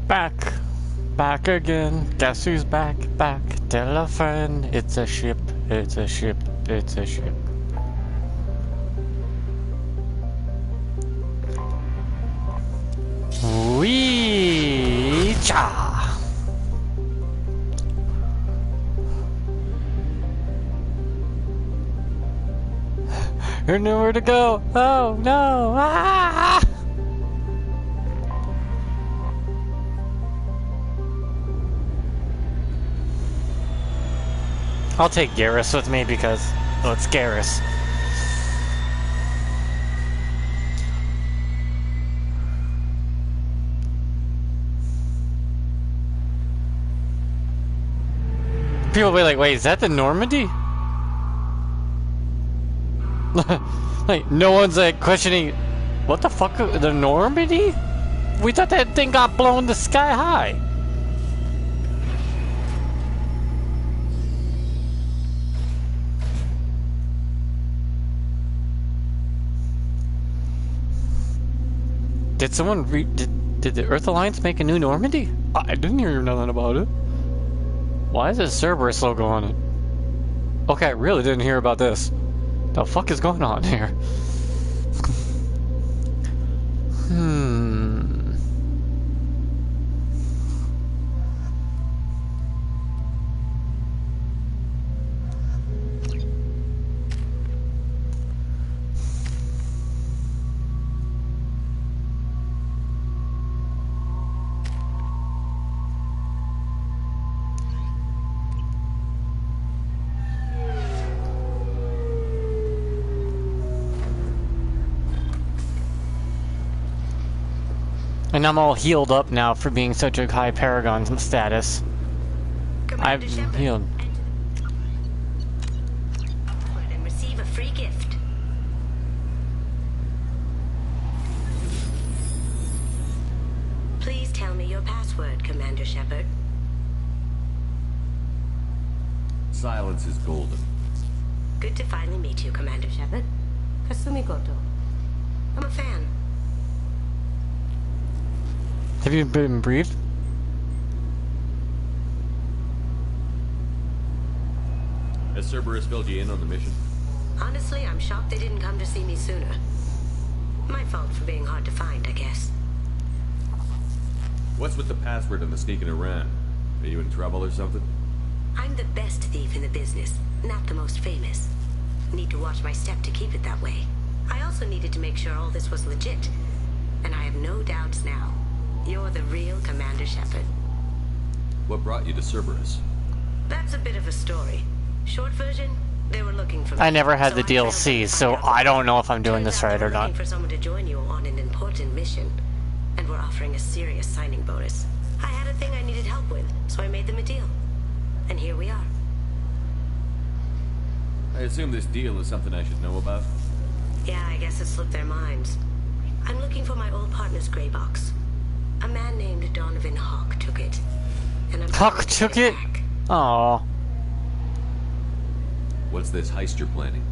Back. Back again. Guess who's back? Back. Tell a friend. It's a ship. It's a ship. It's a ship. Wee-cha! There's nowhere to go. Oh no! Ah! I'll take Garrus with me because, well, it's Garrus. People will be like, wait, is that the Normandy? Like, no one's like questioning, what the fuck, the Normandy? We thought that thing got blown to sky high. Did someone did the Earth Alliance make a new Normandy? I didn't hear nothing about it. Why is there a Cerberus logo on it? Okay, I really didn't hear about this. The fuck is going on here? And I'm all healed up now for being such a high Paragon status. I've healed. And receive a free gift. Please tell me your password, Commander Shepard. Silence is golden. Good to finally meet you, Commander Shepard. Kasumi Goto. I'm a fan. Have you been briefed? Has Cerberus filled you in on the mission? Honestly, I'm shocked they didn't come to see me sooner. My fault for being hard to find, I guess. What's with the password and the sneaking around? Are you in trouble or something? I'm the best thief in the business, not the most famous. Need to watch my step to keep it that way. I also needed to make sure all this was legit. And I have no doubts now. You're the real Commander Shepard. What brought you to Cerberus? That's a bit of a story. Short version, they were looking for me. I never had the I traveled DLC, to so find out. I don't know if I'm doing Turns this out right they or were not. looking for someone to join you on an important mission. And we're offering a serious signing bonus. I had a thing I needed help with, so I made them a deal. And here we are. I assume this deal is something I should know about? Yeah, I guess it slipped their minds. I'm looking for my old partner's gray box. A man named Donovan Hawk took it. And I'm Hawk took it? back. Aw. What's this heist you're planning?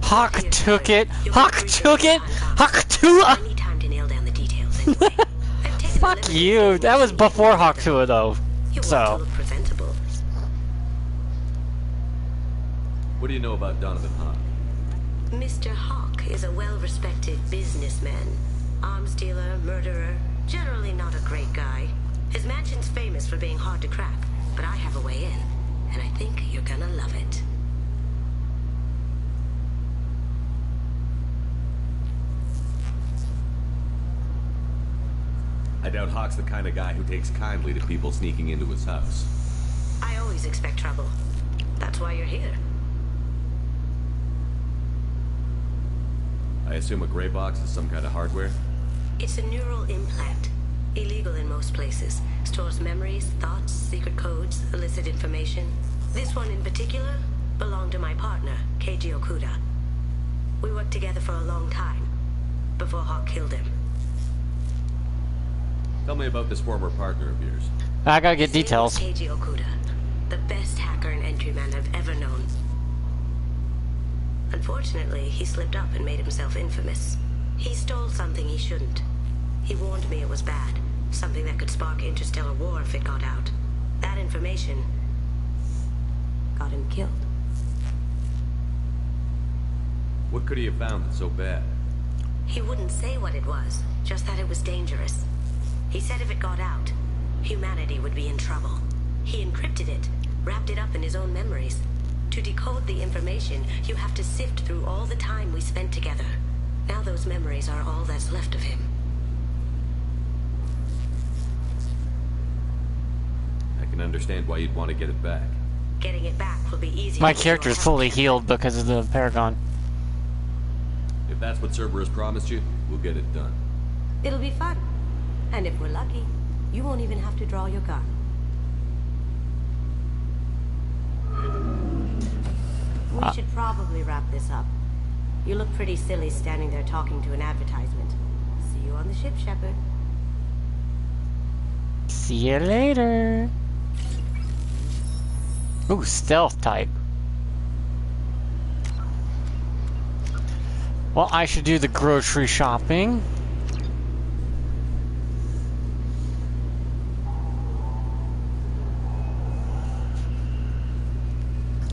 Hawk Here's took the it! thing. You'll Hawk get 3 took days it! to uncover. Hawk took I need time to nail down the details anyway. I've taken a Fuck limited you! business That was meeting before with Hawk them. 2 though. You want to So. look presentable. What do you know about Donovan Hawk? Mr. Hawk is a well-respected businessman. Arms dealer, murderer, generally not a great guy. His mansion's famous for being hard to crack, but I have a way in, and I think you're gonna love it. I doubt Hawk's the kind of guy who takes kindly to people sneaking into his house. I always expect trouble. That's why you're here. I assume a gray box is some kind of hardware? It's a neural implant. Illegal in most places. Stores memories, thoughts, secret codes, illicit information. This one in particular belonged to my partner, Keiji Okuda. We worked together for a long time, before Hawk killed him. Tell me about this former partner of yours. I gotta get His name details. was Keiji Okuda, the best hacker and entryman I've ever known. Unfortunately, he slipped up and made himself infamous. He stole something he shouldn't. He warned me it was bad, Something that could spark interstellar war if it got out. That information got him killed. What could he have found that's so bad? He wouldn't say what it was, just that it was dangerous. He said if it got out, humanity would be in trouble. He encrypted it, wrapped it up in his own memories. To decode the information, you have to sift through all the time we spent together. Now those memories are all that's left of him. I can understand why you'd want to get it back. Getting it back will be easier. My character is fully healed because of the Paragon. If that's what Cerberus promised you, we'll get it done. It'll be fun. And if we're lucky, you won't even have to draw your gun. We should probably wrap this up. You look pretty silly standing there talking to an advertisement. See you on the ship, Shepard. See you later. Ooh, stealth type. Well, I should do the grocery shopping.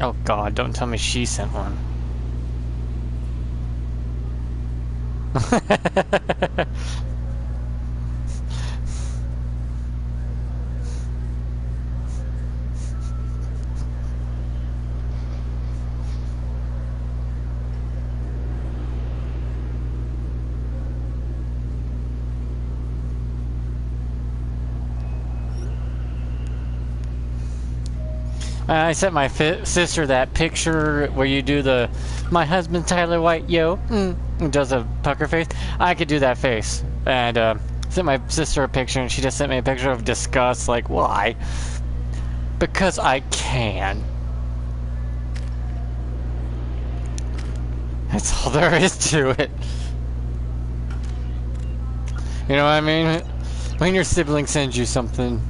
Oh God, don't tell me she sent one. I sent my sister that picture where you do the "my husband Tyler White, yo," does a pucker face. I could do that face, and sent my sister a picture, and she just sent me a picture of disgust. Like, why? Because I can. That's all there is to it. You know what I mean? When your sibling sends you something.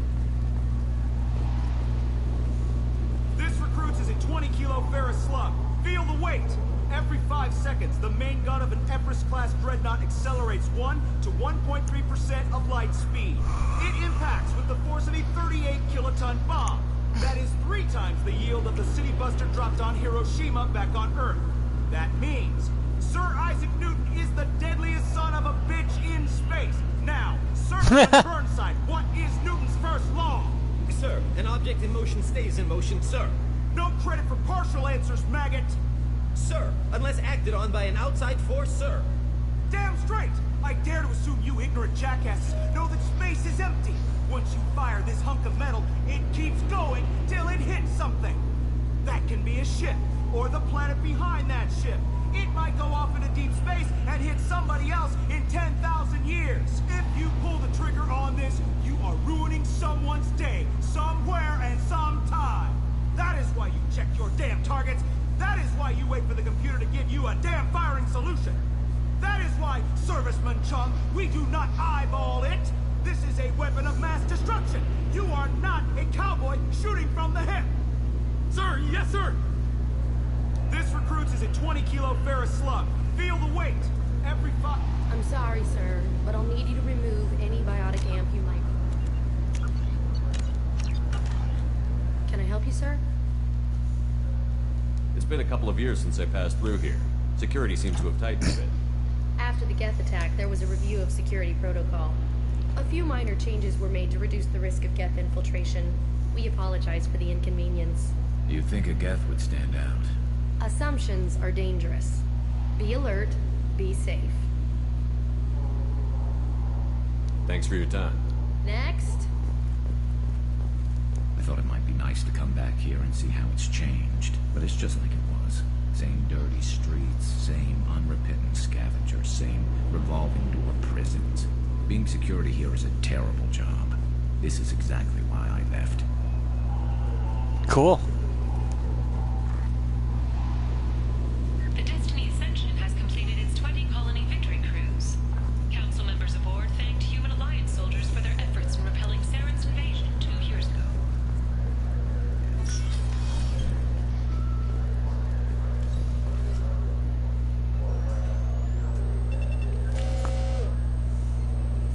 Every 5 seconds, the main gun of an Everest-class dreadnought accelerates 1 to 1.3% of light speed. It impacts with the force of a 38-kiloton bomb. That is 3 times the yield of the city buster dropped on Hiroshima back on Earth. That means Sir Isaac Newton is the deadliest son of a bitch in space. Now, Sir Burnside, what is Newton's first law? Sir, an object in motion stays in motion, sir. No credit for partial answers, maggot. Sir, unless acted on by an outside force, sir. Damn straight! I dare to assume you ignorant jackasses know that space is empty. Once you fire this hunk of metal, it keeps going till it hits something. That can be a ship, or the planet behind that ship. It might go off into deep space and hit somebody else in 10,000 years. If you pull the trigger on this, you are ruining someone's day, somewhere and sometime. That is why you check your damn targets. That is why you wait for the computer to give you a damn firing solution. That is why, Serviceman Chung, we do not eyeball it. This is a weapon of mass destruction. You are not a cowboy shooting from the hip. Sir, yes, sir. This recruits is a 20-kilo ferrous slug. Feel the weight. Every five... I'm sorry, sir, but I'll need you to remove any biotic amp you might... Can I help you, sir? It's been a couple of years since I passed through here. Security seems to have tightened a bit. After the Geth attack, there was a review of security protocol. A few minor changes were made to reduce the risk of Geth infiltration. We apologize for the inconvenience. You think a Geth would stand out? Assumptions are dangerous. Be alert, be safe. Thanks for your time. Next. I thought it might be nice to come back here and see how it's changed, but it's just like it was. Same dirty streets, same unrepentant scavengers, same revolving door prisons. Being security here is a terrible job. This is exactly why I left. Cool. The Destiny Ascension has completed its 20-colony victory cruise. Council members aboard thanked Human Alliance soldiers for their efforts in repelling Saren's invasion 2 years ago.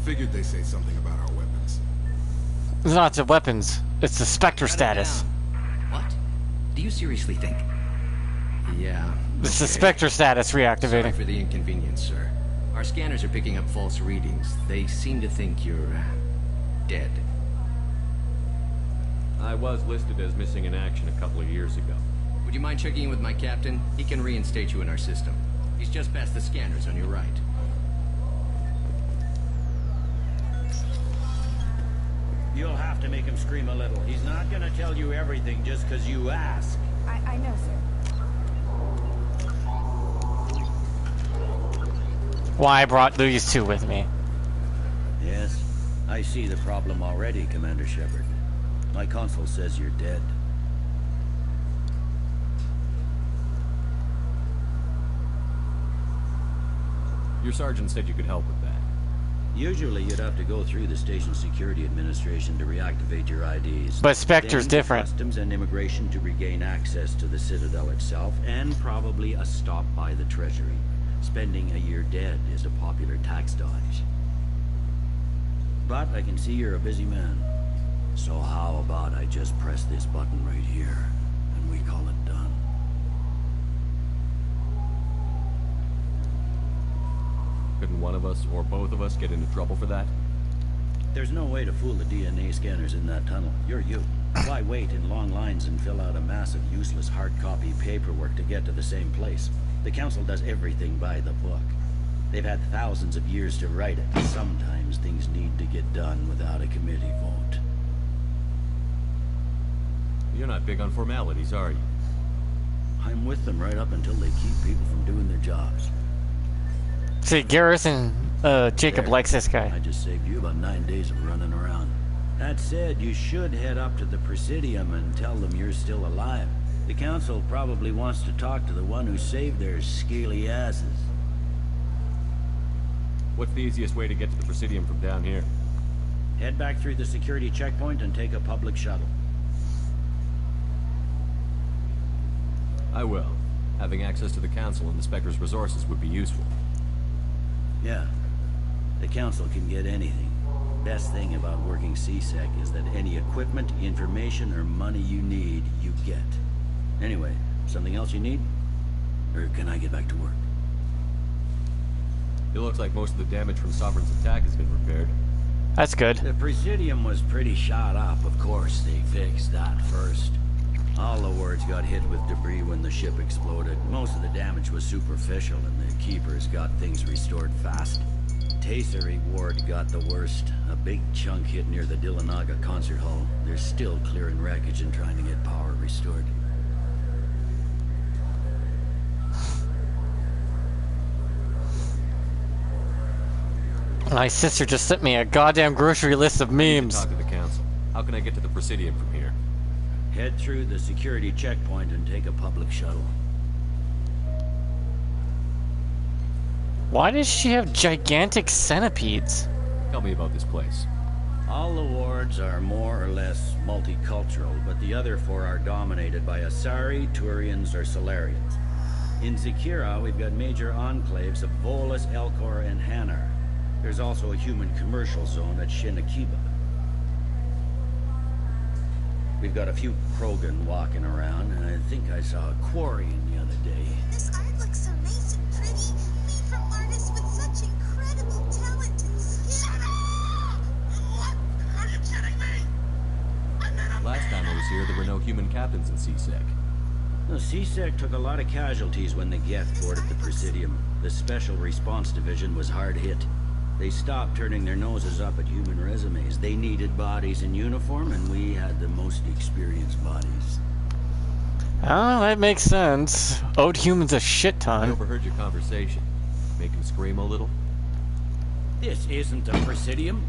Figured they'd say something about our weapons. It's not the weapons. It's the Spectre Shut it status. down. What? Do you seriously think? Yeah. It's the okay. Spectre status Sorry reactivating. for the inconvenience, sir. Our scanners are picking up false readings. They seem to think you're dead. I was listed as missing in action a couple of years ago. Would you mind checking in with my captain? He can reinstate you in our system. He's just past the scanners on your right. You'll have to make him scream a little. He's not gonna tell you everything just because you ask. I know, sir. Why I brought these two with me. Yes, I see the problem already, Commander Shepard. My console says you're dead. Your sergeant said you could help with that. Usually you'd have to go through the Station Security Administration to reactivate your IDs. But Spectre's Then different. Customs and Immigration to regain access to the Citadel itself, and probably a stop by the Treasury. Spending a year dead is a popular tax dodge. But I can see you're a busy man. So how about I just press this button right here, and we call it done? Couldn't one of us, or both of us, get into trouble for that? There's no way to fool the DNA scanners in that tunnel. You're you. Why wait in long lines and fill out a massive, useless hard copy paperwork to get to the same place? The Council does everything by the book. They've had thousands of years to write it. Sometimes things need to get done without a committee vote. You're not big on formalities, are you? I'm with them right up until they keep people from doing their jobs. See, Garrus and Jacob There. likes this guy. I just saved you about 9 days of running around. That said, you should head up to the Presidium and tell them you're still alive. The Council probably wants to talk to the one who saved their scaly asses. What's the easiest way to get to the Presidium from down here? Head back through the security checkpoint and take a public shuttle. I will. Having access to the Council and the Spectre's resources would be useful. Yeah. The Council can get anything. Best thing about working CSEC is that any equipment, information, or money you need, you get. Anyway, something else you need? Or can I get back to work? It looks like most of the damage from Sovereign's attack has been repaired. That's good. The Presidium was pretty shot up, of course. They fixed that first. All the wards got hit with debris when the ship exploded. Most of the damage was superficial, and the Keepers got things restored fast. Tasery Ward got the worst. A big chunk hit near the Dillanaga concert hall. They're still clearing wreckage and trying to get power restored. My sister just sent me a goddamn grocery list of I need to memes. talk to the Council. How can I get to the Presidium from here? Head through the security checkpoint and take a public shuttle. Why does she have gigantic centipedes? Tell me about this place. All the wards are more or less multicultural, but the other four are dominated by Asari, Turians, or Solarians. In Zakira, we've got major enclaves of Volus, Elcor, and Hanar. There's also a human commercial zone at Shinakiba. We've got a few Krogan walking around, and I think I saw a quarrying the other day. This art looks so nice and pretty, made from artists with such incredible talent and skill. Shut up! What? Are you kidding me? I'm not a Last time I was here, there were no human captains in CSEC. The CSEC took a lot of casualties when the Geth boarded the Presidium. The Special Response Division was hard hit. They stopped turning their noses up at human resumes. They needed bodies in uniform, and we had the most experienced bodies. Oh, that makes sense. Owed humans a shit I ton. overheard your conversation. Make him scream a little? This isn't a Presidium.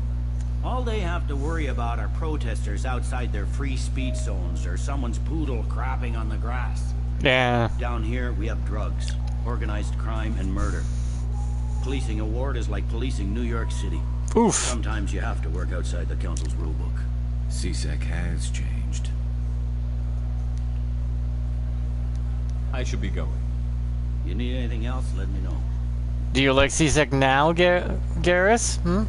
All they have to worry about are protesters outside their free speech zones or someone's poodle crapping on the grass. Yeah. Down here, we have drugs, organized crime, and murder. Policing a ward is like policing New York City. Oof. Sometimes you have to work outside the Council's rulebook. CSEC has changed. I should be going. You need anything else, let me know. Do you like CSEC now, Garrus? Hmm?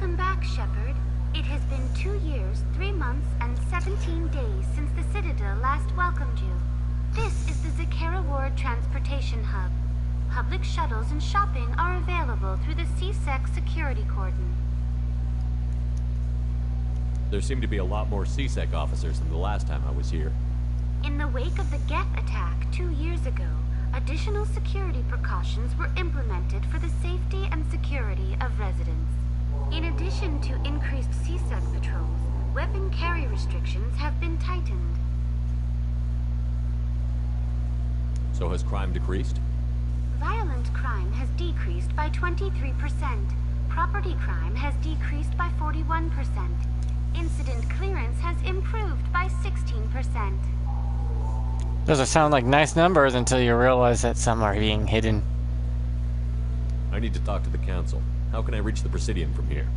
Welcome back, Shepard. It has been 2 years, 3 months, and 17 days since the Citadel last welcomed you. This is the Zakera Ward Transportation Hub. Public shuttles and shopping are available through the CSEC security cordon. There seem to be a lot more CSEC officers than the last time I was here. In the wake of the Geth attack 2 years ago, additional security precautions were implemented for the safety and security of residents. In addition to increased CSEC patrols, weapon carry restrictions have been tightened. So has crime decreased? Violent crime has decreased by 23%. Property crime has decreased by 41%. Incident clearance has improved by 16%. Those sound like nice numbers until you realize that some are being hidden. I need to talk to the Council. How can I reach the Presidium from here?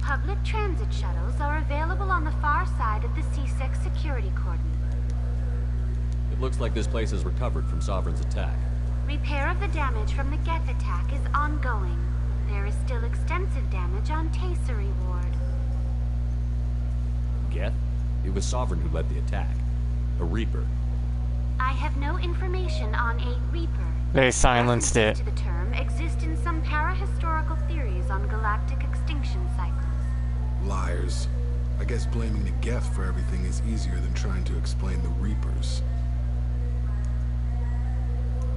Public transit shuttles are available on the far side of the CSEC security cordon. It looks like this place has recovered from Sovereign's attack. Repair of the damage from the Geth attack is ongoing. There is still extensive damage on Tasery Ward. Geth? It was Sovereign who led the attack. A Reaper. I have no information on a Reaper. They silenced it. To the term exist in some parahistorical theories on galactic extinction cycles. Liars. I guess blaming the Geth for everything is easier than trying to explain the Reapers.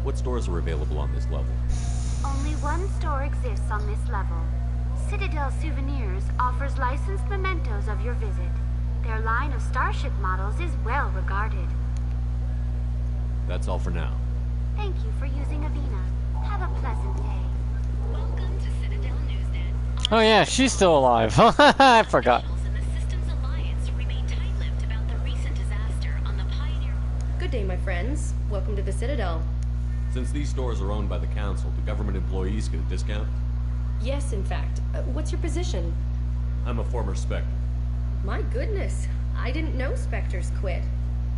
What stores are available on this level? Only one store exists on this level. Citadel Souvenirs offers licensed mementos of your visit. Their line of Starship models is well regarded. That's all for now. Thank you for using Avina. Have a pleasant day. Welcome to Citadel Newsnet. Oh yeah, she's still alive. I forgot. And the Systems Alliance remain tight-lipped about the recent disaster on the Pioneer. Good day, my friends. Welcome to the Citadel. Since these stores are owned by the Council, do government employees get a discount? Yes, in fact. What's your position? I'm a former Spectre. My goodness. I didn't know Spectres quit.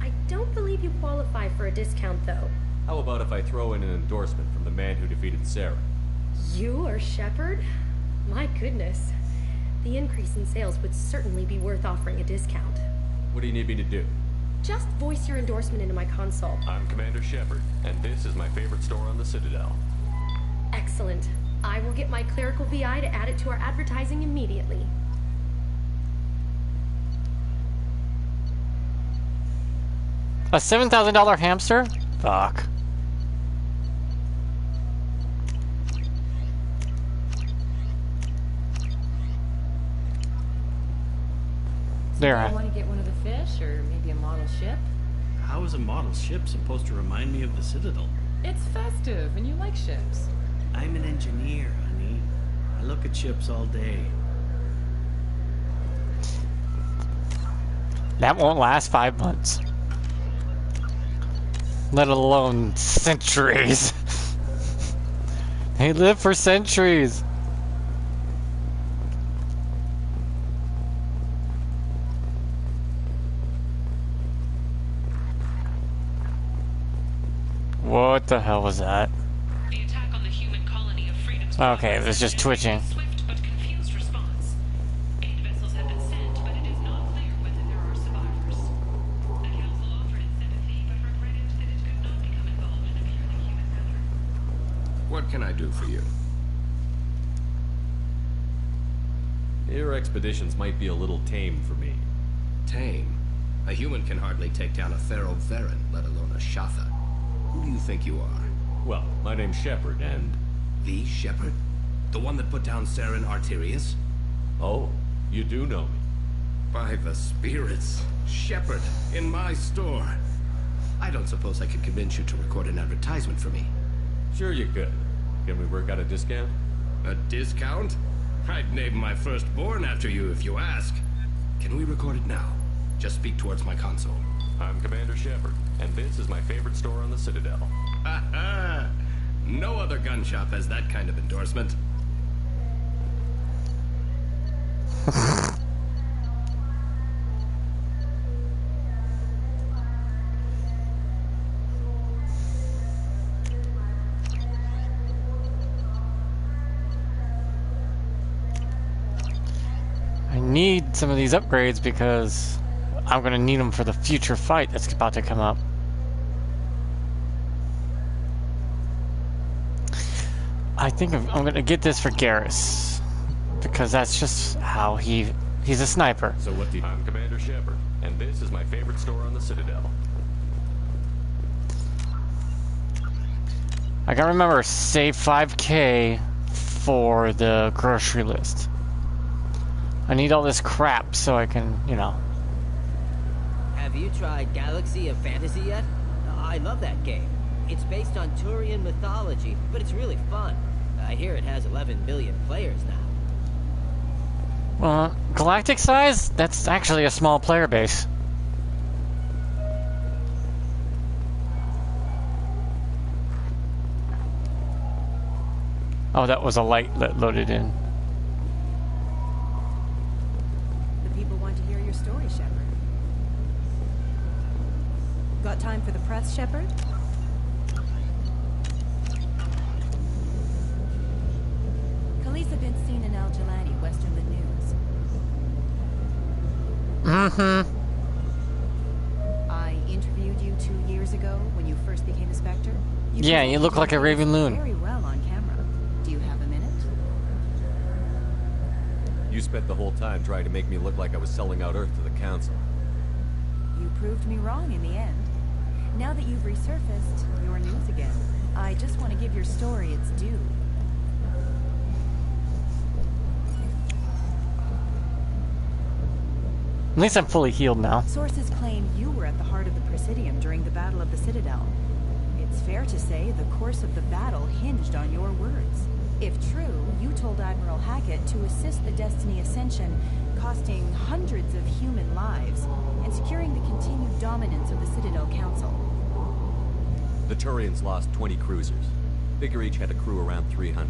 I don't believe you qualify for a discount, though. How about if I throw in an endorsement from the man who defeated Sarah? You are Shepard? My goodness. The increase in sales would certainly be worth offering a discount. What do you need me to do? Just voice your endorsement into my console. I'm Commander Shepard, and this is my favorite store on the Citadel. Excellent. I will get my clerical VI to add it to our advertising immediately. A $7,000 hamster? Fuck. There. I want to get one of the fish, or maybe a model ship. How is a model ship supposed to remind me of the Citadel? It's festive, and you like ships. I'm an engineer, honey. I look at ships all day. That won't last 5 months. Let alone centuries. They live for centuries. What the hell was that? The attack on the human colony of Freedom's Okay, it was just twitching. swift but confused response. Aid vessels have been sent, but it is not clear whether there are survivors. The council offered its sympathy, but regretted that it could not become involved in a purely human matter. What can I do for you? Your expeditions might be a little tame for me. Tame? A human can hardly take down a Thero Varen, let alone a Shatha. Who do you think you are? Well, my name's Shepard, and... The Shepard? The one that put down Saren Arterius? Oh, you do know me. By the spirits. Shepard, in my store. I don't suppose I could convince you to record an advertisement for me. Sure you could. Can we work out a discount? A discount? I'd name my firstborn after you if you ask. Can we record it now? Just speak towards my console. I'm Commander Shepard, and this is my favorite store on the Citadel. Ha ha! No other gun shop has that kind of endorsement. need some of these upgrades because I'm gonna need them for the future fight that's about to come up. I think I'm gonna get this for Garrus because that's just how he's a sniper. So what do you... I'm Commander Shepard, and this is my favorite store on the Citadel. I gotta remember, save 5K for the grocery list. I need all this crap so I can, you know. Have you tried Galaxy of Fantasy yet? I love that game. It's based on Turian mythology, but it's really fun. I hear it has 11 billion players now. Well, galactic size? That's actually a small player base. Oh, that was a light that loaded in. The people want to hear your story, Shepard. Got time for the press, Shepard? Khaleesa been seen in Al Jalani, western the news. Mm-hmm. I interviewed you 2 years ago when you first became a Spectre. Yeah, you look like a Raven Loon. Very well on camera. Do you have a minute? You spent the whole time trying to make me look like I was selling out Earth to the Council. You proved me wrong in the end. Now that you've resurfaced, you're news again. I just want to give your story its due. At least I'm fully healed now. Sources claim you were at the heart of the Presidium during the Battle of the Citadel. It's fair to say the course of the battle hinged on your words. If true, you told Admiral Hackett to assist the Destiny Ascension, costing hundreds of human lives, and securing the continued dominance of the Citadel Council. The Turians lost 20 cruisers. Figure each had a crew around 300.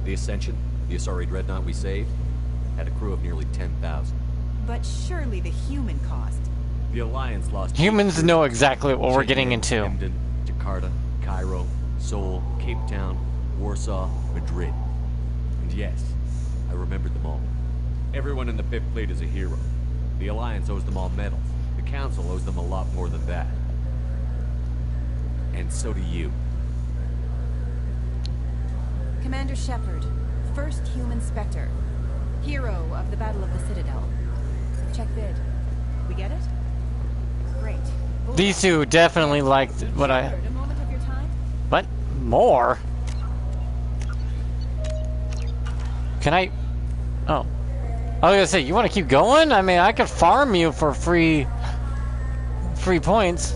The Ascension, the Asari dreadnought we saved, had a crew of nearly 10,000. But surely the human cost. The Alliance lost... Humans know exactly what we're getting into. Emden, Jakarta, Cairo, Seoul, Cape Town, Warsaw, Madrid. And yes, I remembered them all. Everyone in the Fifth Fleet is a hero. The Alliance owes them all medals. The Council owes them a lot more than that. And so do you. Commander Shepard, first human Spectre. Hero of the Battle of the Citadel. Check bid. We get it? Great. These two definitely liked what I... A moment of your time? What? More? Can I... Oh. I was gonna say, you want to keep going? I mean, I could farm you for free points.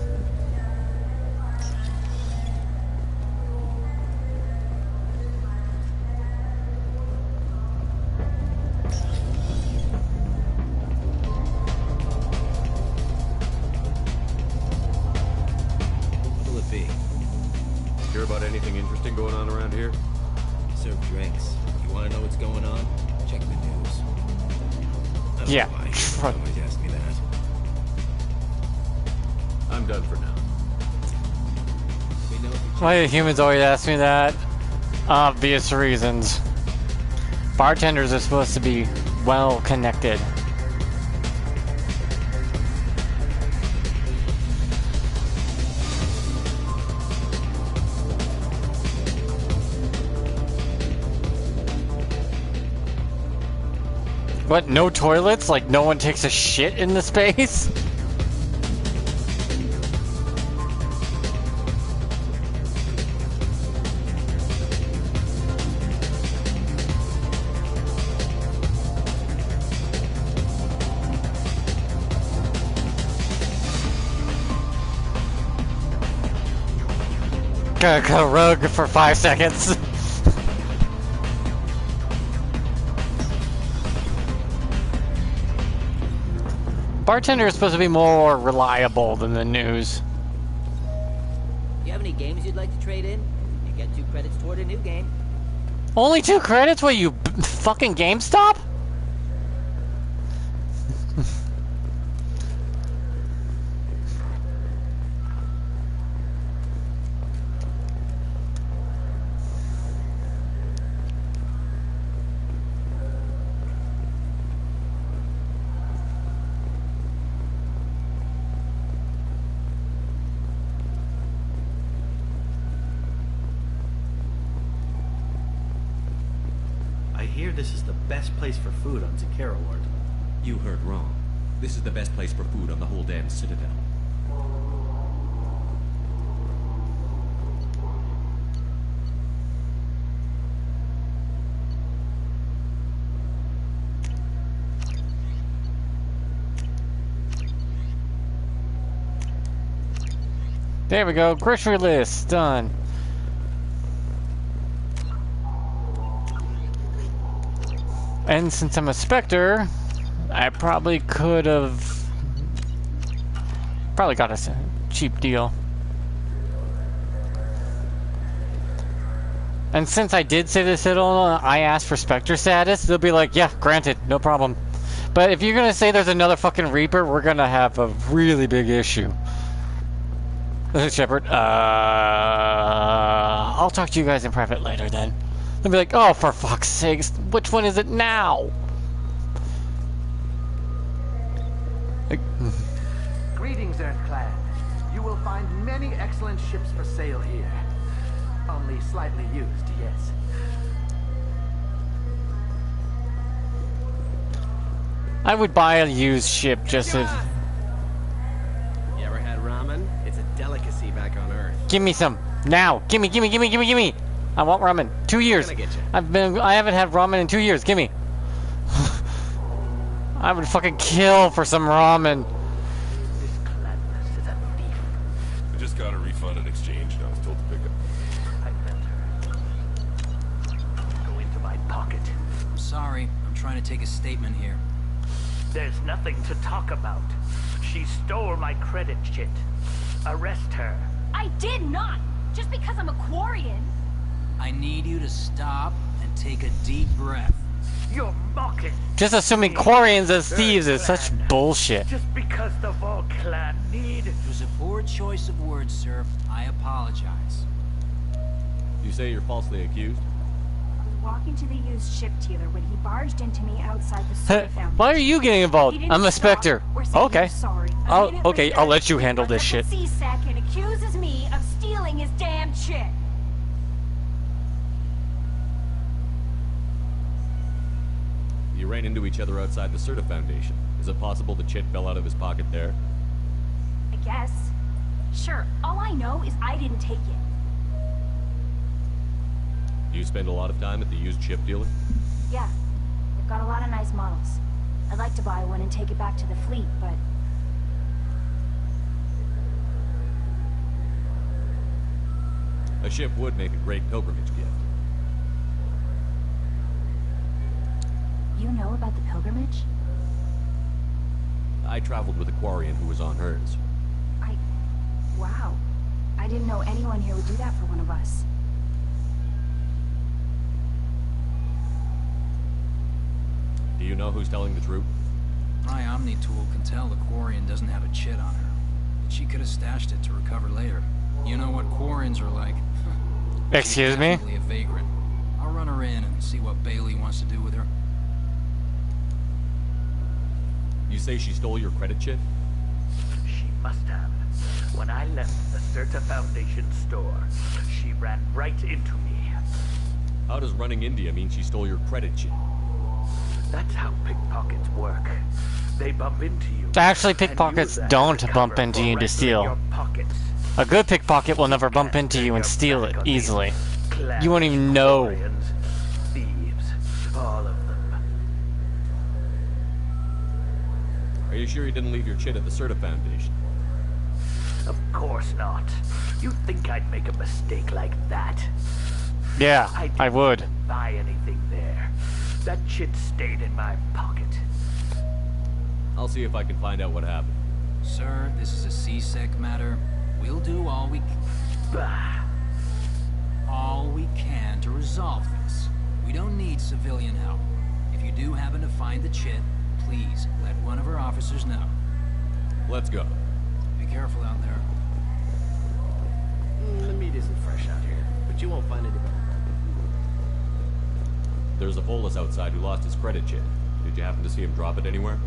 What'll it be? Hear about anything interesting going on around here? Serve drinks. You want to know what's going on? Check the news. I don't Yeah. know why you always ask me that. I'm done for now. We know Why do humans always ask me that? Obvious reasons. Bartenders are supposed to be well connected. What, no toilets? Like no one takes a shit in the space? Go rogue for 5 seconds. Bartender is supposed to be more reliable than the news. You have any games you'd like to trade in? You get 2 credits toward a new game. Only 2 credits? What, you fucking GameStop? hear this is the best place for food on Zakera Ward. You heard wrong. This is the best place for food on the whole damn Citadel. There we go. Grocery list done. And since I'm a Spectre, I probably could have got us a cheap deal. And since I did save the Citadel, I asked for Spectre status, they'll be like, yeah, granted, no problem. But if you're gonna say there's another fucking Reaper, we're gonna have a really big issue. Shepard, I'll talk to you guys in private later then. They'll be like, oh, for fuck's sakes, which one is it now? Greetings, Earth Clan. You will find many excellent ships for sale here. Only slightly used, yes. I would buy a used ship just to... You ever had ramen? It's a delicacy back on Earth. Give me some. Now. Gimme. I want ramen. 2 years. I'm gonna get you. I haven't had ramen in 2 years. Gimme. I would fucking kill for some ramen. I just got a refund in exchange and I was told to pick it. I meant her. Go into my pocket. I'm sorry. I'm trying to take a statement here. There's nothing to talk about. She stole my credit chit. Arrest her. I did not! Just because I'm a Quarian. I need you to stop and take a deep breath. You're mocking. Just assuming Quarians as thieves is such bullshit. Just because the Vol Clan need... It was a poor choice of words, sir. I apologize. You say you're falsely accused? I was walking to the used ship dealer when he barged into me outside the soda fountain. Why are you getting involved? He didn't I'm a stop Spectre. or say Okay. he was sorry. Okay, I'll let you handle this shit. C-Sack and accuses me of stealing his damn chit. You ran into each other outside the Serta Foundation. Is it possible the chit fell out of his pocket there? I guess. Sure, all I know is I didn't take it. Do you spend a lot of time at the used ship dealer? Yeah, they've got a lot of nice models. I'd like to buy one and take it back to the fleet, but... A ship would make a great pilgrimage gift. You know about the pilgrimage? I traveled with a Quarian who was on hers. Wow. I didn't know anyone here would do that for one of us. Do you know who's telling the truth? My Omni tool can tell the Quarian doesn't have a chit on her. But she could have stashed it to recover later. You know what Quarians are like. Excuse me? Definitely a vagrant. I'll run her in and see what Bailey wants to do with her. You say she stole your credit chit? She must have. When I left the Serta Foundation store, she ran right into me. How does running India mean she stole your credit chit? That's how pickpockets work. They bump into you. Actually, pickpockets don't bump into you to steal. A good pickpocket will never bump into you and steal it easily. You won't even know. Thieves, all of them. Are you sure you didn't leave your chit at the Serta Foundation? Of course not. You'd think I'd make a mistake like that. Yeah, I would. Didn't buy anything there. That chit stayed in my pocket. I'll see if I can find out what happened. Sir, this is a C-Sec matter. We'll do all we can to resolve this. We don't need civilian help. If you do happen to find the chit, please let one of our officers know. Let's go. Be careful out there. The meat isn't fresh out here, but you won't find any better. There's a Volus outside who lost his credit chit. Did you happen to see him drop it anywhere?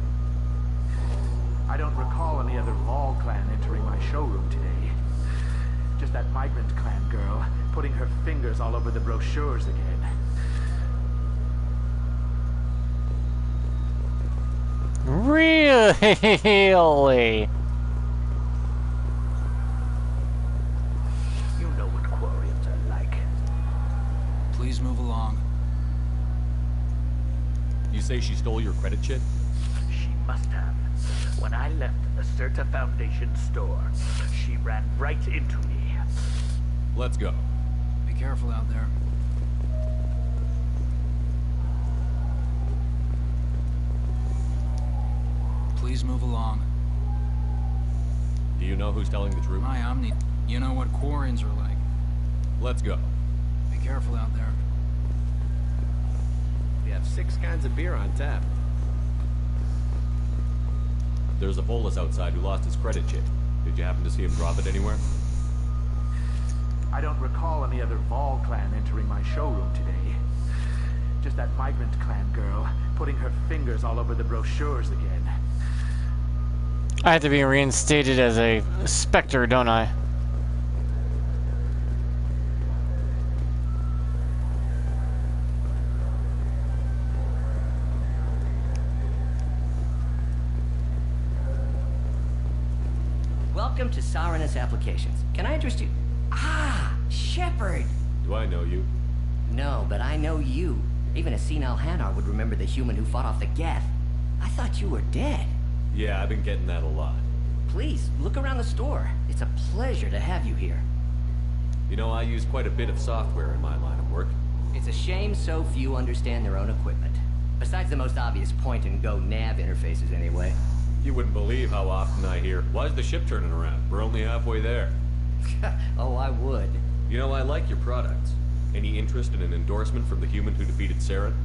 I don't recall any other Vol clan entering my showroom today. Just that migrant clan girl putting her fingers all over the brochures again. Really? You know what Quarians are like. Please move along. You say she stole your credit chit? She must have. When I left the Certa Foundation store, she ran right into me. Let's go. Be careful out there. Please move along. Do you know who's telling the truth? Hi, Omni. You know what Quarians are like. Let's go. Be careful out there. We have 6 kinds of beer on tap. There's a Volus outside who lost his credit chit. Did you happen to see him drop it anywhere? I don't recall any other Vol clan entering my showroom today. Just that migrant clan girl putting her fingers all over the brochures again. I have to be reinstated as a Spectre, don't I? Welcome to Sarenus Applications. Can I interest you? Ah, Shepard! Do I know you? No, but I know you. Even a senile Hanar would remember the human who fought off the Geth. I thought you were dead. Yeah, I've been getting that a lot. Please, look around the store. It's a pleasure to have you here. You know, I use quite a bit of software in my line of work. It's a shame so few understand their own equipment. Besides the most obvious point-and-go nav interfaces, anyway. You wouldn't believe how often I hear, "Why is the ship turning around? We're only halfway there." Oh, I would. You know, I like your products. Any interest in an endorsement from the human who defeated Saren?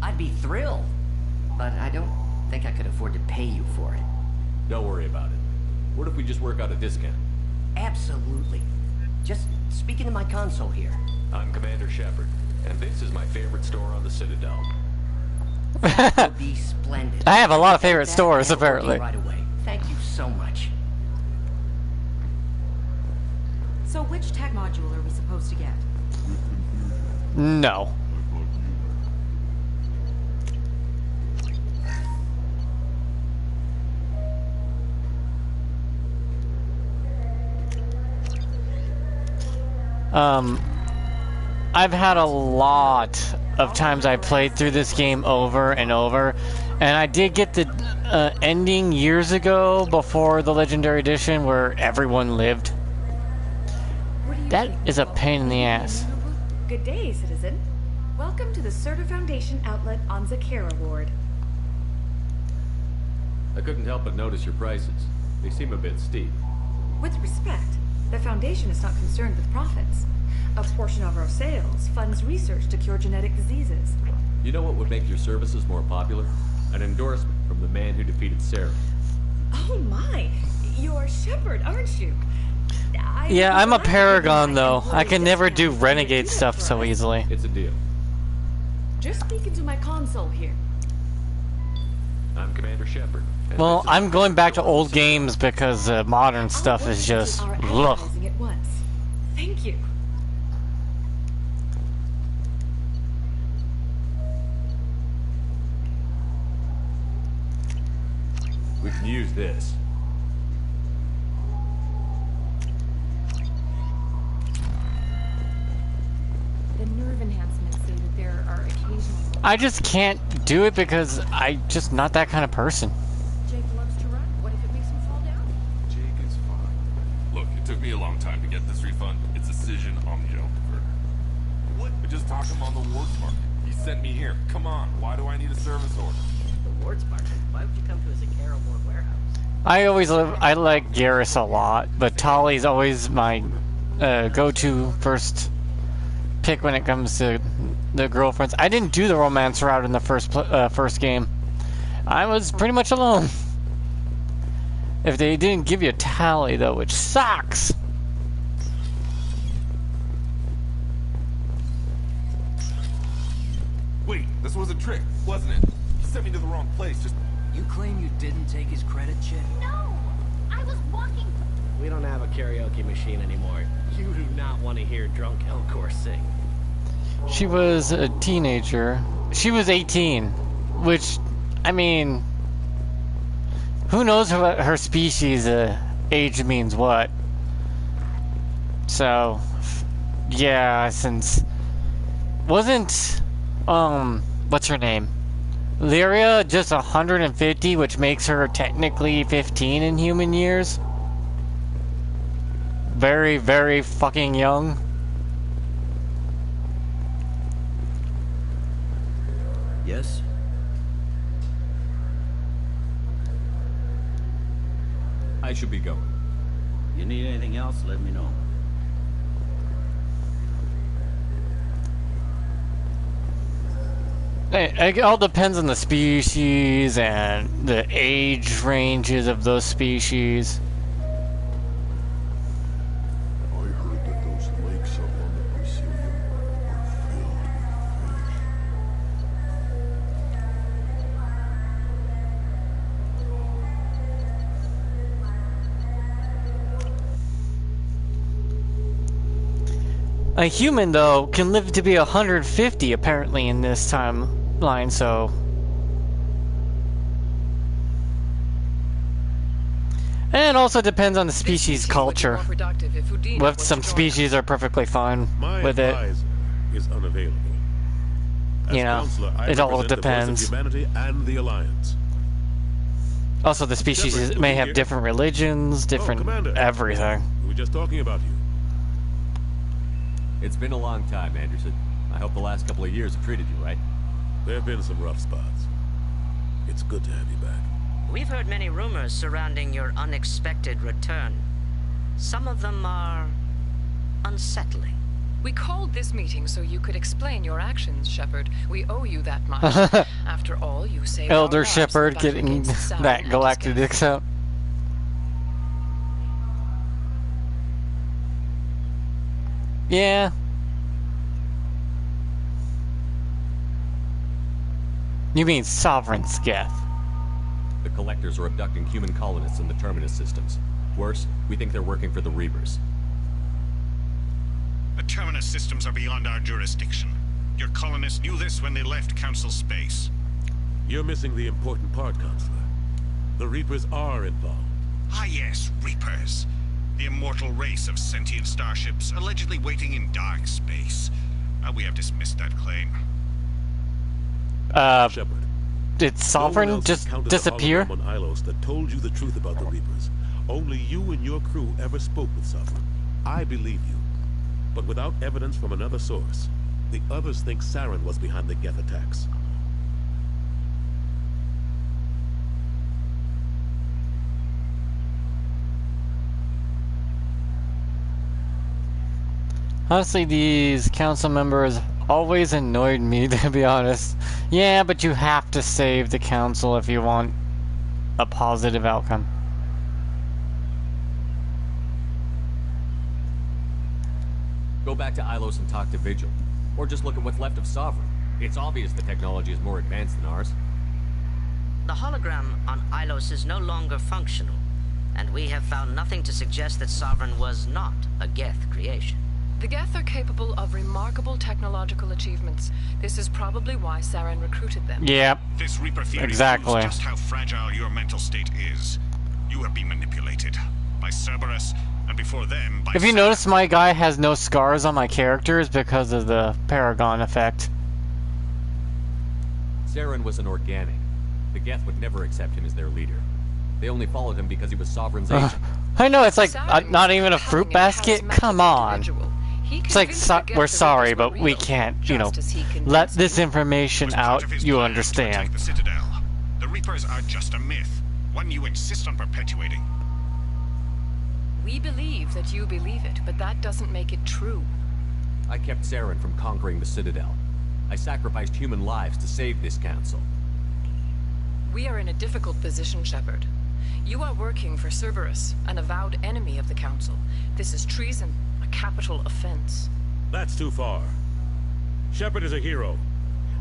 I'd be thrilled. But I don't think I could afford to pay you for it. Don't worry about it. What if we just work out a discount? Absolutely. Just speak into my console here. I'm Commander Shepard, and this is my favorite store on the Citadel. That would be splendid. I have a lot of favorite stores, apparently. Right away. Thank you so much. So which tech module are we supposed to get? No. I've had a lot of times I played through this game over and over, and I did get the ending years ago before the Legendary Edition where everyone lived. That is a pain in the ass. Good day, citizen. Welcome to the Certa Foundation outlet on Zakera Ward. I couldn't help but notice your prices. They seem a bit steep. With respect, the Foundation is not concerned with profits. A portion of our sales funds research to cure genetic diseases. You know what would make your services more popular? An endorsement from the man who defeated Saren. Oh my! You're Shepard, aren't you? Yeah, I'm a Paragon, though. I can never do Renegade stuff so easily. It's a deal. Just speak into my console here. I'm Commander Shepard. Well, I'm going back to old games because modern stuff is just... ugh. Advertising at once. Thank you. We can use this. The nerve enhancements say that there are occasional... I just can't do it because I'm just not that kind of person. Jake loves to run. What if it makes him fall down? Jake is fine. Look, it took me a long time to get this refund. It's a decision on the own. What? I just talked to him on the Wards Market. He sent me here. Come on, why do I need a service order? The Wards Market? Why would you come to a Zakera Ward warehouse? I like Garrus a lot, but Tali's always my go-to first pick when it comes to the girlfriends. I didn't do the romance route in the first game. I was pretty much alone. If they didn't give you a Tali though, which sucks. Wait, this was a trick, wasn't it? He sent me to the wrong place. Just You claim you didn't take his credit, Chit? No! I was walking... We don't have a karaoke machine anymore. You do not want to hear drunk Elcor sing. She was a teenager. She was 18, which, I mean, Who knows what her species age means what? So, yeah, since wasn't what's her name? Lyria just 150, which makes her technically 15 in human years. Very, very fucking young. Yes? I should be going. You need anything else, let me know. It all depends on the species and the age ranges of those species. I heard that those lakes up on the Presidium are filled with fish. A human, though, can live to be 150 apparently in this timeline, so... And it also depends on the species culture. With some species are perfectly fine with it. Is unavailable. As You know, counselor, I it all represent the voice of depends. humanity and the Alliance. Also, the species may have different religions, different Commander. everything. We were just talking about you. It's been a long time, Anderson. I hope the last couple of years have treated you right. There have been some rough spots. It's good to have you back. We've heard many rumors surrounding your unexpected return. Some of them are unsettling. We called this meeting so you could explain your actions, Shepard. We owe you that much. After all, you saved our Elder lives in Shepard battle getting against Sauron that and Galactix out. Yeah. You mean Sovereign Sketh. The Collectors are abducting human colonists in the Terminus systems. Worse, we think they're working for the Reapers. The Terminus systems are beyond our jurisdiction. Your colonists knew this when they left Council space. You're missing the important part, Counselor. The Reapers are involved. Ah yes, Reapers. The immortal race of sentient starships allegedly waiting in dark space. We have dismissed that claim. Shepard. Did Sovereign just disappear? On Ilos that told you the truth about the Reapers. Only you and your crew ever spoke with Sovereign. I believe you. But without evidence from another source, the others think Saren was behind the Geth attacks. Honestly, these council members always annoyed me, to be honest. Yeah, but you have to save the council if you want a positive outcome. Go back to Ilos and talk to Vigil. Or just look at what's left of Sovereign. It's obvious the technology is more advanced than ours. The hologram on Ilos is no longer functional, and we have found nothing to suggest that Sovereign was not a Geth creation. The Geth are capable of remarkable technological achievements. This is probably why Saren recruited them. Yep. This Reaper theory Exactly. proves just how fragile your mental state is. You have been manipulated by Cerberus, and before them by If you notice, my guy has no scars on my characters because of the Paragon effect. Saren was an organic. The Geth would never accept him as their leader. They only followed him because he was Sovereign's agent. I know, it's like not even a fruit basket. Come on. It's like, we're sorry, but we can't, you know, let this information out, you understand. the Citadel. The Reapers are just a myth, one you insist on perpetuating. We believe that you believe it, but that doesn't make it true. I kept Saren from conquering the Citadel. I sacrificed human lives to save this council. We are in a difficult position, Shepard. You are working for Cerberus, an avowed enemy of the Council. This is treason, a capital offense. That's too far. Shepard is a hero.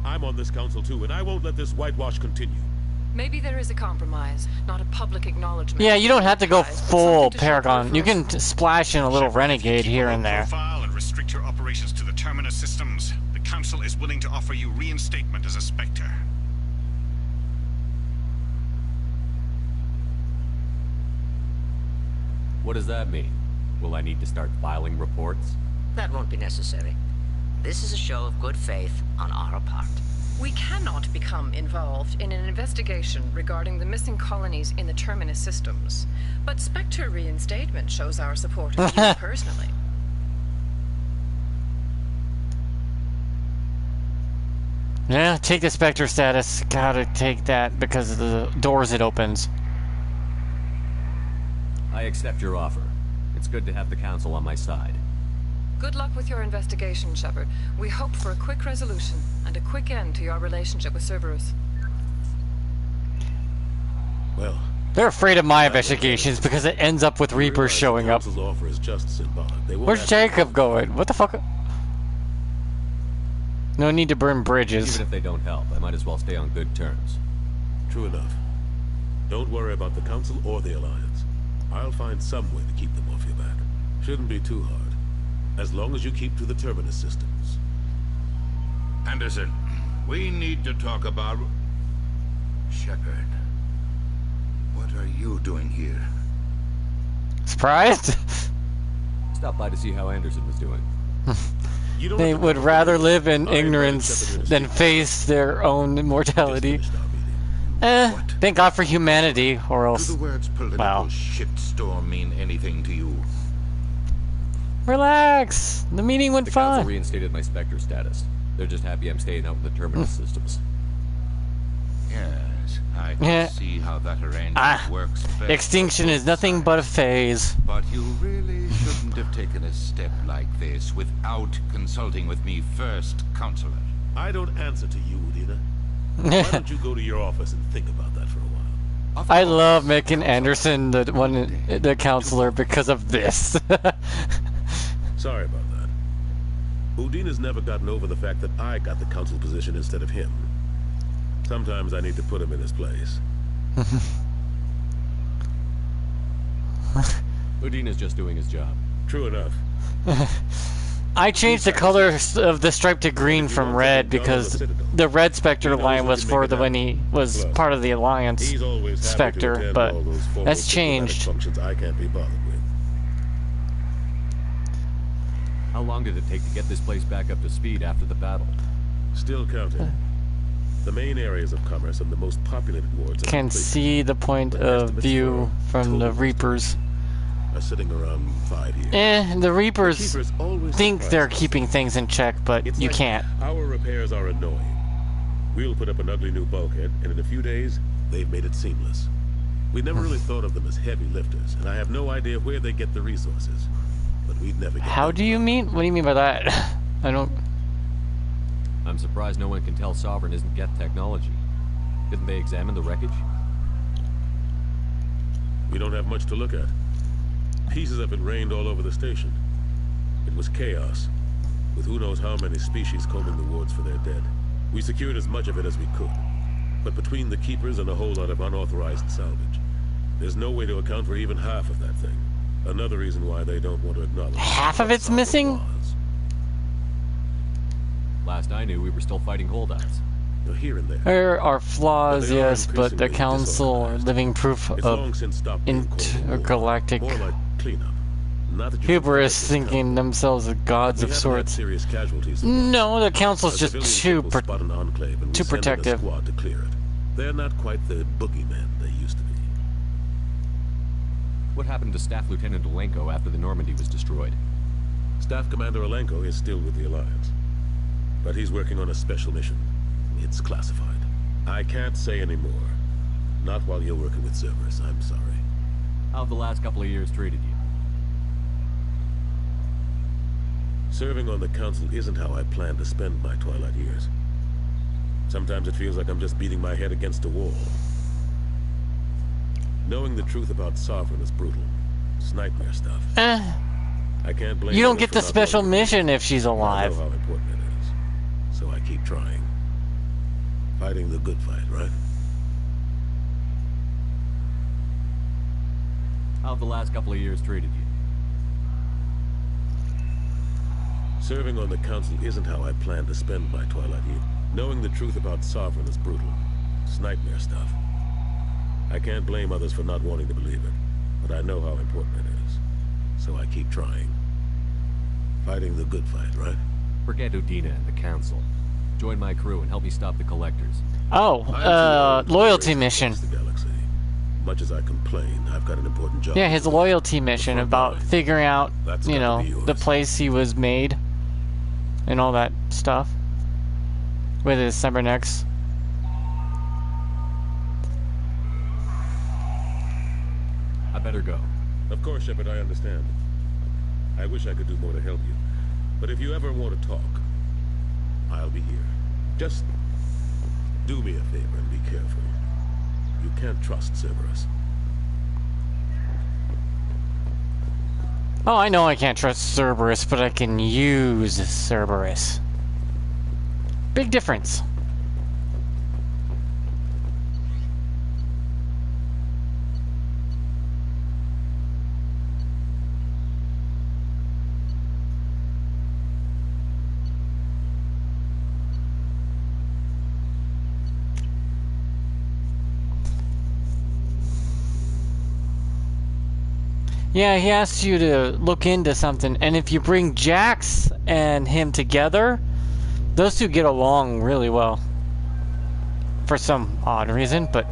I'm on this council too, and I won't let this whitewash continue. Maybe there is a compromise, not a public acknowledgement. Yeah, you don't have to go full Paragon. You can splash in a little Renegade here and there. Profile and restrict your operations to the Terminus systems. The Council is willing to offer you reinstatement as a Spectre. What does that mean? Will I need to start filing reports? That won't be necessary. This is a show of good faith on our part. We cannot become involved in an investigation regarding the missing colonies in the Terminus systems. But Spectre reinstatement shows our support of you personally. Yeah, take the Spectre status. Gotta take that because of the doors it opens. I accept your offer. It's good to have the Council on my side. Good luck with your investigation, Shepard. We hope for a quick resolution and a quick end to your relationship with Cerberus. Well, they're afraid of my investigations because it ends up with Reapers showing up. Offer is just symbolic. Where's Jacob going? What the fuck? No need to burn bridges. Even if they don't help, I might as well stay on good terms. True enough. Don't worry about the Council or the Alliance. I'll find some way to keep them off your back. Shouldn't be too hard. As long as you keep to the Terminus systems. Anderson, we need to talk about... Shepard. What are you doing here? Surprised? Stop by to see how Anderson was doing. They would rather live in ignorance than face their own immortality. Thank God for humanity, or else... Do the words political shitstorm mean anything to you? Relax! The meeting went The fine. Council reinstated my Spectre status. They're just happy I'm staying out with the Terminus systems. Yes, I can see how that arrangement works best. Extinction is nothing but a phase. But you really shouldn't have taken a step like this without consulting with me first, Counselor. I don't answer to you, Udina. Why don't you go to your office and think about that for a while? I love making Anderson the counselor because of this. Sorry about that. Udina's never gotten over the fact that I got the Council position instead of him. Sometimes I need to put him in his place. Udina's just doing his job. True enough. I changed the color of the stripe to green from red because the red Spectre line was for when he was part of the Alliance Spectre, but that's changed. Functions I can't be bothered with. How long did it take to get this place back up to speed after the battle? Still counting. The main areas of commerce and the most populated wards Can see the point of view from the Reapers. Are sitting around 5 years. The Reapers think they're keeping things in check, but you can't. Our repairs are annoying. We'll put up an ugly new bulkhead, and in a few days, they've made it seamless. We never really thought of them as heavy lifters, and I have no idea where they get the resources. But we'd never get How do you mean? What do you mean by that? I don't... I'm surprised no one can tell Sovereign isn't Geth technology. Didn't they examine the wreckage? We don't have much to look at. Pieces have been rained all over the station. It was chaos, with who knows how many species combing the wards for their dead. We secured as much of it as we could, but between the Keepers and a whole lot of unauthorized salvage, there's no way to account for even half of that thing. Another reason why they don't want to acknowledge... Half of it's missing? Last I knew, we were still fighting holdouts. Here and there. There are flaws, yes, but the Council are living proof of intergalactic hubris, thinking themselves as gods of sorts. No, the Council's just too protective. They're not quite the boogeymen they used to be. What happened to Staff Lieutenant Alenko after the Normandy was destroyed? Staff Commander Alenko is still with the Alliance, but he's working on a special mission. It's classified. I can't say any more. Not while you're working with Cerberus, I'm sorry. How have the last couple of years treated you? Serving on the Council isn't how I plan to spend my twilight years. Sometimes it feels like I'm just beating my head against a wall. Knowing the truth about Sovereign is brutal. It's nightmare stuff. I can't blame you don't get the special mission if she's alive. I know how important it is. So I keep trying. Fighting the good fight, right? How have the last couple of years treated you? Serving on the Council isn't how I plan to spend my twilight years. Knowing the truth about Sovereign is brutal. It's nightmare stuff. I can't blame others for not wanting to believe it, but I know how important it is. so I keep trying. Fighting the good fight, right? Forget Udina and the Council. Join my crew and help me stop the Collectors. Oh, loyalty mission. The galaxy. Much as I complain, I've got an important job. Yeah, his loyalty mission about figuring out, That's you gotta know, be yours. the place he was made and all that stuff with his cybernetics. I better go. Of course, Shepard, I understand. I wish I could do more to help you. But if you ever want to talk, I'll be here. Just do me a favor and be careful. You can't trust Cerberus. Oh, I know I can't trust Cerberus, but I can use Cerberus. Big difference. Yeah, he asks you to look into something, and if you bring Jax and him together, those two get along really well. For some odd reason, but...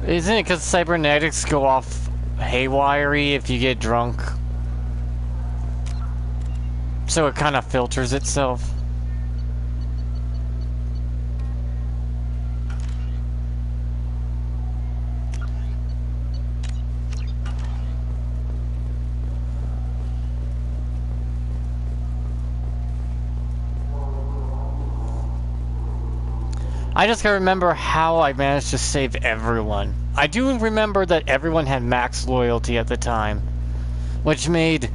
Isn't it because cybernetics go off haywire if you get drunk? So it kind of filters itself. I just gotta remember how I managed to save everyone. I do remember that everyone had max loyalty at the time, which made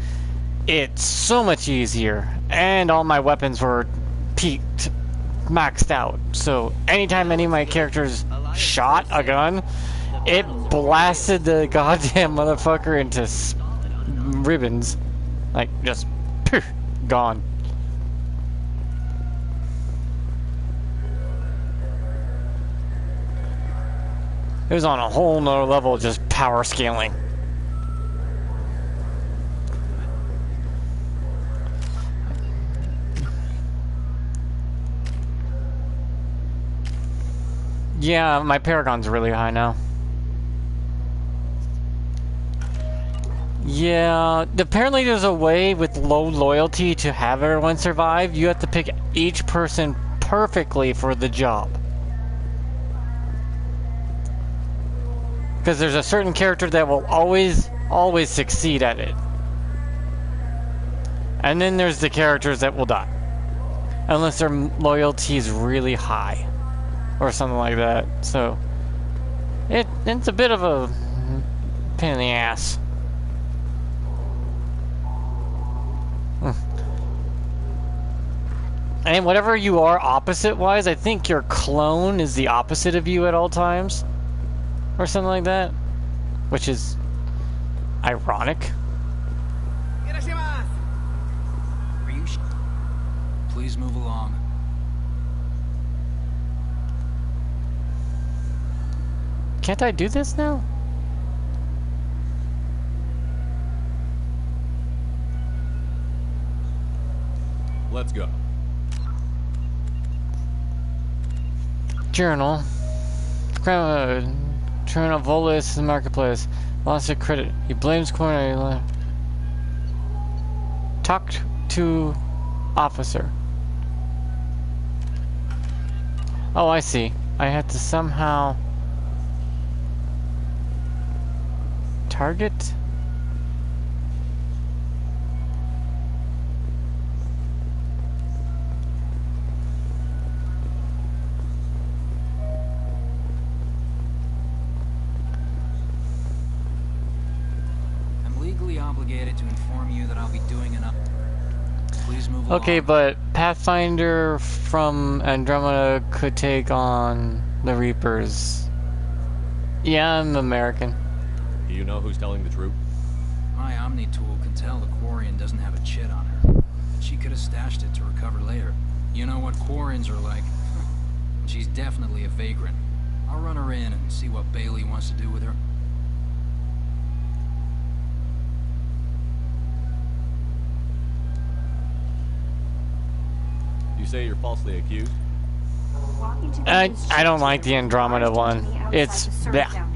it so much easier, and all my weapons were peaked, maxed out. So anytime any of my characters shot a gun, it blasted the goddamn motherfucker into ribbons. Like, just, poof, gone. It was on a whole nother level of just power scaling. Yeah, my Paragon's really high now. Yeah, apparently there's a way with low loyalty to have everyone survive. You have to pick each person perfectly for the job. Because there's a certain character that will always succeed at it. And then there's the characters that will die. Unless their loyalty is really high. Or something like that. So, it's a bit of a pain in the ass. And whatever you are opposite-wise, I think your clone is the opposite of you at all times. Or something like that, which is ironic. Are you Please move along. Can't I do this now? Let's go. Journal. Turn of Volus in the marketplace. Lost a credit. He blames Corner. Talked to officer. Oh, I see. I had to somehow target. Obligated to inform you that I'll be doing enough. Please move along. Okay, but Pathfinder from Andromeda could take on the Reapers. Yeah, I'm American. Do you know who's telling the truth? My Omni tool can tell the Quarian doesn't have a chit on her. She could have stashed it to recover later. You know what Quarians are like. She's definitely a vagrant. I'll run her in and see what Bailey wants to do with her. You say you're falsely accused? I don't like the Andromeda one. It's yeah.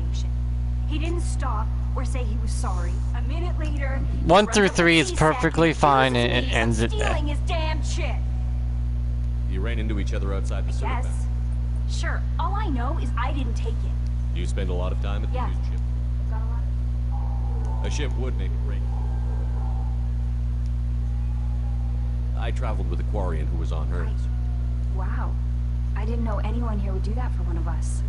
He didn't stop or say he was sorry. A minute later, 1 through 3 is perfectly fine and it ends at stealing that. his damn shit. You ran into each other outside the Yes. Citadel. Sure. All I know is I didn't take it. Do you spend a lot of time at the Yeah. used ship? Got a lot. A ship would make it rain. I traveled with a Quarian who was on hers. Wow. I didn't know anyone here would do that for one of us.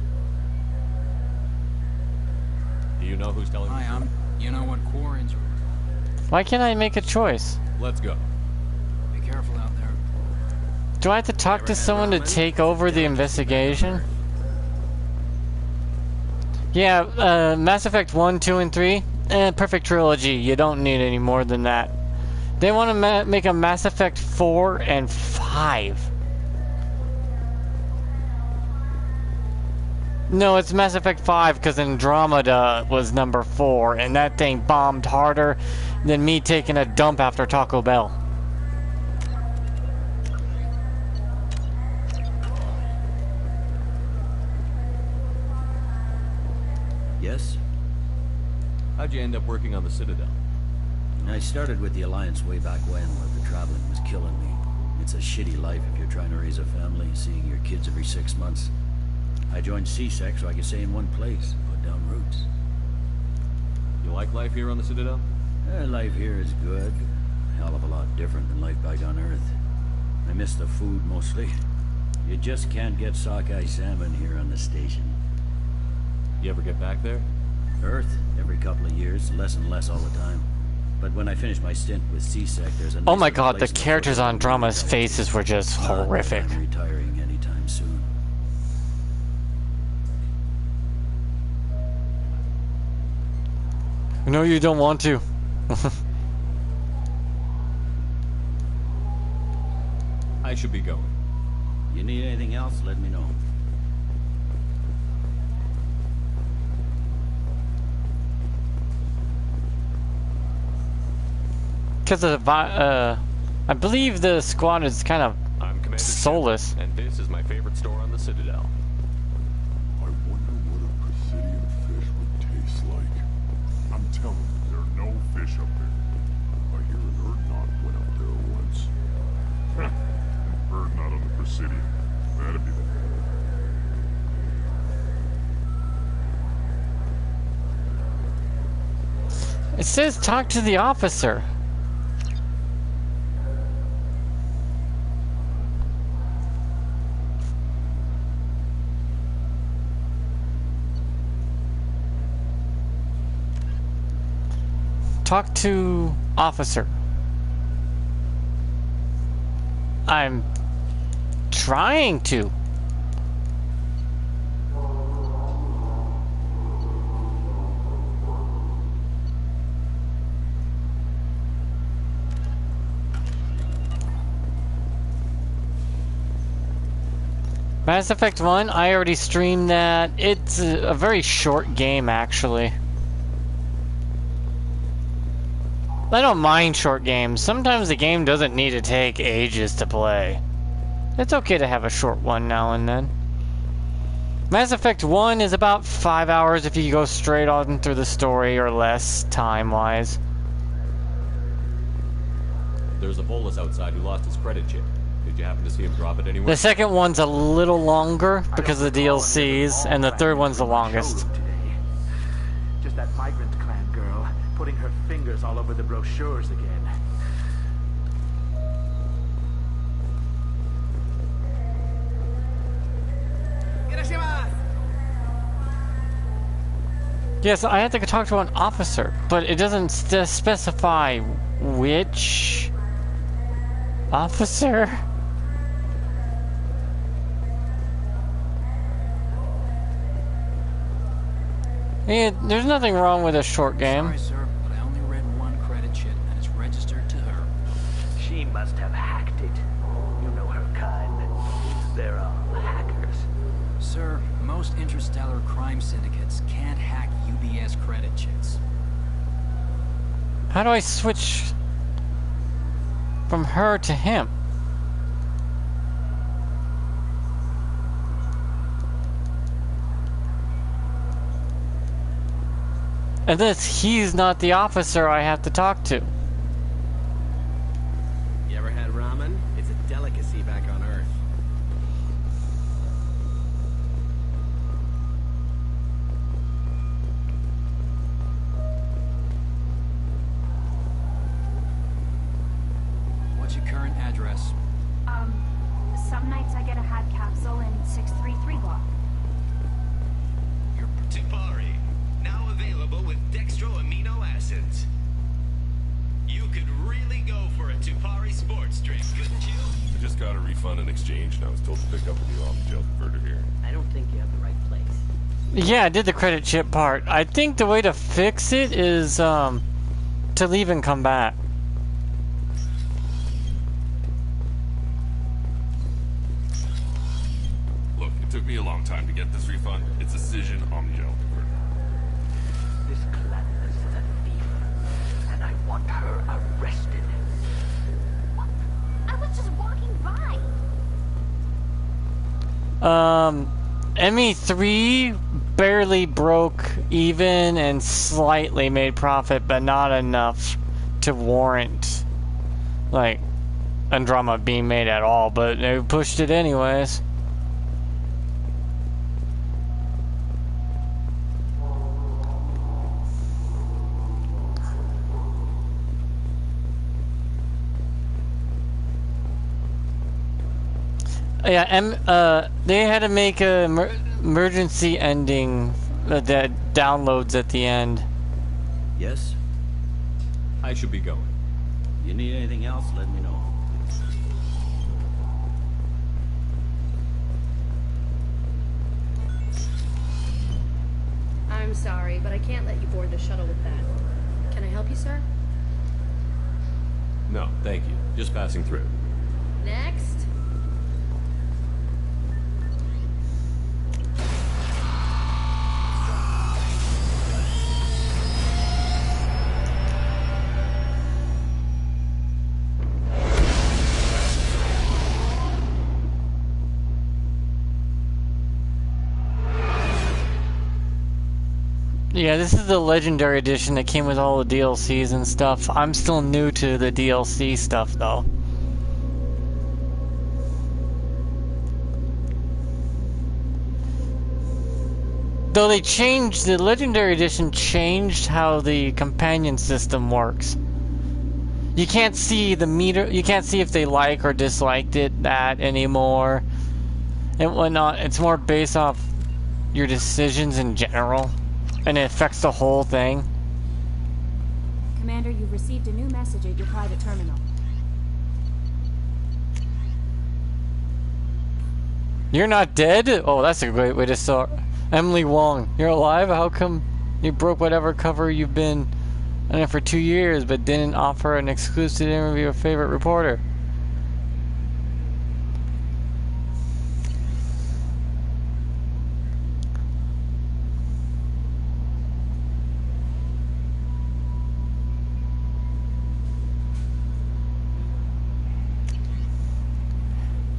Do you know who's telling the truth? You know what Quarians are. Why can't I make a choice? Let's go. Be careful out there. Do I have to talk to someone to take over the investigation? Yeah, Mass Effect 1, 2, and 3. Perfect trilogy. You don't need any more than that. They want to make a Mass Effect 4 and 5. No, it's Mass Effect 5 because Andromeda was number 4, and that thing bombed harder than me taking a dump after Taco Bell. Yes? How'd you end up working on the Citadel? I started with the Alliance way back when, where the traveling was killing me. It's a shitty life if you're trying to raise a family, seeing your kids every 6 months. I joined CSEC so I could stay in one place, put down roots. You like life here on the Citadel? Life here is good. A hell of a lot different than life back on Earth. I miss the food mostly. You just can't get sockeye salmon here on the station. You ever get back there? Earth, every couple of years, less and less all the time. But when I finish my stint with CSEC, there's a Oh my god, the characters on Drama's faces were just horrific. I'm retiring anytime soon. No, you don't want to. I should be going. You need anything else, let me know. Because I believe the squad is kind of I'm Commander soulless. Shepard, and this is my favorite store on the Citadel. I wonder what a Presidium fish would taste like. I'm telling you, there are no fish up there. I hear an Urdnot went up there once. An Urdnot on the Presidium. That'd be the... It says talk to the officer. Talk to officer. I'm trying to. Mass Effect 1, I already streamed that. It's a very short game, actually. I don't mind short games. Sometimes the game doesn't need to take ages to play. It's okay to have a short one now and then. Mass Effect 1 is about 5 hours if you go straight on through the story, or less, time-wise. There's a Volus outside who lost his credit chip. Did you happen to see him drop it anywhere? The second one's a little longer because of the DLCs, and the third one's the longest. Just that migrant clan girl putting her fingers all over the brochures again. Yes, I have to talk to an officer, but it doesn't specify which officer. Hey, there's nothing wrong with a short game. Sorry, sir, but I only read one credit chit, and it's registered to her. She must have hacked it. You know her kind. They're all hackers. Sir, most interstellar crime syndicates can't hack UBS credit chits. How do I switch from her to him? Unless he's not the officer I have to talk to. You ever had ramen? It's a delicacy back on Earth. What's your current address? Some nights I get a hot capsule in 633 block. Tupari, now available with dextro amino acids. You could really go for a Tupari sports drink, couldn't you? I just got a refund in exchange, and I was told to pick up a new off-the-shelf converter here. I don't think you have the right place. Yeah, I did the credit chip part. I think the way to fix it is to leave and come back. Look, it took me a long time to get this refund. It's a Cision Omnigel converter. This Gladys is a thief, and I want her arrested. I was just walking by. ME3 barely broke even and slightly made profit, but not enough to warrant, like, Andromeda being made at all, but they pushed it anyways. Yeah, they had to make a emergency ending that downloads at the end. Yes? I should be going. You need anything else, let me know. I'm sorry, but I can't let you board the shuttle with that. Can I help you, sir? No, thank you. Just passing through. Next. Yeah, this is the Legendary Edition that came with all the DLCs and stuff. I'm still new to the DLC stuff, though. Though they changed, the Legendary Edition changed how the companion system works. You can't see the meter, you can't see if they like or disliked that anymore and whatnot. It's more based off your decisions in general. And it affects the whole thing. Commander, you've received a new message at your private terminal. You're not dead? Oh, that's a great way to start. Emily Wong, you're alive? How come you broke whatever cover you've been on it for 2 years, but didn't offer an exclusive interview with your favorite reporter?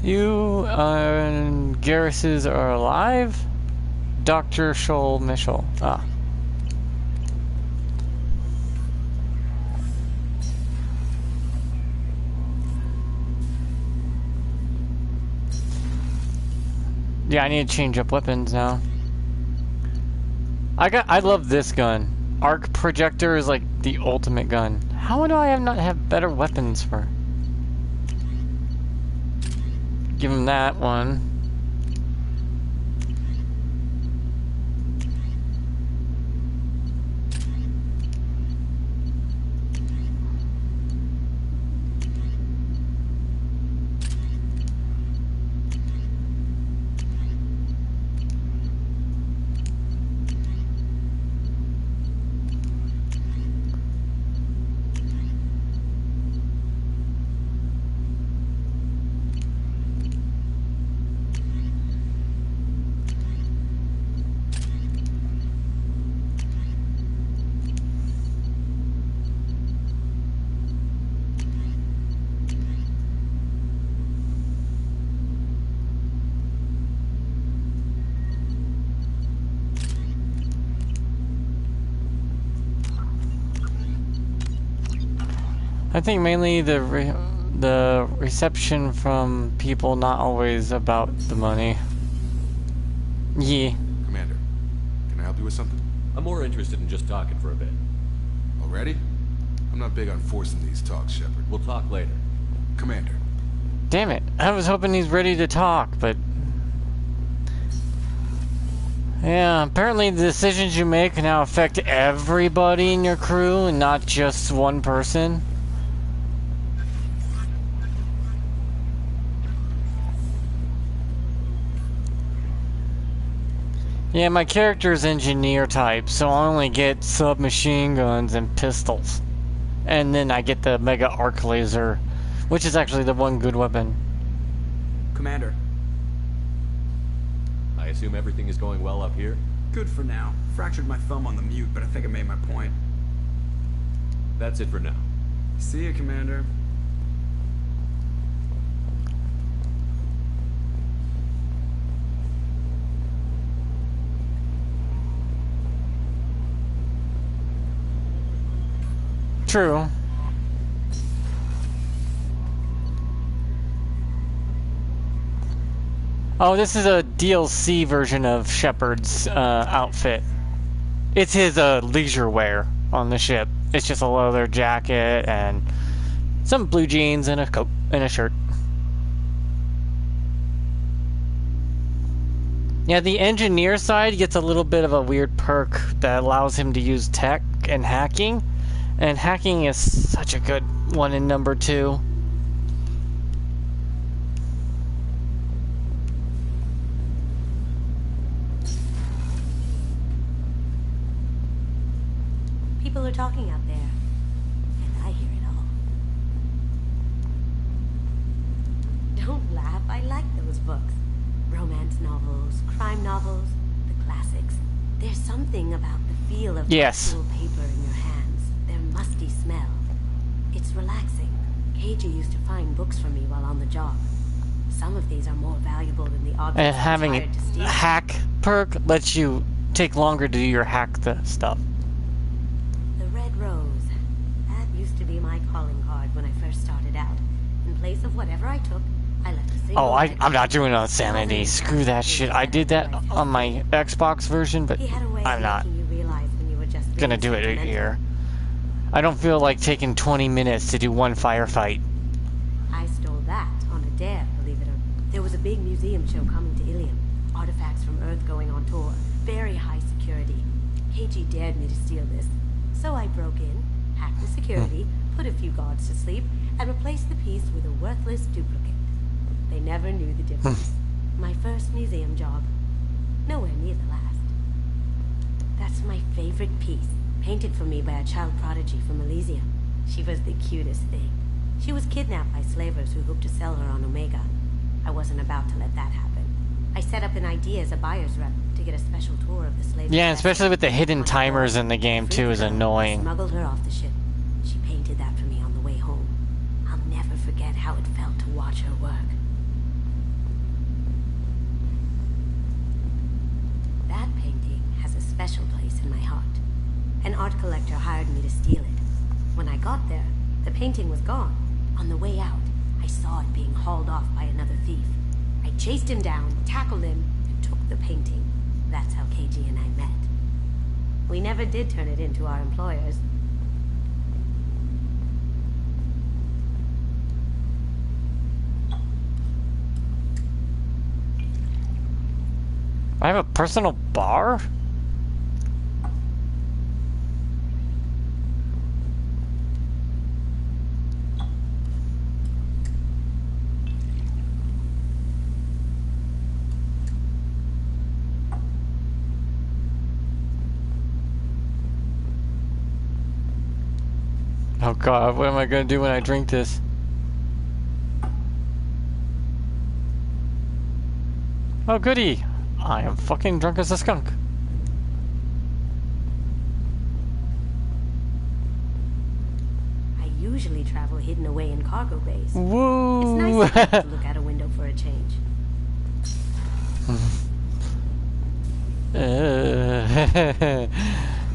You and Garruses are alive? Dr. Scholl Michel. Ah. Yeah, I need to change up weapons now. I love this gun. Arc projector is like the ultimate gun. How do I not have better weapons for? Give him that one. I think mainly the reception from people, not always about the money. Yeah. Commander, can I help you with something? I'm more interested in just talking for a bit. Already? I'm not big on forcing these talks, Shepard. We'll talk later. Commander. Damn it. I was hoping he's ready to talk, but... Yeah, apparently the decisions you make now affect everybody in your crew and not just one person. Yeah, my character's engineer type, so I only get submachine guns and pistols. And then I get the mega arc laser, which is actually the one good weapon. Commander. I assume everything is going well up here? Good for now. Fractured my thumb on the mute, but I think I made my point. That's it for now. See you, Commander. True. Oh, this is a DLC version of Shepard's outfit. It's his leisure wear on the ship. It's just a leather jacket and some blue jeans and a coat and a shirt. Yeah, the engineer side gets a little bit of a weird perk that allows him to use tech and hacking. And hacking is such a good one in number 2. People are talking out there, and I hear it all. Don't laugh, I like those books. Romance novels, crime novels, the classics. There's something about the feel of actual paper in your hands, their musty smell. It's relaxing. KG used to find books for me while on the job. Some of these are more valuable than the objects And having a hack perk lets you take longer to do your hack stuff. The Red Rose. That used to be my calling card when I first started out. In place of whatever I took, I left a single... Oh, I'm not doing Insanity. Screw that shit. I did that on my Xbox version, but I'm not gonna do it here. I don't feel like taking 20 minutes to do one firefight. I stole that on a dare, believe it or not. There was a big museum show coming to Ilium. Artifacts from Earth going on tour. Very high security. KG dared me to steal this. So I broke in, hacked the security, put a few guards to sleep, and replaced the piece with a worthless duplicate. They never knew the difference. My first museum job. Nowhere near the last. That's my favorite piece. Painted for me by a child prodigy from Elysium. She was the cutest thing. She was kidnapped by slavers who hoped to sell her on Omega. I wasn't about to let that happen. I set up an ID as a buyer's rep to get a special tour of the slave. Yeah, especially with the hidden timers in the game too is annoying. Smuggled her off the ship. She painted that for me on the way home. I'll never forget how it felt to watch her work. That painting has a special place in my heart. An art collector hired me to steal it. When I got there, the painting was gone. On the way out, I saw it being hauled off by another thief. I chased him down, tackled him, and took the painting. That's how KG and I met. We never did turn it into our employers. I have a personal bar? Oh god, what am I gonna do when I drink this? Oh goody! I am fucking drunk as a skunk. I usually travel hidden away in cargo bays. Woo! It's nice to look out a window for a change.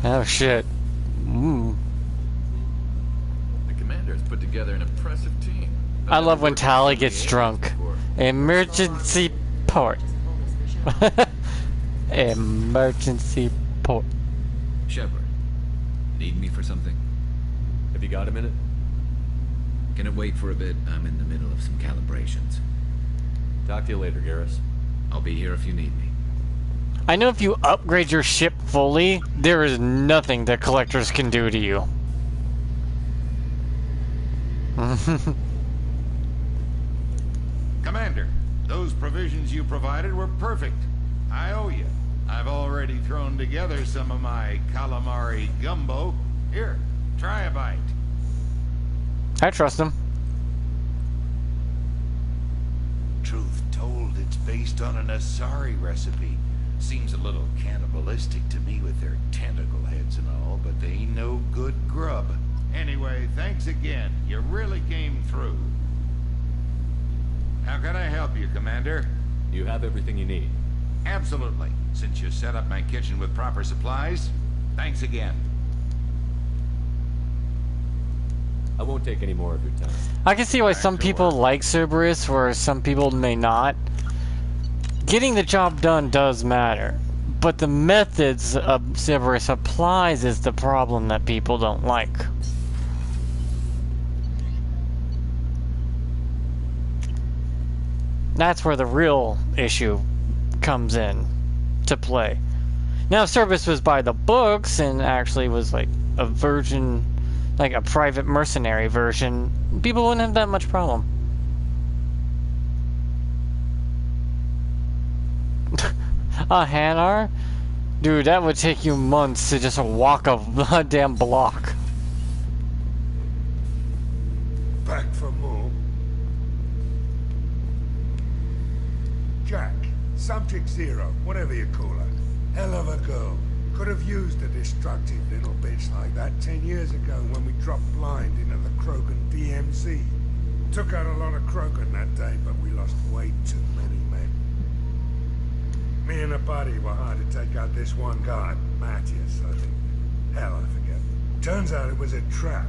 Oh shit. The commander has put together together an impressive team. I love when Tali gets drunk. Emergency port. Emergency port. Shepard, need me for something? Have you got a minute? Can it wait for a bit? I'm in the middle of some calibrations. Talk to you later, Garrus. I'll be here if you need me. I know if you upgrade your ship fully, there is nothing that collectors can do to you. Commander, those provisions you provided were perfect. I owe you. I've already thrown together some of my calamari gumbo. Here, try a bite. I trust him. Truth told, it's based on an Asari recipe. Seems a little cannibalistic to me with their tentacle heads and all, but they ain't no good grub. Anyway, thanks again. You really came through. How can I help you, Commander? You have everything you need. Absolutely. Since you set up my kitchen with proper supplies, thanks again. I won't take any more of your time. I can see why some people like Cerberus, whereas some people may not. Getting the job done does matter, but the methods Cerberus applies is the problem that people don't like. That's where the real issue comes in to play. Now, if Cerberus was by the books and actually was like a version, like a private mercenary version, people wouldn't have that much problem. A Hanar? Dude, that would take you months to just walk a damn block. Back for more. Jack, Subject Zero, whatever you call her. Hell of a girl. Could have used a destructive little bitch like that 10 years ago when we dropped blind into the Krogan DMZ. Took out a lot of Krogan that day, but we lost way too many men. Me and a buddy were hard to take out this one guy, Matthias, I think. Hell, I forget. Turns out it was a trap.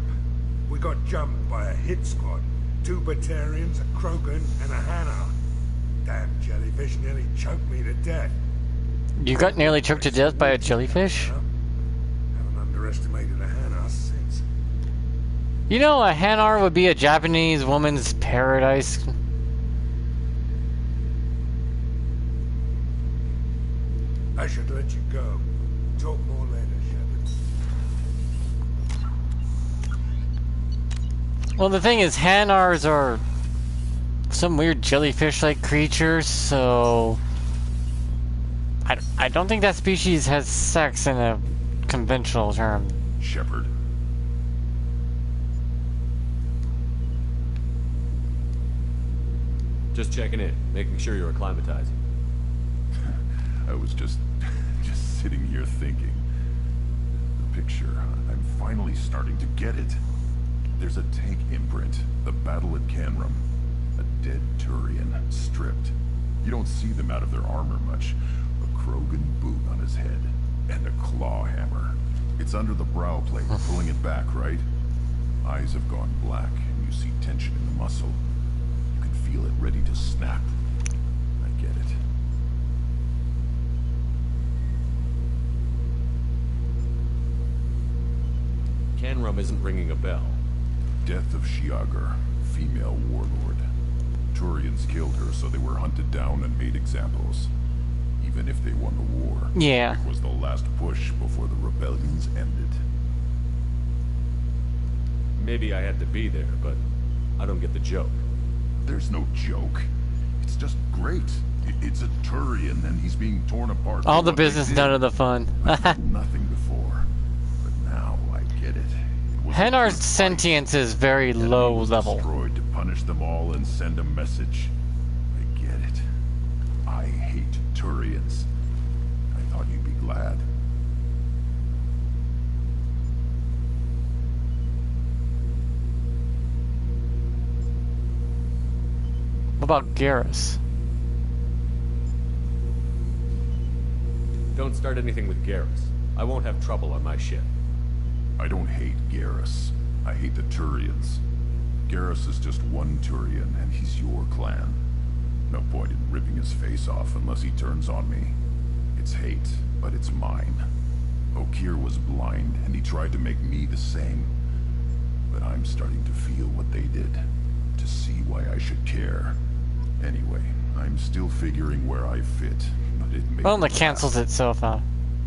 We got jumped by a hit squad. 2 Batarians, a Krogan, and a Hanar. Damn jellyfish nearly choked me to death. You got nearly choked to death by a jellyfish? Haven't underestimated a Hanar since. You know, a Hanar would be a Japanese woman's paradise. I should let you go. Talk more later, Shepard. Well, the thing is, Hanars are some weird jellyfish-like creatures, so I don't think that species has sex in a conventional term. Shepard. Just checking in, making sure you're acclimatizing. I was just sitting here thinking. The picture, I'm finally starting to get it. There's a tank imprint, the battle at Canrum. A dead Turian, stripped. You don't see them out of their armor much. A Krogan boot on his head, and a claw hammer. It's under the brow plate, pulling it back, right? Eyes have gone black, and you see tension in the muscle. You can feel it ready to snap. I get it. Canrum isn't ringing a bell. Death of Shiagar, female warlord. Turians killed her, so they were hunted down and made examples. Even if they won the war, yeah, it was the last push before the rebellions ended. Maybe I had to be there, but I don't get the joke. There's no joke. It's just great. It's a Turian, and he's being torn apart. All the business, none of the fun. Nothing before, but now I get it. Hanar's sentience is very low level. Destroyed to punish them all and send a message. I get it. I hate Turians. I thought you'd be glad. What about Garrus? Don't start anything with Garrus. I won't have trouble on my ship. I don't hate Garrus. I hate the Turians. Garrus is just one Turian, and he's your clan. No point in ripping his face off unless he turns on me. It's hate, but it's mine. Okeer was blind, and he tried to make me the same. But I'm starting to feel what they did, to see why I should care. Anyway, I'm still figuring where I fit, but it may... Well, it cancels itself out.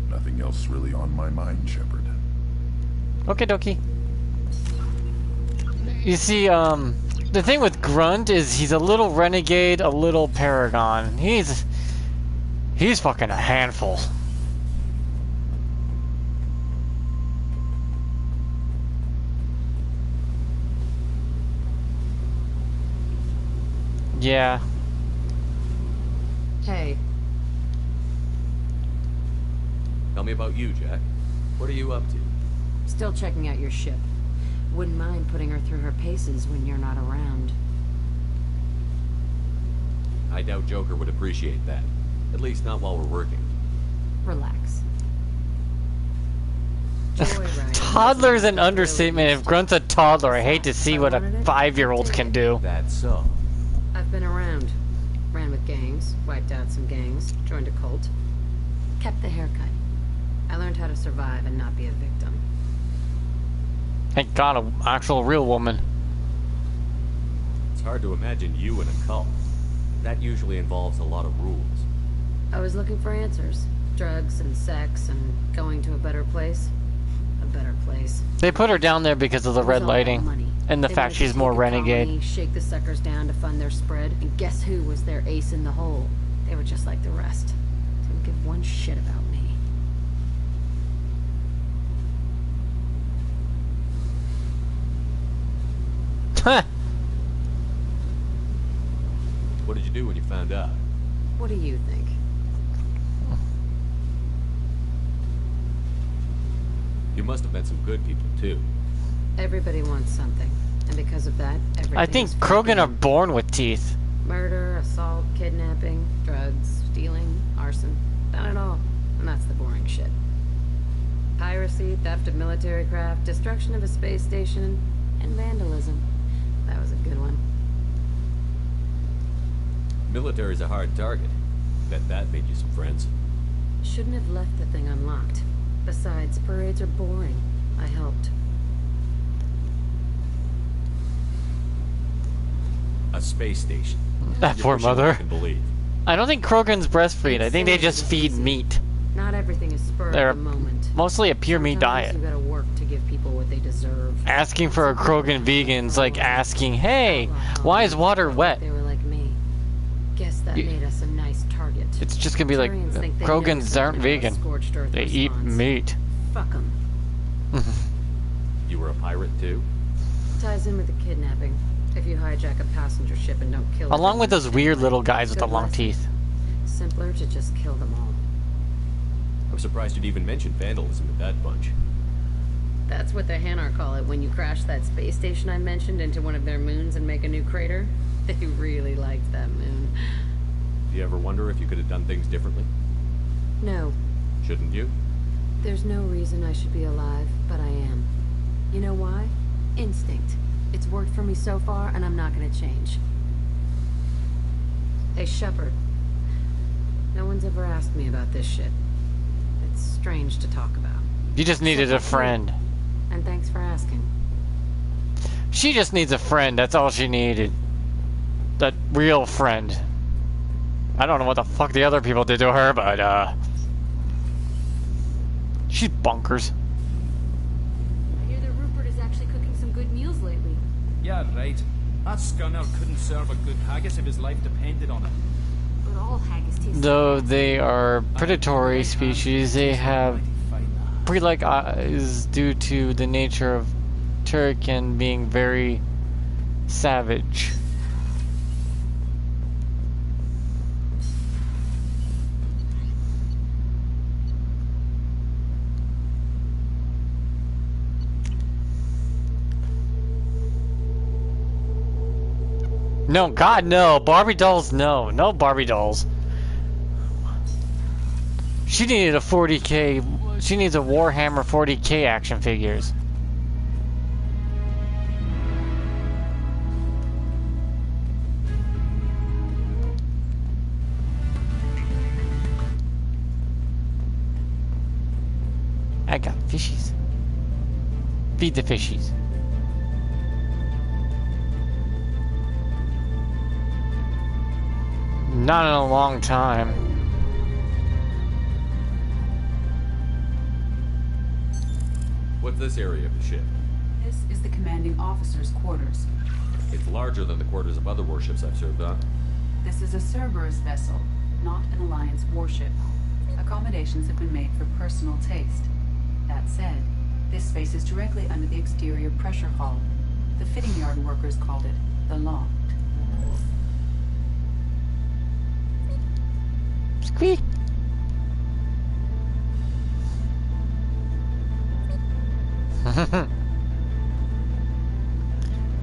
Nothing else really on my mind, Shepard. Okay, dokie. You see, the thing with Grunt is he's a little renegade, a little paragon. He's fucking a handful. Yeah. Hey. Tell me about you, Jack. What are you up to? Still checking out your ship. Wouldn't mind putting her through her paces when you're not around. I doubt Joker would appreciate that. At least not while we're working. Relax. Toddler's an understatement. If Grunt's a toddler, I hate to see what a 5-year-old can do. That's so. I've been around. Ran with gangs, wiped out some gangs, joined a cult. Kept the haircut. I learned how to survive and not be a victim. Thank God, an actual real woman. It's hard to imagine you in a cult. That usually involves a lot of rules. I was looking for answers. Drugs and sex and going to a better place. A better place. They put her down there because of the red lighting and the fact she's more renegade. Colony, shake the suckers down to fund their spread, and guess who was their ace in the hole? They were just like the rest. Didn't give one shit about me. Huh. What did you do when you found out? What do you think? You must have met some good people, too. Everybody wants something. And because of that, everything I think Krogan are born with teeth. Murder, assault, kidnapping, drugs, stealing, arson. Done it all. And that's the boring shit. Piracy, theft of military craft, destruction of a space station, and vandalism. That was a good one. Military's a hard target. Bet that made you some friends. Shouldn't have left the thing unlocked. Besides, parades are boring. I helped. A space station. That poor mother. Can believe. I don't think Krogans breastfeed. I think they just feed meat. Not everything is spur They're of the moment. mostly a pure meat diet. You gotta work to give people what they deserve. Asking for a Krogan vegan's like asking, hey, why is water wet? They were like me. Guess that made us a nice target. It's just gonna be like, Krogans aren't vegan. They eat meat. Fuck them. You were a pirate too? Ties in with the kidnapping. If you hijack a passenger ship and don't kill Along with those weird little guys with the long teeth. Simpler to just kill them all. I'm surprised you'd even mention vandalism in that bunch. That's what the Hanar call it when you crash that space station I mentioned into one of their moons and make a new crater. They really liked that moon. Do you ever wonder if you could have done things differently? No. Shouldn't you? There's no reason I should be alive, but I am. You know why? Instinct. It's worked for me so far, and I'm not gonna change. Hey, Shepard. No one's ever asked me about this shit. It's strange to talk about. You just needed a friend. And thanks for asking. She just needs a friend, that's all she needed. That real friend. I don't know what the fuck the other people did to her, but, she's bonkers. I hear that Rupert is actually cooking some good meals lately. Yeah, right. That scunner couldn't serve a good haggis if his life depended on it. But all haggis taste Though they are predatory species, they have pre-like eyes due to the nature of Turrican being very savage. No, God, no. Barbie dolls, no. No Barbie dolls. She needed a 40k. She needs a Warhammer 40k action figures. I got fishies. Feed the fishies. Not in a long time. What's this area of the ship? This is the commanding officer's quarters. It's larger than the quarters of other warships I've served on. This is a Cerberus vessel, not an Alliance warship. Accommodations have been made for personal taste. That said, this space is directly under the exterior pressure hull. The fitting yard workers called it the loft. Squeak!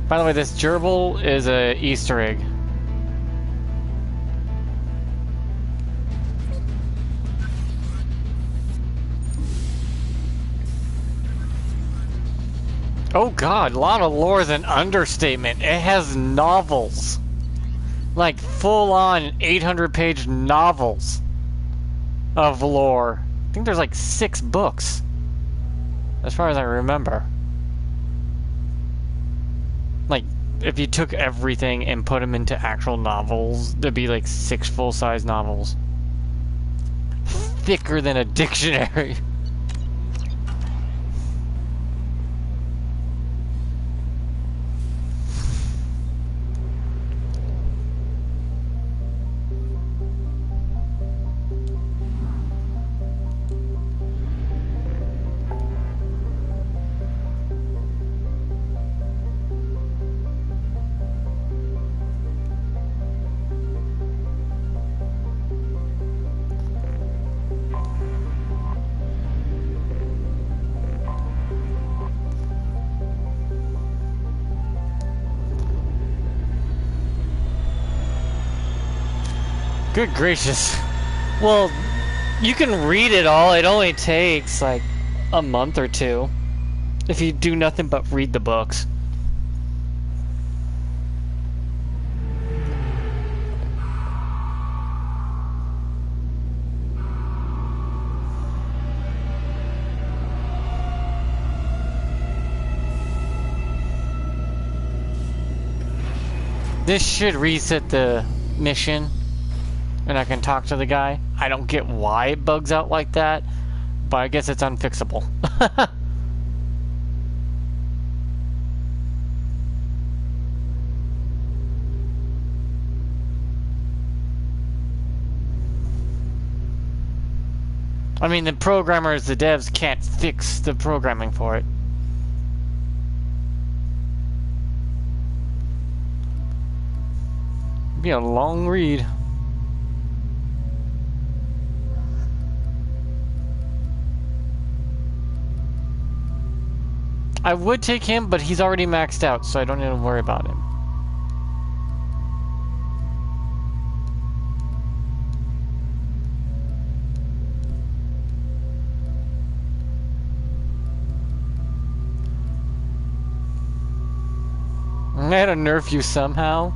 By the way, this gerbil is a Easter egg. Oh god, a lot of lore is an understatement. It has novels. Like full-on 800-page novels of lore. I think there's like 6 books, as far as I remember. Like, if you took everything and put them into actual novels, there'd be like 6 full-size novels. Thicker than a dictionary. Good gracious. Well, you can read it all. It only takes like a month or 2 if you do nothing but read the books. This should reset the mission. And I can talk to the guy. I don't get why it bugs out like that, but I guess it's unfixable. I mean, the programmers, the devs, can't fix the programming for it. It'd be a long read. I would take him, but he's already maxed out, so I don't need to worry about him. I had to nerf you somehow.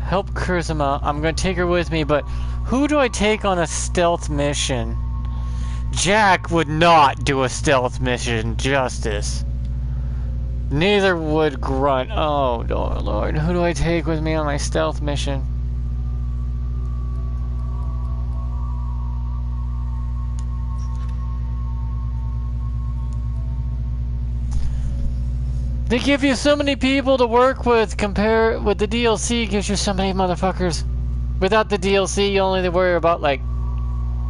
Help Kurzima. I'm gonna take her with me, but who do I take on a stealth mission? Jack would not do a stealth mission justice. Neither would Grunt. Oh, Lord. Who do I take with me on my stealth mission? They give you so many people to work with, compare with the DLC gives you so many motherfuckers. Without the DLC, you only worry about like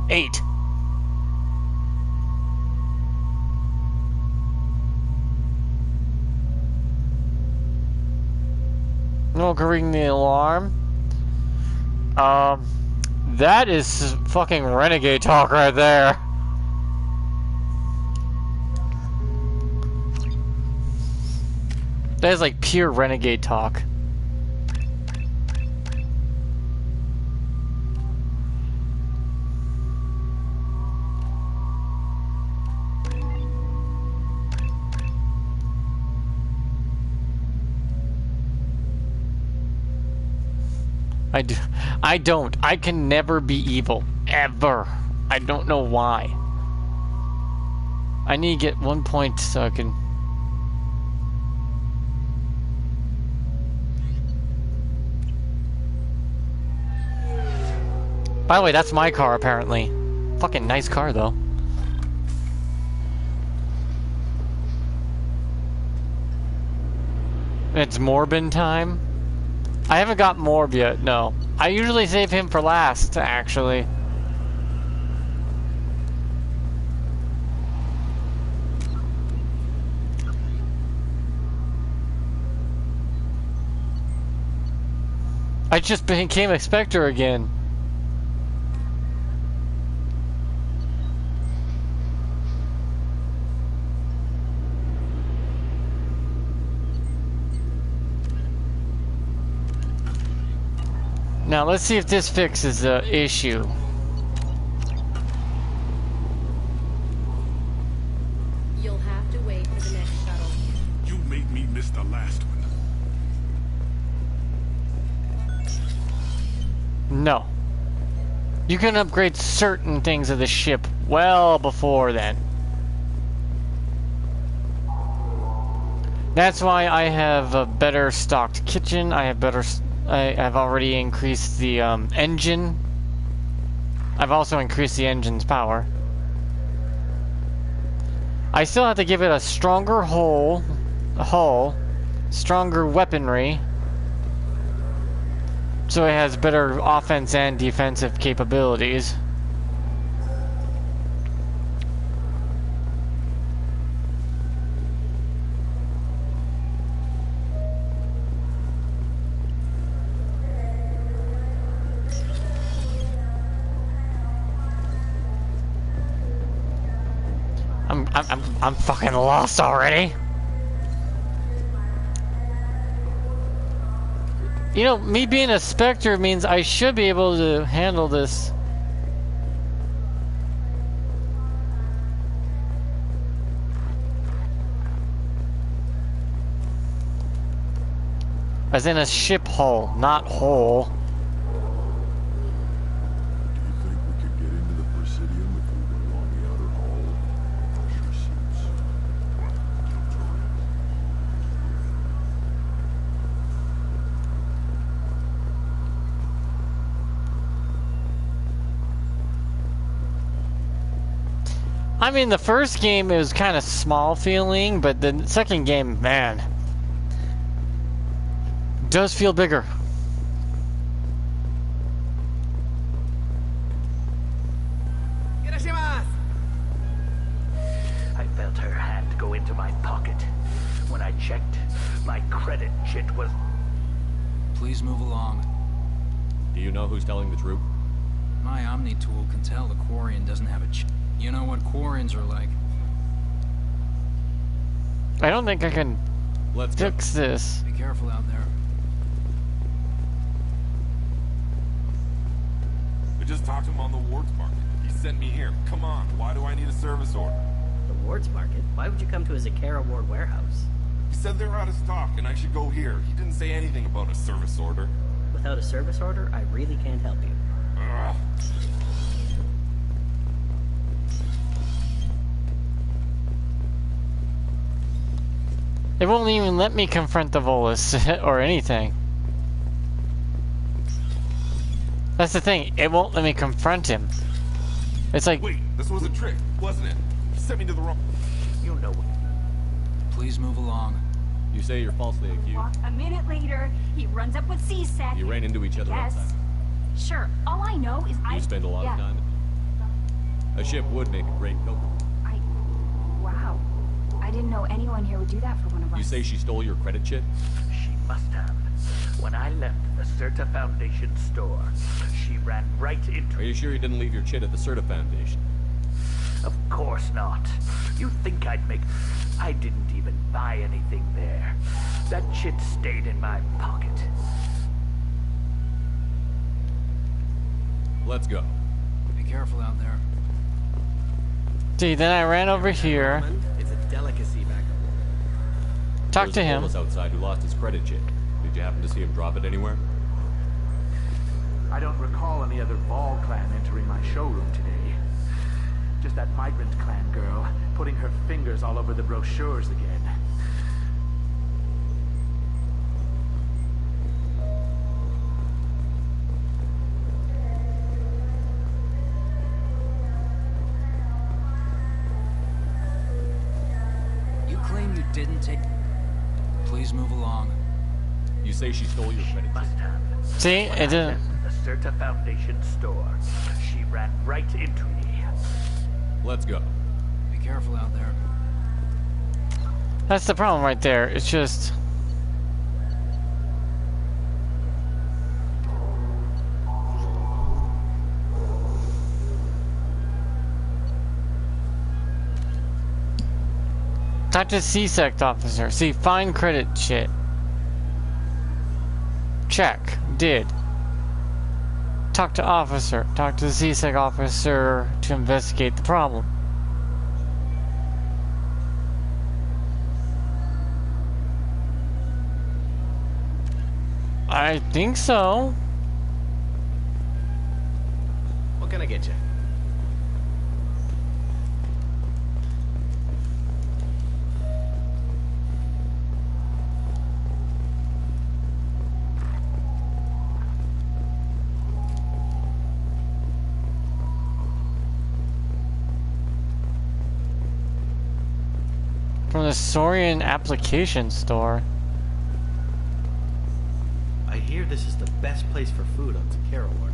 8. No, ring the alarm. That is fucking renegade talk right there. That is like pure renegade talk. I don't. I can never be evil. Ever. I don't know why. I need to get 1 point so I can... By the way, that's my car, apparently. Fucking nice car, though. It's Morbin time? I haven't got Morb yet, no. I usually save him for last, actually. I just became a Spectre again. Now let's see if this fixes the issue. You'll have to wait for the next shuttle. You made me miss the last one. No. You can upgrade certain things of the ship well before then. That's why I have a better stocked kitchen. I've already increased the engine. I've also increased the engine's power. I still have to give it a stronger hull, stronger weaponry, so it has better offense and defensive capabilities. I'm fucking lost already. You know, me being a Spectre means I should be able to handle this. As in a ship hull, not hull. I mean, the first game is kind of small feeling, but the second game, man, does feel bigger. I felt her hand go into my pocket. When I checked, my credit chit was... Please move along. Do you know who's telling the truth? My Omni tool can tell the Quarian doesn't have a chip. You know what Quarians are like. I don't think I can fix this. Be careful out there. I just talked to him on the Wards Market. He sent me here. Come on, why do I need a service order? The Wards Market? Why would you come to a Zakara Ward warehouse? He said they're out of stock and I should go here. He didn't say anything about a service order. Without a service order, I really can't help you. Ugh. It won't even let me confront the Volus or anything. That's the thing, it won't let me confront him. It's like... Wait, this was a trick, wasn't it? He sent me to the wrong... You know what? Please move along. You say you're falsely accused. A minute later, he runs up with C-Sec. You ran into each other Yes. outside. Sure. All I know is You spend a lot of time. A ship would make a great coat. Wow. I didn't know anyone here would do that for one of us. You say she stole your credit chit? She must have. When I left the Certa Foundation store, she ran right into... Are you sure you didn't leave your chit at the Certa Foundation? Of course not. You think I'd make... I didn't even buy anything there. That chit stayed in my pocket. Let's go. Be careful out there. See, then I ran over here. It's a delicacy back up. Talk to him. There's a Volus outside who lost his credit chit. Did you happen to see him drop it anywhere? I don't recall any other Vol clan entering my showroom today. Just that Migrant Clan girl putting her fingers all over the brochures again. You claim you didn't take... Please move along. You say she stole your credit? Must have. See, it didn't. The Certa Foundation store. She ran right into me. Let's go. Be careful out there. That's the problem right there. It's just... Talk to CSEC officer. See, find credit shit. Check. Did. Talk to officer. Talk to the CSEC officer to investigate the problem. I think so. What can I get you? From the Saurian application store. I hear this is the best place for food on Takara Ward.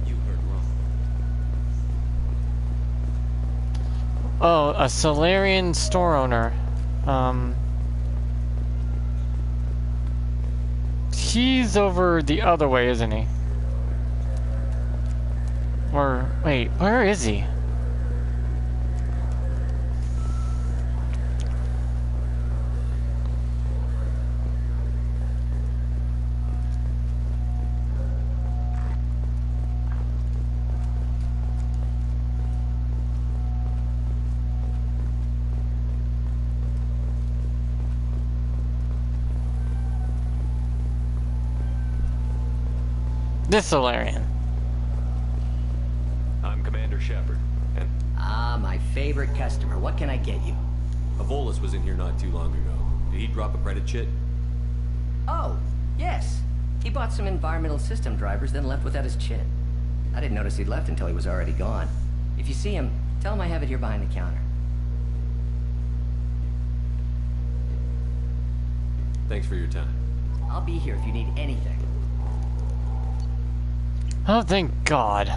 You heard wrong. Oh, a Solarian store owner. He's over the other way, isn't he? Or, wait, where is he? This Solarian. I'm Commander Shepard, and... Ah, my favorite customer. What can I get you? Avolis was in here not too long ago. Did he drop a credit chit? Oh, yes. He bought some environmental system drivers, then left without his chit. I didn't notice he'd left until he was already gone. If you see him, tell him I have it here behind the counter. Thanks for your time. I'll be here if you need anything. Oh, thank God.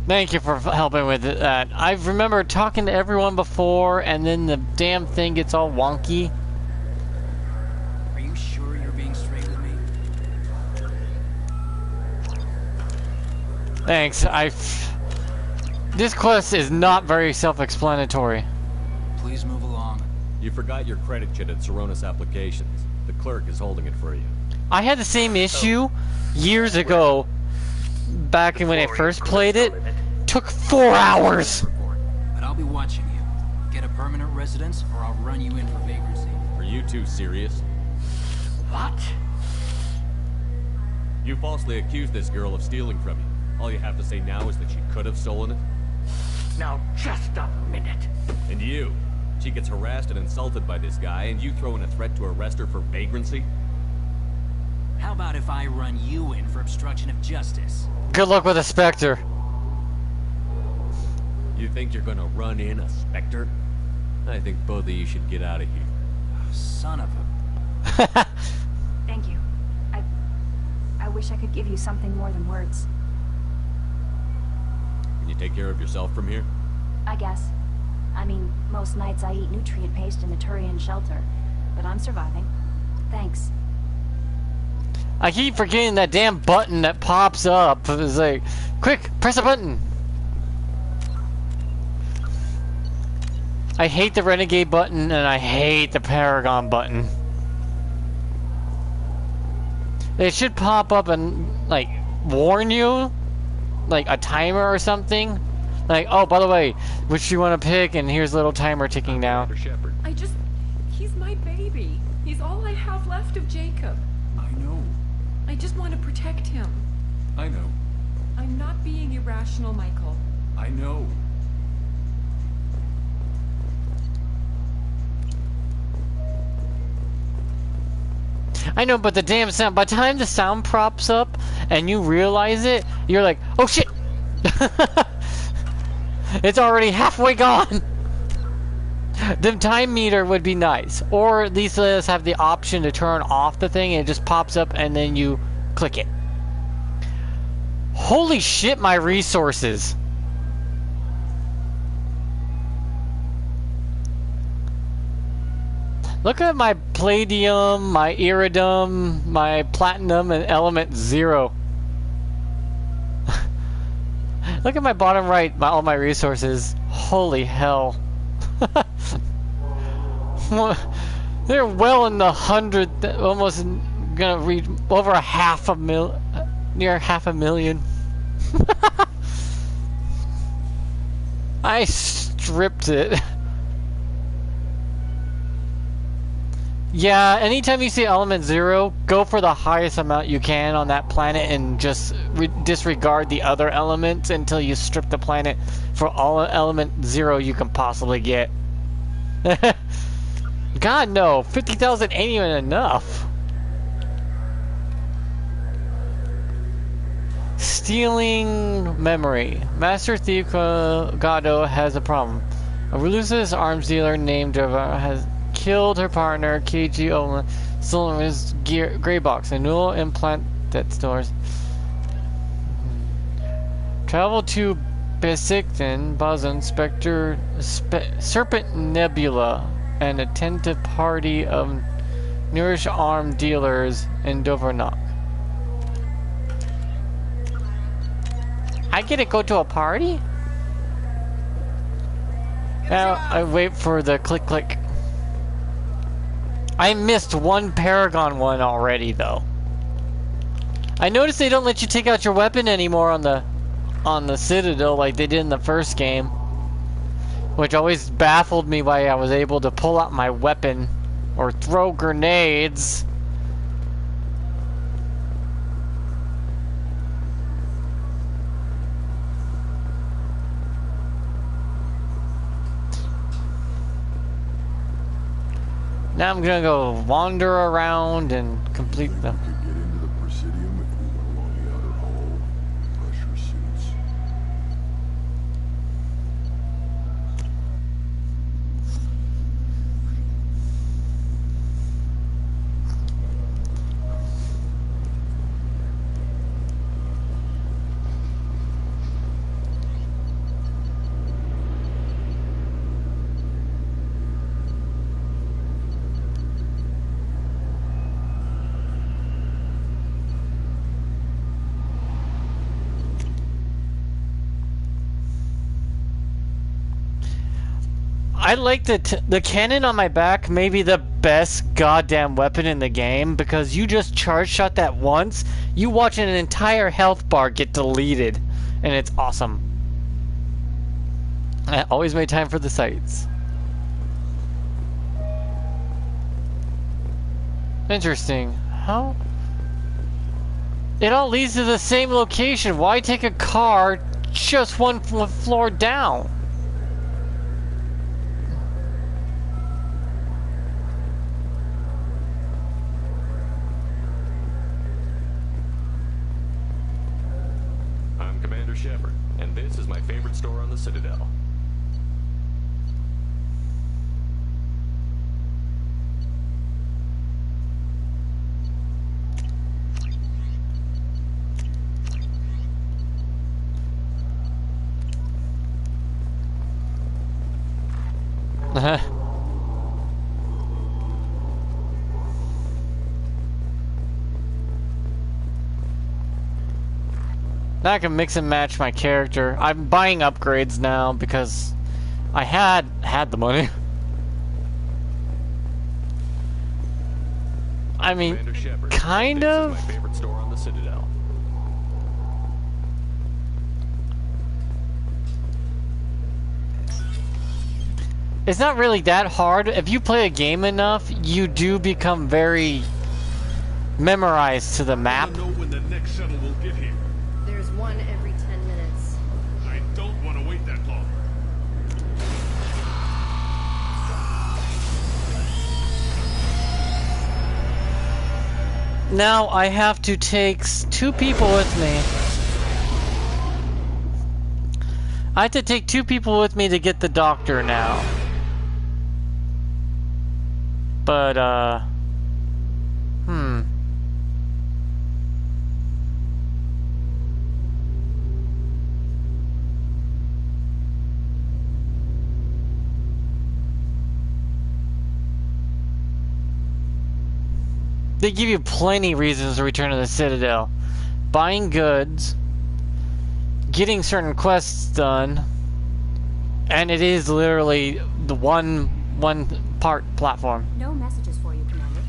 Thank you for helping with that. I remember talking to everyone before, and then the damn thing gets all wonky. Are you sure you're being straight with me? Thanks. This quest is not very self-explanatory. Please move along. You forgot your credit chit at Saronis Applications. The clerk is holding it for you. I had the same issue years ago. Back when I first played it, took 4 hours. But I'll be watching you. Get a permanent residence, or I'll run you in for vagrancy. Are you two serious? What? You falsely accused this girl of stealing from you. All you have to say now is that she could have stolen it. Now, just a minute. And you? She gets harassed and insulted by this guy, and you throw in a threat to arrest her for vagrancy? How about if I run you in for obstruction of justice? Good luck with a Spectre. You think you're gonna run in a Spectre? I think both of you should get out of here. Son of a... Thank you. I wish I could give you something more than words. Can you take care of yourself from here? I guess. I mean, most nights I eat nutrient paste in the Turian shelter, but I'm surviving. Thanks. I keep forgetting that damn button that pops up. It's like, quick, press a button. I hate the Renegade button and I hate the Paragon button. They should pop up and, like, warn you, like a timer or something. Like, oh, by the way, which you want to pick, and here's a little timer ticking down. He's my baby. He's all I have left of Jacob. I know. I just want to protect him. I know. I'm not being irrational, Michael. I know. I know, but the damn sound, by the time the sound props up and you realize it, you're like, oh shit! It's already halfway gone! The time meter would be nice. Or at least let us have the option to turn off the thing and it just pops up and then you click it. Holy shit, my resources! Look at my palladium, my iridium, my platinum, and element 0. Look at my bottom right, all my resources. Holy hell. They're well in the 100, almost gonna reach over near half a million. I stripped it. Yeah, anytime you see element 0, go for the highest amount you can on that planet and just disregard the other elements until you strip the planet for all element 0 you can possibly get. God no, 50,000 ain't even enough. Stealing memory. Master Thief Gado has a problem. A ruthless arms dealer named has killed her partner, KG Olin, stolen his gray box, a neural implant that stores. Travel to Besiktan, Bozan, Spectre, Serpent Nebula, and attend to party of Nourish arm dealers in Dovernok. I get to go to a party? Now I wait for the click click. I missed one Paragon one already though. I noticed they don't let you take out your weapon anymore on the Citadel like they did in the first game. Which always baffled me why I was able to pull out my weapon or throw grenades. Now I'm gonna go wander around and complete them. We could get into the Presidium if we went along the outer hall. Pressure suits. I like the cannon on my back may be the best goddamn weapon in the game because you just charge shot that once, you watch an entire health bar get deleted, and it's awesome. I always made time for the sights. Interesting. How? It all leads to the same location. Why take a car just one floor down? I'm Commander Shepard, and this is my favorite store on the Citadel. Now I can mix and match my character. I'm buying upgrades now because I had the money. I mean, kind of. This is my favorite store on the Citadel. It's not really that hard. If you play a game enough, you do become very memorized to the map. I know when the next shuttle will get here. one every 10 minutes. I don't want to wait that long. Now I have to take 2 people with me. I have to take 2 people with me to get the doctor now. But, They give you plenty reasons to return to the Citadel. Buying goods, getting certain quests done, and it is literally the one part platform. No messages for you, Commander.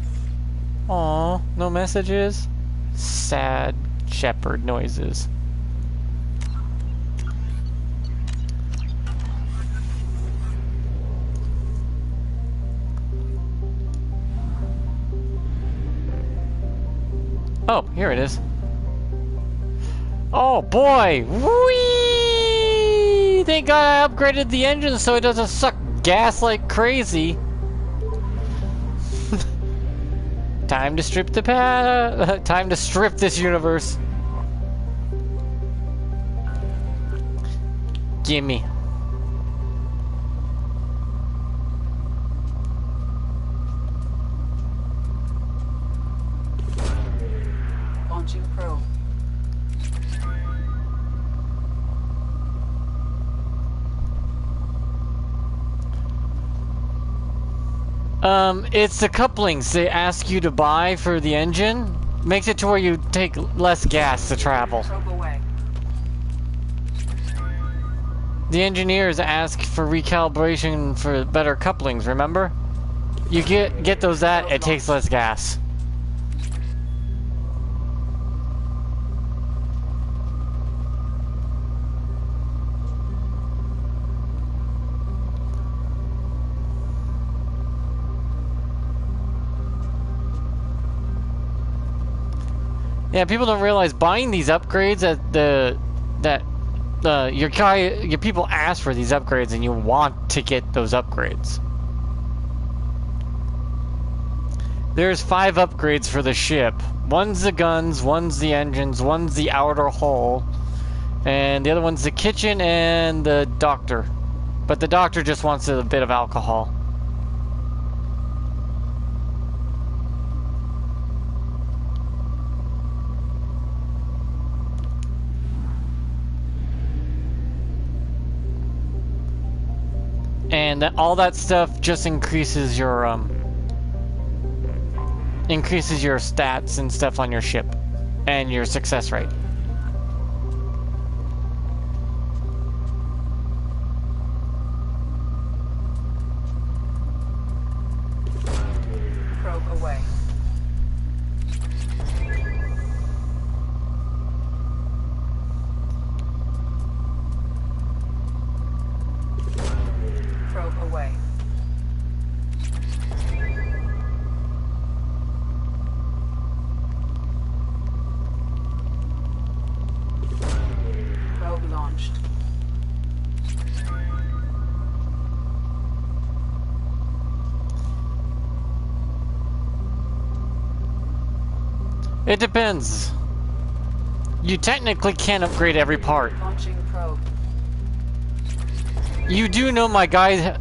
Aw, no messages? Sad shepherd noises. Oh, here it is. Oh boy! Whee! Thank God I upgraded the engine so it doesn't suck gas like crazy. Time to strip the time to strip this universe. Gimme. Launching probe. It's the couplings they ask you to buy for the engine. Makes it to where you take less gas to travel. Probe away. The engineers ask for recalibration for better couplings, remember? You get those it takes less gas. Yeah, people don't realize buying these upgrades your people ask for these upgrades and you want to get those upgrades. There's 5 upgrades for the ship. One's the guns, one's the engines, one's the outer hull, and the other one's the kitchen and the doctor. But the doctor just wants a bit of alcohol. And all that stuff just increases your stats and stuff on your ship and your success rate. Probe away. Probe away. Probe launched. It depends. You technically can't upgrade every part. Launching probe. You do know my guy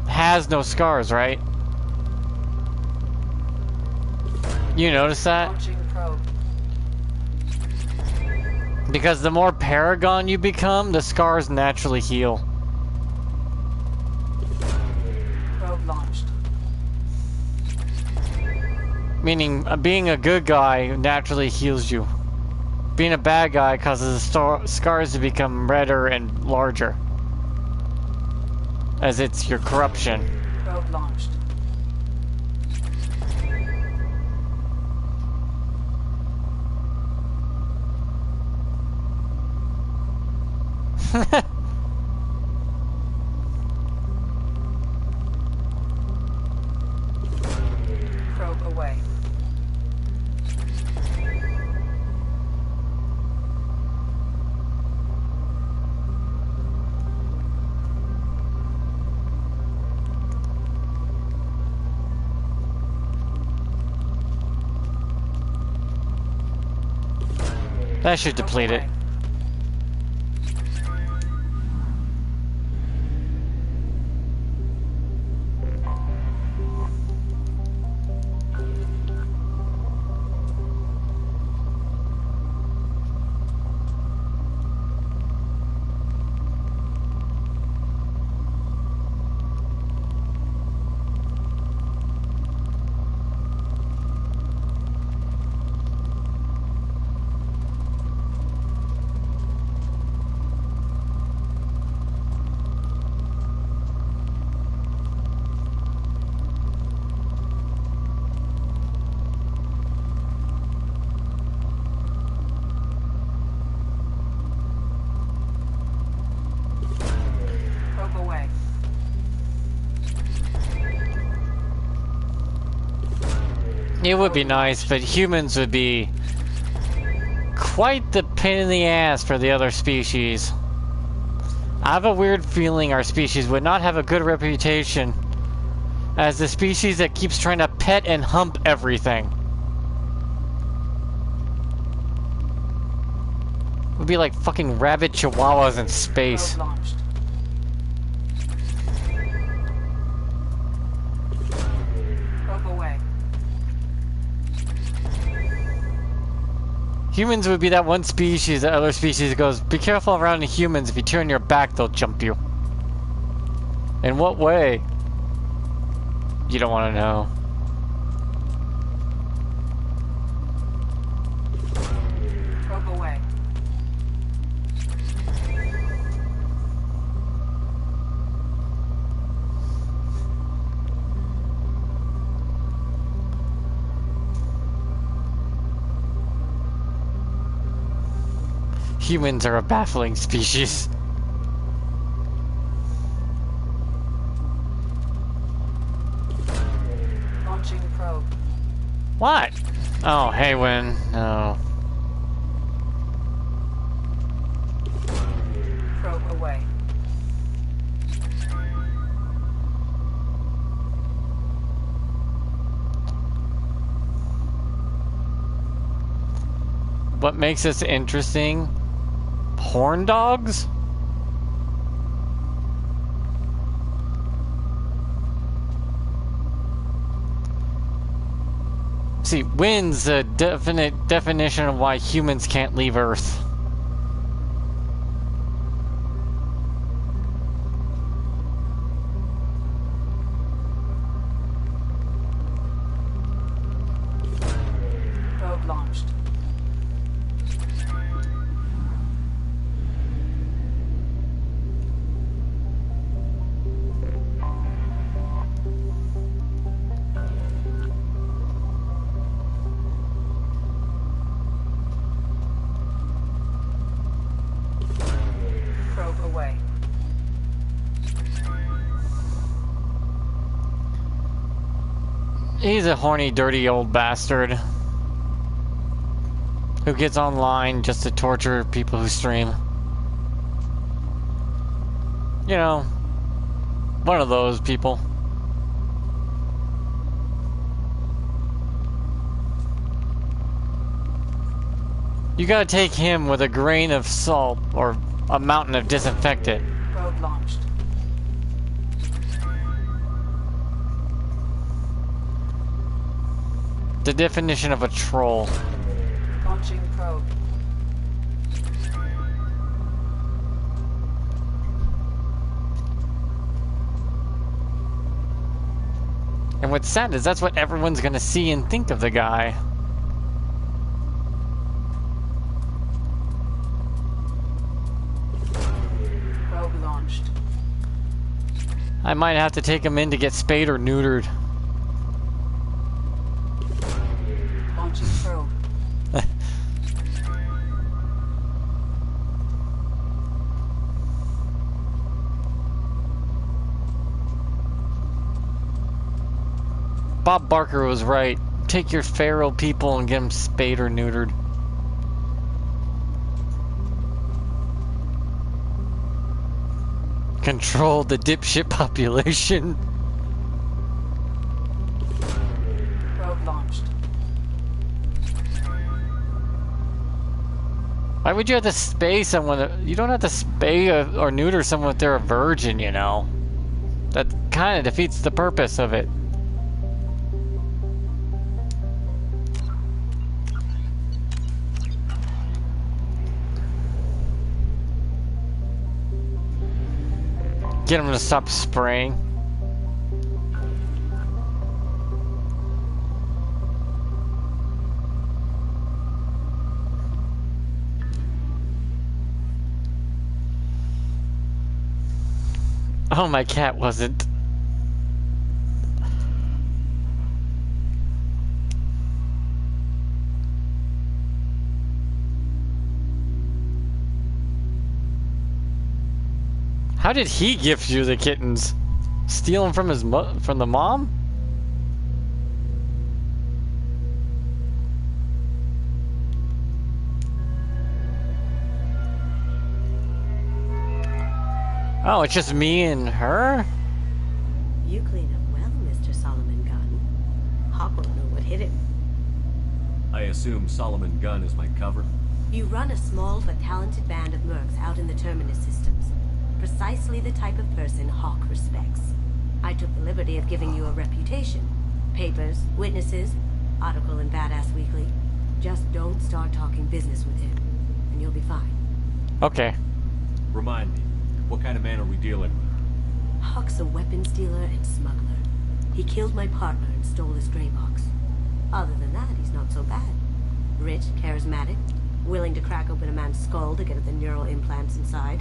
has no scars, right? You notice that? Launching probe. Because the more Paragon you become, the scars naturally heal. Probe launched. Meaning, being a good guy naturally heals you. Being a bad guy causes the scars to become redder and larger. As it's your corruption. Probe launched. Probe away. That should deplete it. It would be nice, but humans would be quite the pain in the ass for the other species. I have a weird feeling our species would not have a good reputation as the species that keeps trying to pet and hump everything. It would be like fucking rabid chihuahuas in space. Humans would be that one species that other species goes, be careful around the humans, if you turn your back they'll jump you. In what way? You don't want to know. Probe away. Humans are a baffling species. Launching probe. What? Oh, hey, Wynn. No. Probe away. What makes this interesting? Horn dogs? See, Wynn's a definite definition of why humans can't leave Earth. Probe launched. Away. He's a horny, dirty old bastard who gets online just to torture people who stream. You know, one of those people. You gotta take him with a grain of salt or a mountain of disinfectant. Probe launched. The definition of a troll. Launching probe. And what's sad is that's what everyone's gonna see and think of the guy. I might have to take him in to get spayed or neutered. Launching probe. Bob Barker was right. Take your feral people and get them spayed or neutered. Control the dipshit population. Probe launched. Why would you have to spay someone? You don't have to spay or neuter someone if they're a virgin, you know. That kind of defeats the purpose of it. Get him to stop spraying. Oh, my cat wasn't. How did he gift you the kittens? Steal them from from the mom? Oh, it's just me and her? You clean up well, Mr. Solomon Gunn. Hawk won't know what hit him. I assume Solomon Gunn is my cover? You run a small but talented band of mercs out in the Terminus systems. Precisely the type of person Hawk respects. I took the liberty of giving you a reputation. Papers, witnesses, article in Badass Weekly. Just don't start talking business with him, and you'll be fine. Okay. Remind me, what kind of man are we dealing with? Hawk's a weapons dealer and smuggler. He killed my partner and stole his gray box. Other than that, he's not so bad. Rich, charismatic, willing to crack open a man's skull to get at the neural implants inside.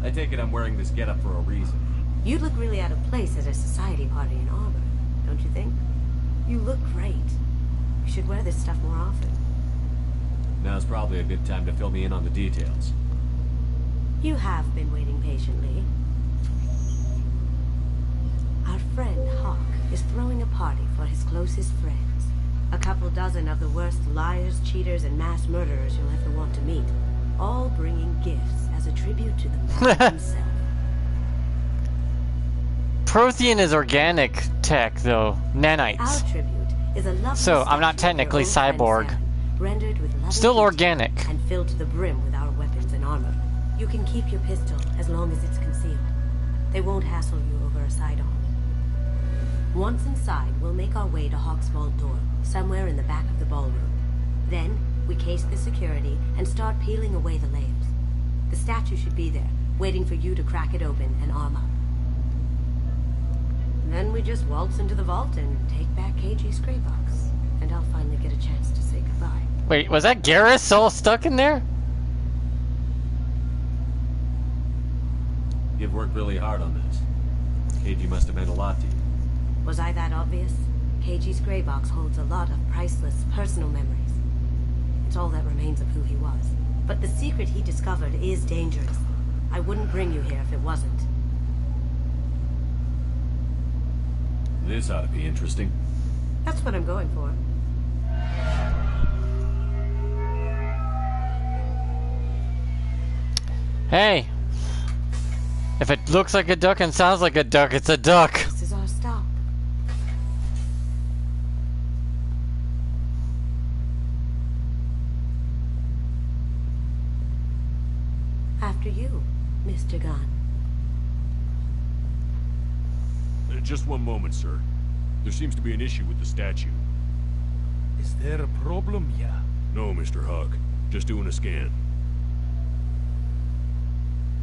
I take it I'm wearing this getup for a reason. You'd look really out of place at a society party in armor, don't you think? You look great. You should wear this stuff more often. Now's probably a good time to fill me in on the details. You have been waiting patiently. Our friend Hawk is throwing a party for his closest friends. A couple dozen of the worst liars, cheaters, and mass murderers you'll ever want to meet. All bringing gifts as a tribute to the man himself. Prothean is organic tech, though. Nanites. Our tribute is a lovely So, I'm not statue of technically your old friend cyborg. Sam, rendered with loving Still detail organic. And filled to the brim with our weapons and armor. You can keep your pistol as long as it's concealed. They won't hassle you over a sidearm. Once inside, we'll make our way to Hawk's vault door, somewhere in the back of the ballroom. Then, we case the security and start peeling away the layers. The statue should be there, waiting for you to crack it open and arm up. Then we just waltz into the vault and take back KG's gray box. And I'll finally get a chance to say goodbye. Wait, was that Garrus all stuck in there? You've worked really hard on this. KG must have meant a lot to you. Was I that obvious? KG's gray box holds a lot of priceless personal memories. It's all that remains of who he was. But the secret he discovered is dangerous. I wouldn't bring you here if it wasn't. This ought to be interesting. That's what I'm going for. Hey. If it looks like a duck and sounds like a duck, it's a duck. This is our stop. After you, Mr. Gunn. Just one moment, sir. There seems to be an issue with the statue. Is there a problem here? No, Mr. Huck. Just doing a scan.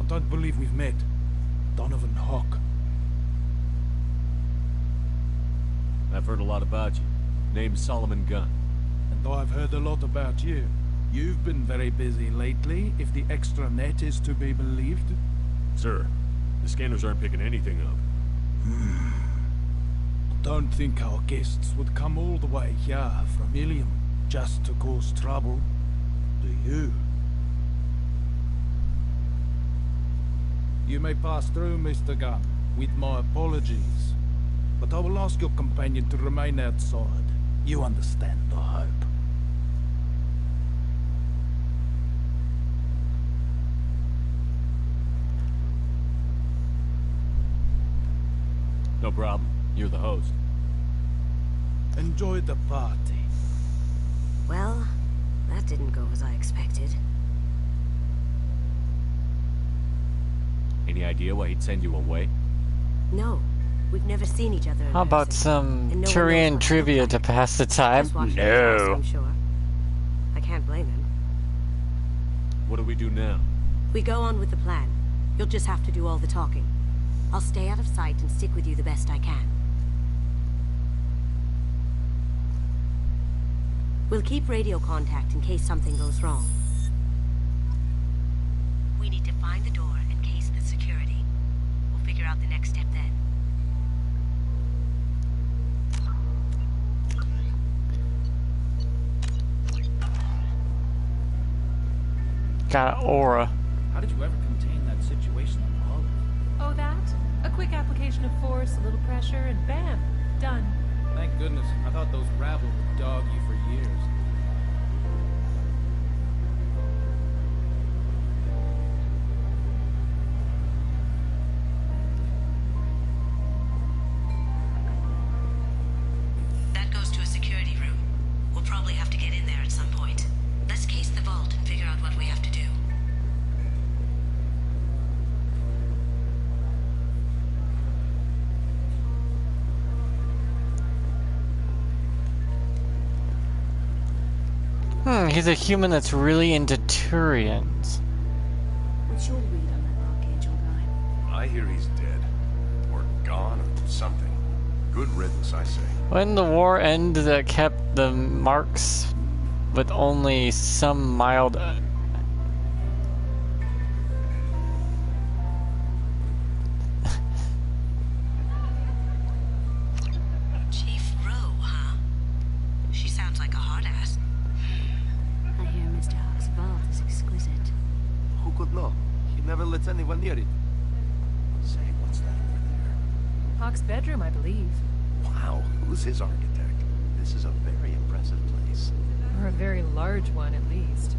I don't believe we've met. Donovan Hawk. I've heard a lot about you. Name's Solomon Gunn. And I've heard a lot about you. You've been very busy lately, if the extra net is to be believed. Sir, the scanners aren't picking anything up. Don't think our guests would come all the way here from Ilium just to cause trouble, do you? You may pass through, Mr. Gunn, with my apologies. But I will ask your companion to remain outside. You understand, I hope. No problem. You're the host. Enjoy the party. Well, That didn't go as I expected. Any idea why he'd send you away? No. We've never seen each other in How about person. some And no one knows Turian what trivia to pass the time? Just watched the house, No. I'm sure. I can't blame him. What do we do now? We go on with the plan. You'll just have to do all the talking. I'll stay out of sight and stick with you the best I can. We'll keep radio contact in case something goes wrong. We need to find the door and case the security. We'll figure out the next step then. Got an aura. How did you ever contain that situation in Olive? Oh, that? A quick application of force, a little pressure, and bam, done. Thank goodness. I thought those rabble would dog you for years. That goes to a security room. We'll probably have to get in there at some point. Let's case the vault and figure out what we have to do. He's a human that's really into Turians. What's your read on that Archangel guy? I hear he's dead. Or gone or something. Good riddance, I say. When the war ended, that kept the marks with only some mild... Chief Rowe, huh? She sounds like a hard ass. I hear Mr. Huck's vault is exquisite. Who could know? He never lets anyone near it. Say, what's that over there? Hawk's bedroom, I believe. Wow, who's his architect? This is a very impressive place. Or a very large one, at least.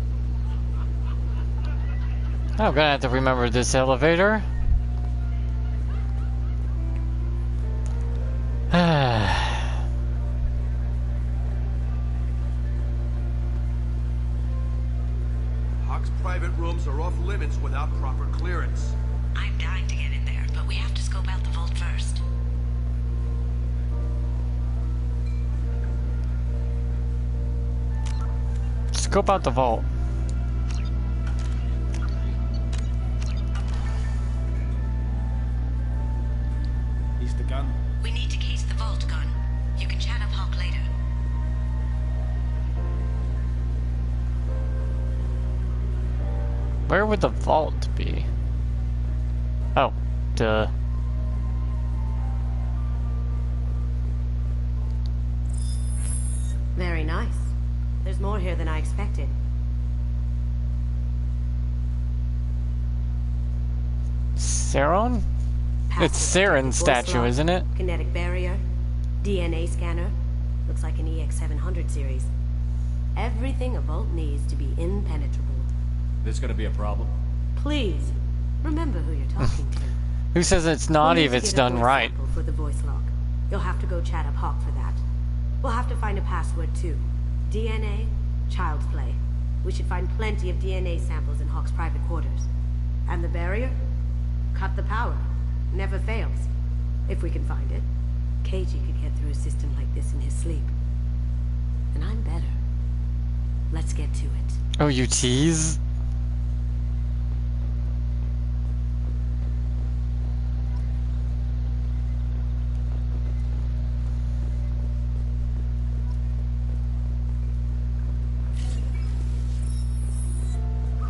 I'm gonna have to remember this elevator. Hawk's private rooms are off limits without proper clearance. I'm dying to get in there, but we have to scope out the vault first. Scope out the vault. He's the gun. We need to case the vault, Gun. You can chat up Hawk later. Where would the vault be? Oh, duh. Very nice. There's more here than I expected. Saron? It's Saren's statue, isn't it? Kinetic barrier, DNA scanner. Looks like an EX-700 series. Everything a vault needs to be impenetrable. This gonna be a problem? Please, remember who you're talking to. Who says it's not We'll if need to it's get a done voice right? sample for the voice lock. You'll have to go chat up Hawk for that. We'll have to find a password too. DNA, child's play. We should find plenty of DNA samples in Hawk's private quarters. And the barrier? Cut the power. Never fails. If we can find it. KG could get through a system like this in his sleep. And I'm better. Let's get to it. Oh, you tease?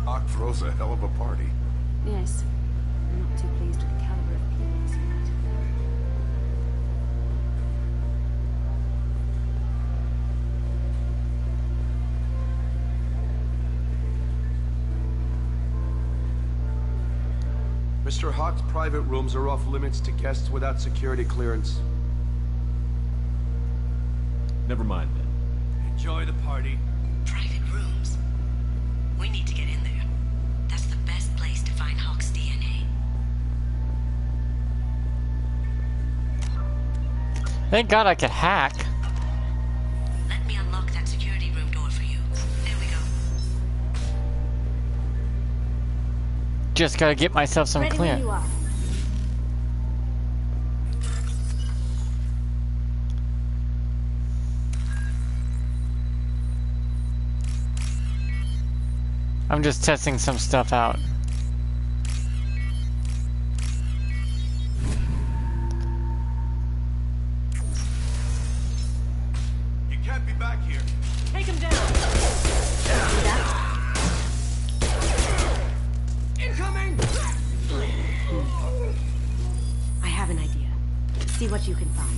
Hawk throws a hell of a party. Yes. I'm not too pleased with the caliber of people he's met. Mr. Hawk's private rooms are off limits to guests without security clearance. Never mind then. Enjoy the party. Private rooms. We need to get in there. That's the best place to find Hawk's DNA. Thank God I can hack. Let me unlock that security room door for you. There we go. just gotta get myself some Ready clear. when you are. I'm just testing some stuff out. You can't be back here. Take him down. Incoming! I have an idea. See what you can find.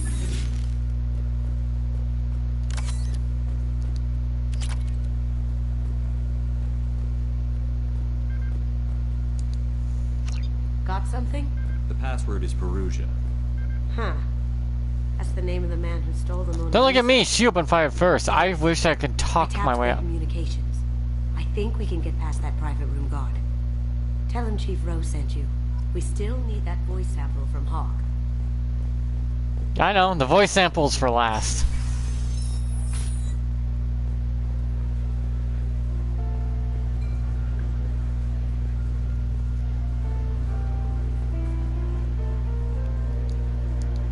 Got something? The password is Perugia. Huh. That's the name of the man who stole the Mona Don't look at Lisa. me. She opened fire first. I wish I could talk my way their out. communications. I think we can get past that private room guard. Tell him Chief Rose sent you. We still need that voice sample from Hawk. I know. The voice sample's for last.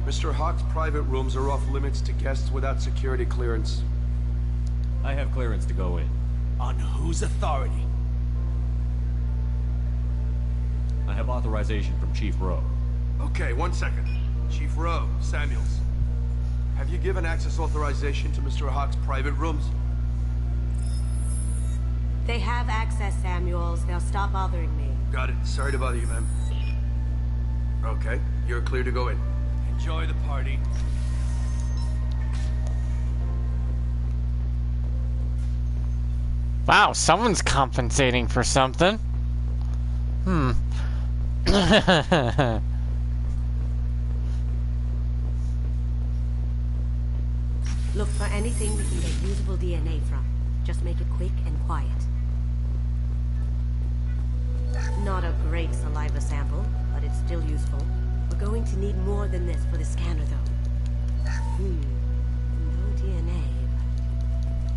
Mr. Hawk's private rooms are off limits to guests without security clearance. I have clearance to go in. On whose authority? I have authorization from Chief Rowe. Okay, 1 second. Chief Rowe, Samuels. Have you given access authorization to Mr. Hawk's private rooms? They have access, Samuels. They'll stop bothering me. Got it. Sorry to bother you, ma'am. Okay, you're clear to go in. Enjoy the party. Wow, someone's compensating for something. Look for anything we can get usable DNA from. Just make it quick and quiet. Not a great saliva sample, but it's still useful. We're going to need more than this for the scanner, though. No DNA.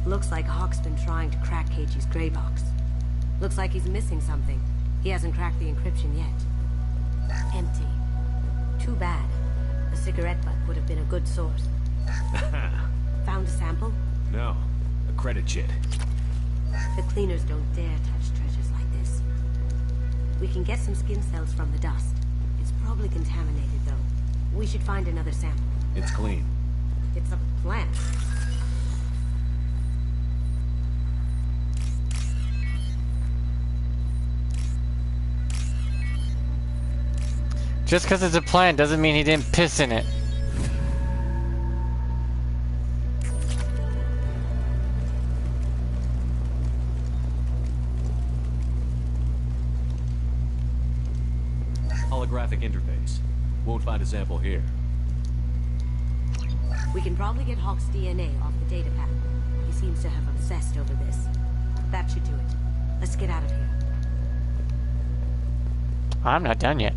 Looks like Hawk's been trying to crack KG's gray box. Looks like he's missing something. He hasn't cracked the encryption yet. Empty. Too bad. A cigarette butt would have been a good source. Found a sample? No, a credit chit. The cleaners don't dare touch treasures like this. We can get some skin cells from the dust. It's probably contaminated, though. We should find another sample. It's clean. It's a plant. Just because it's a plant doesn't mean he didn't piss in it. Holographic interface. Won't find a sample here. We can probably get Hawk's DNA off the data pad. He seems to have obsessed over this. That should do it. Let's get out of here. I'm not done yet.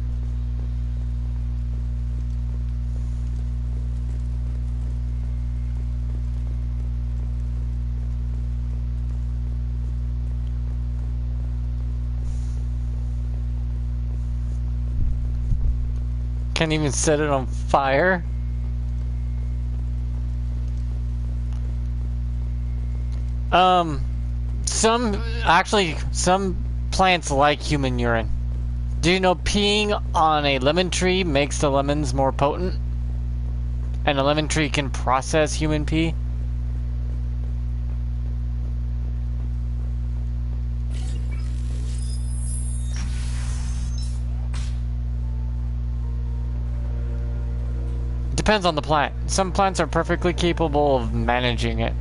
Can't even set it on fire. Some plants like human urine. Do you know peeing on a lemon tree makes the lemons more potent? And a lemon tree can process human pee? Depends on the plant. Some plants are perfectly capable of managing it.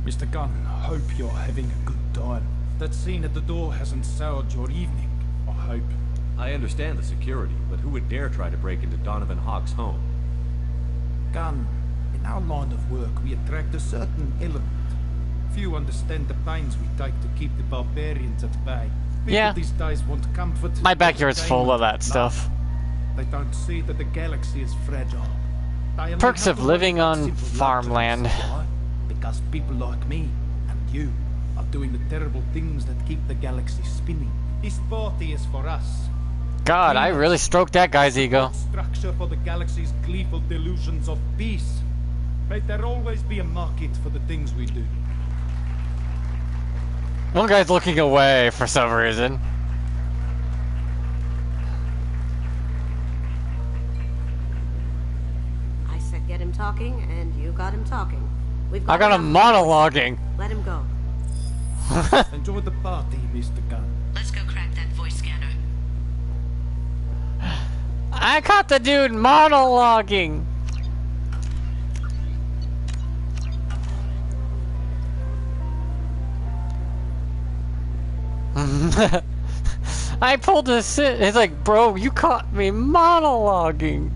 Mr. Gunn, hope you're having a good time. That scene at the door hasn't soured your evening, I hope. I understand the security, but who would dare try to break into Donovan Hawk's home? Gunn, in our line of work, we attract a certain element. Few understand the pains we take to keep the barbarians at bay. People Yeah. these days want comfort. My backyard's full of that stuff. They don't see that the galaxy is fragile. They only Perks have of to living worry about on simple farmland. luxuries. Why? Because people like me and you are doing the terrible things that keep the galaxy spinning. This party is for us. God, I really stroked that guy's ego. Structure for the galaxy's gleeful delusions of peace. May there always be a market for the things we do. One guy's looking away for some reason. I said get him talking, and you got him talking. We've I got him monologuing. Let him go. Enjoy the party, Mr. Gunn. Let's go crack that voice scanner. I caught the dude monologuing. I pulled this in. It's like, bro, you caught me monologuing.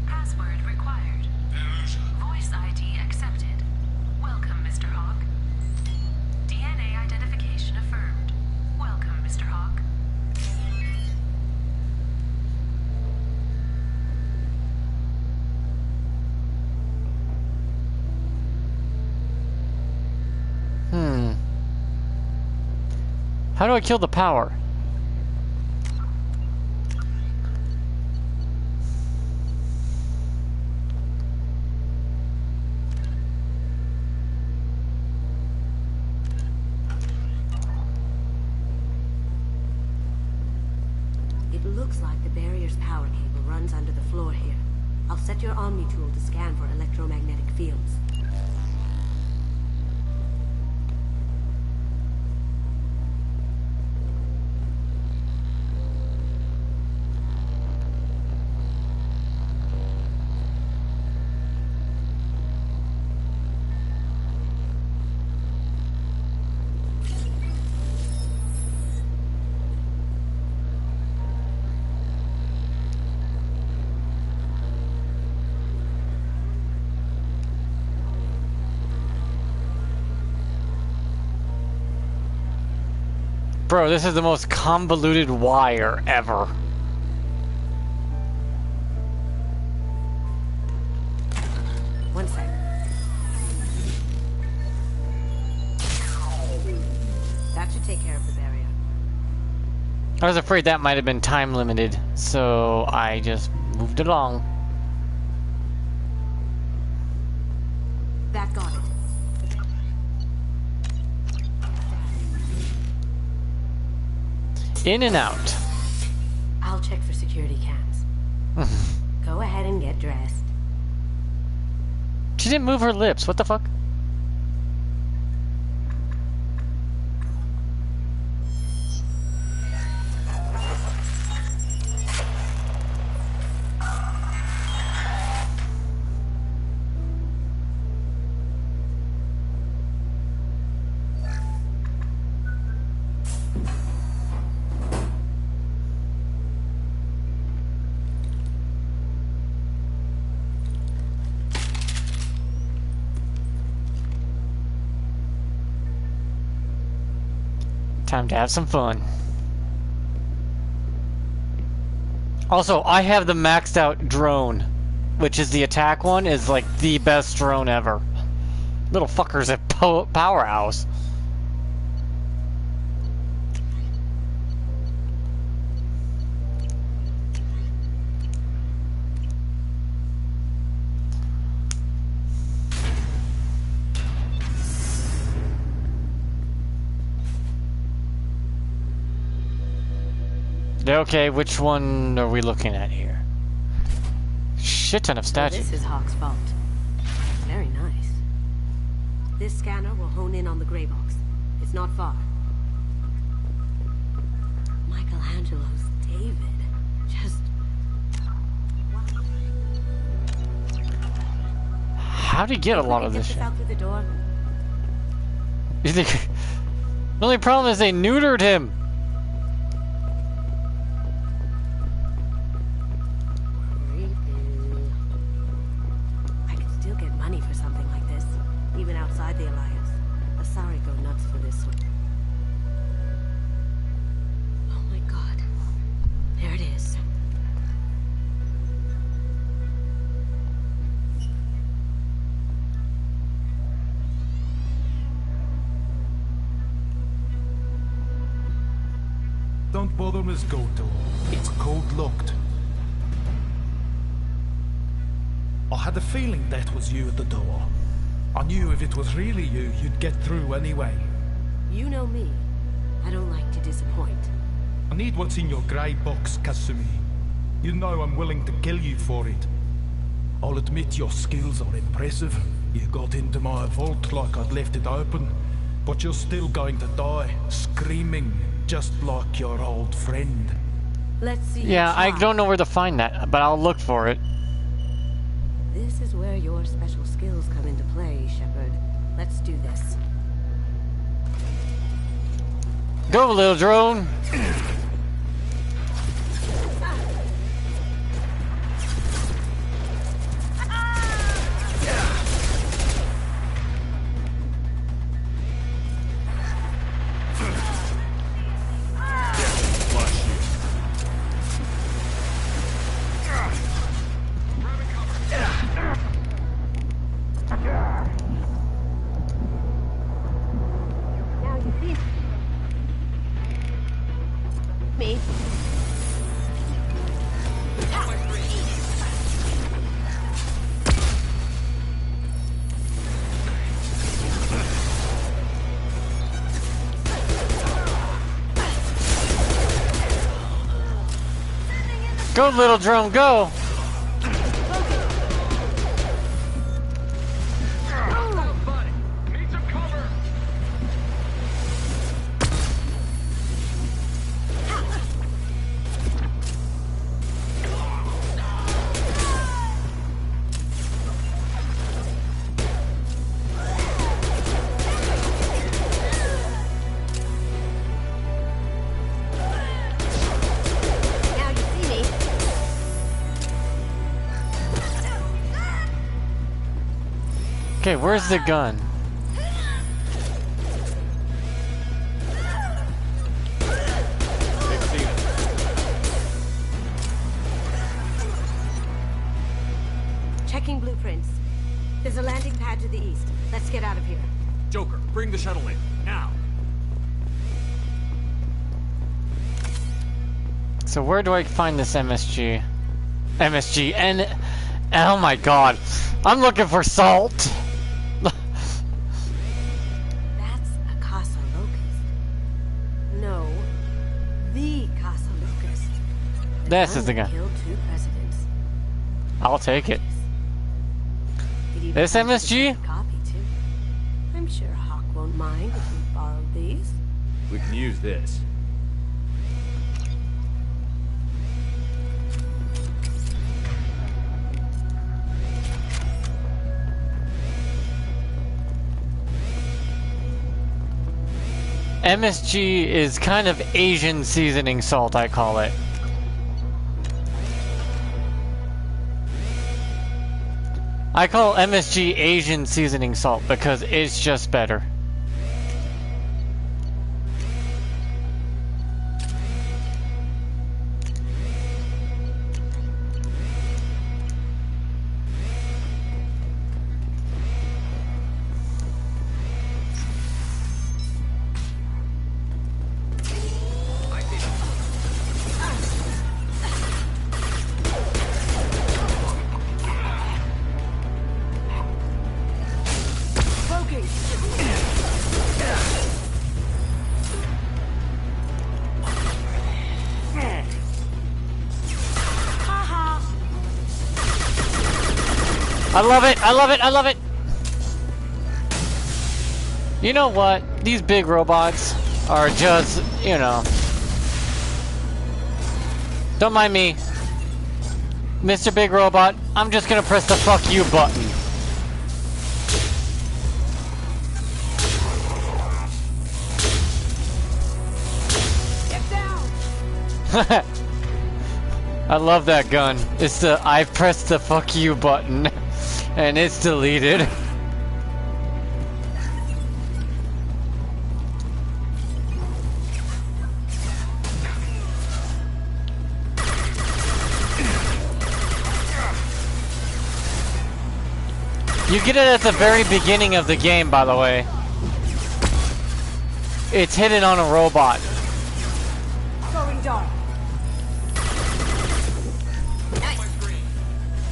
Password required. Voice ID accepted. Welcome, Mr. Hawk. DNA identification affirmed. Welcome, Mr. Hawk. How do I kill the power? It looks like the barrier's power cable runs under the floor here. I'll set your Omni tool to scan for electromagnetic fields. Bro, this is the most convoluted wire ever. One sec. That should take care of the barrier. I was afraid that might have been time limited, so I just moved along. That got it. In and out. I'll check for security cams. Go ahead and get dressed. She didn't move her lips. What the fuck? Time to have some fun. Also, I have the maxed out drone, which is the attack one, is like the best drone ever. Little fuckers at Powerhouse. Okay, which one are we looking at here? Shit ton of statues. This is Hawk's vault. Very nice. This scanner will hone in on the gray box. It's not far. Michelangelo's David. Just... wow. How do you get a lot of this shit? Out through the door. You think? The only problem is they neutered him. I could still get money for something like this, even outside the Alliance. Asari go nuts for this one. Oh my god. There it is. Don't bother, Miss Goto. It's code-locked. I had a feeling that was you at the door. I knew if it was really you, you'd get through anyway. You know me. I don't like to disappoint. I need what's in your grey box, Kasumi. You know I'm willing to kill you for it. I'll admit your skills are impressive. You got into my vault like I'd left it open, but you're still going to die, screaming, just like your old friend. Let's see. Yeah, I don't know where to find that, but I'll look for it. This is where your special skills come into play, Shepard. Let's do this. Go, little drone! Go, little drone, go! Okay, where's the gun? Checking blueprints. There's a landing pad to the east. Let's get out of here. Joker, bring the shuttle in, now! So where do I find this MSG? MSG, and... Oh my god. I'm looking for salt! That's a Casa Locust. No. The Casa Locust. This is the gun. Killed 2 presidents. I'll take it. This MSG? Copy too. I'm sure Hawk won't mind if we borrow these. We can use this. MSG is kind of Asian seasoning salt, I call it. I call MSG Asian seasoning salt because it's just better. I love it! I love it! I love it! You know what? These big robots are just, you know... Don't mind me. Mr. Big Robot, I'm just gonna press the fuck you button. I love that gun. It's the I pressed the fuck you button and it's deleted. You get it at the very beginning of the game, by the way. It's hidden on a robot. Going dark.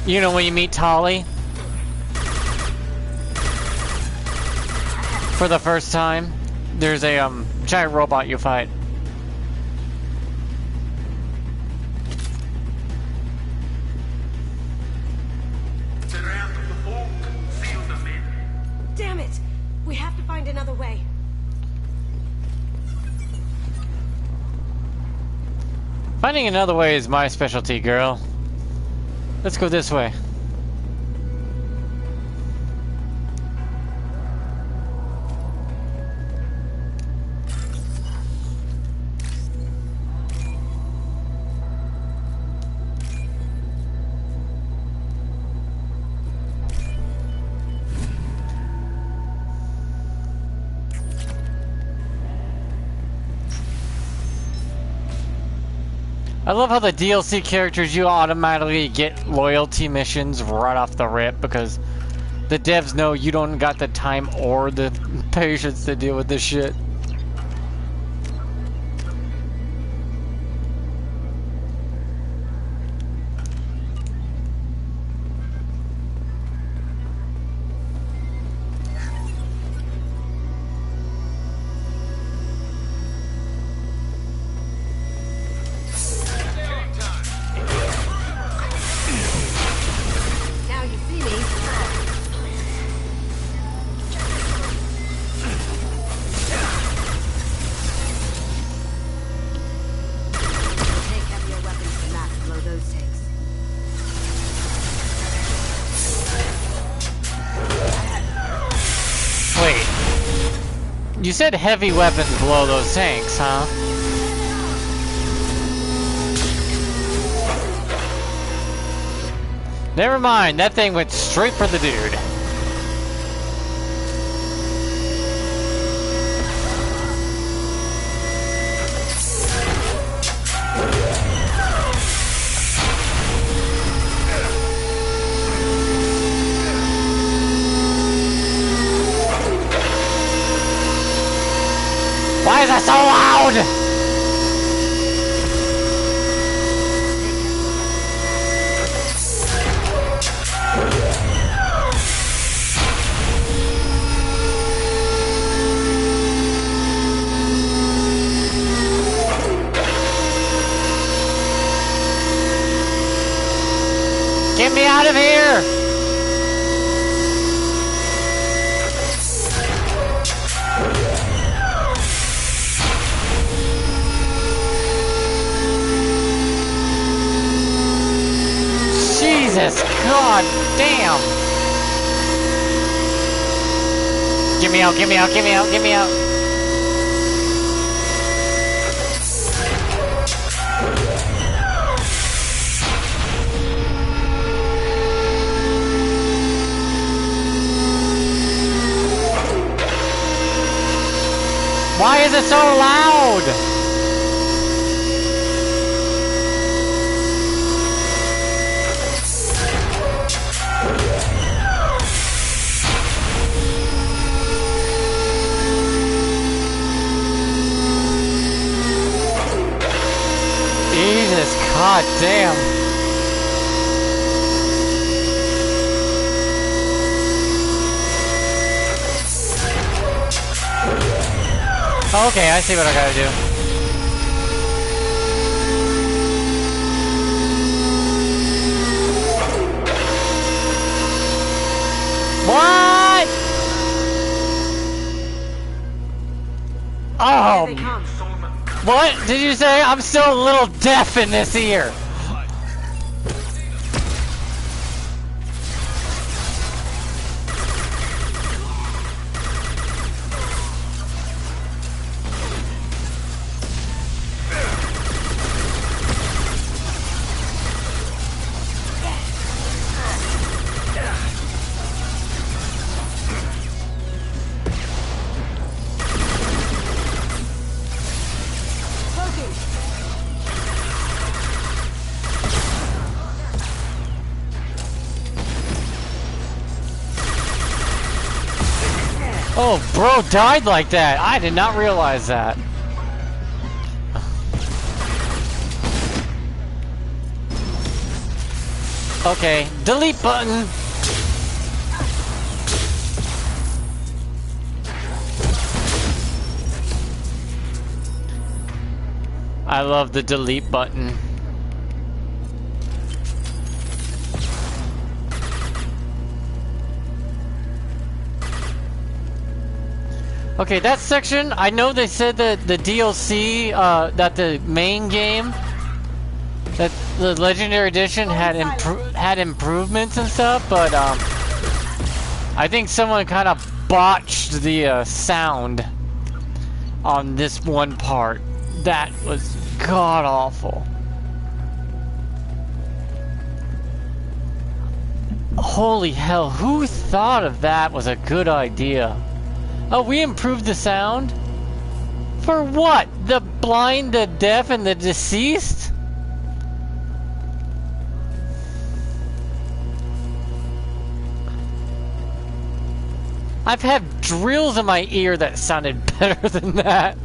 You know when you meet Tali? For the first time, there's a giant robot you fight. Damn it! We have to find another way. Finding another way is my specialty, girl. Let's go this way. I love how the DLC characters, you automatically get loyalty missions right off the rip because the devs know you don't got the time or the patience to deal with this shit. Now you see me. Take heavier weapons than that to blow those tanks. Wait. You said heavy weapons blow those tanks, huh? Never mind, that thing went straight for the dude. Why is that so loud? Get me out of here! Jesus, god damn! Get me out, get me out, get me out, get me out! Why is it so loud? Jesus, god damn. Okay, I see what I gotta do. What? Oh. What did you say? I'm still a little deaf in this ear. Oh, bro died like that. I did not realize that. Okay, delete button. I love the delete button. Okay, that section, I know they said that the DLC, that the main game, that the Legendary Edition had improvements and stuff, but I think someone kind of botched the sound on this one part. That was god-awful. Holy hell, who thought of that was a good idea? Oh, we improved the sound? For what? The blind, the deaf, and the deceased? I've had drills in my ear that sounded better than that.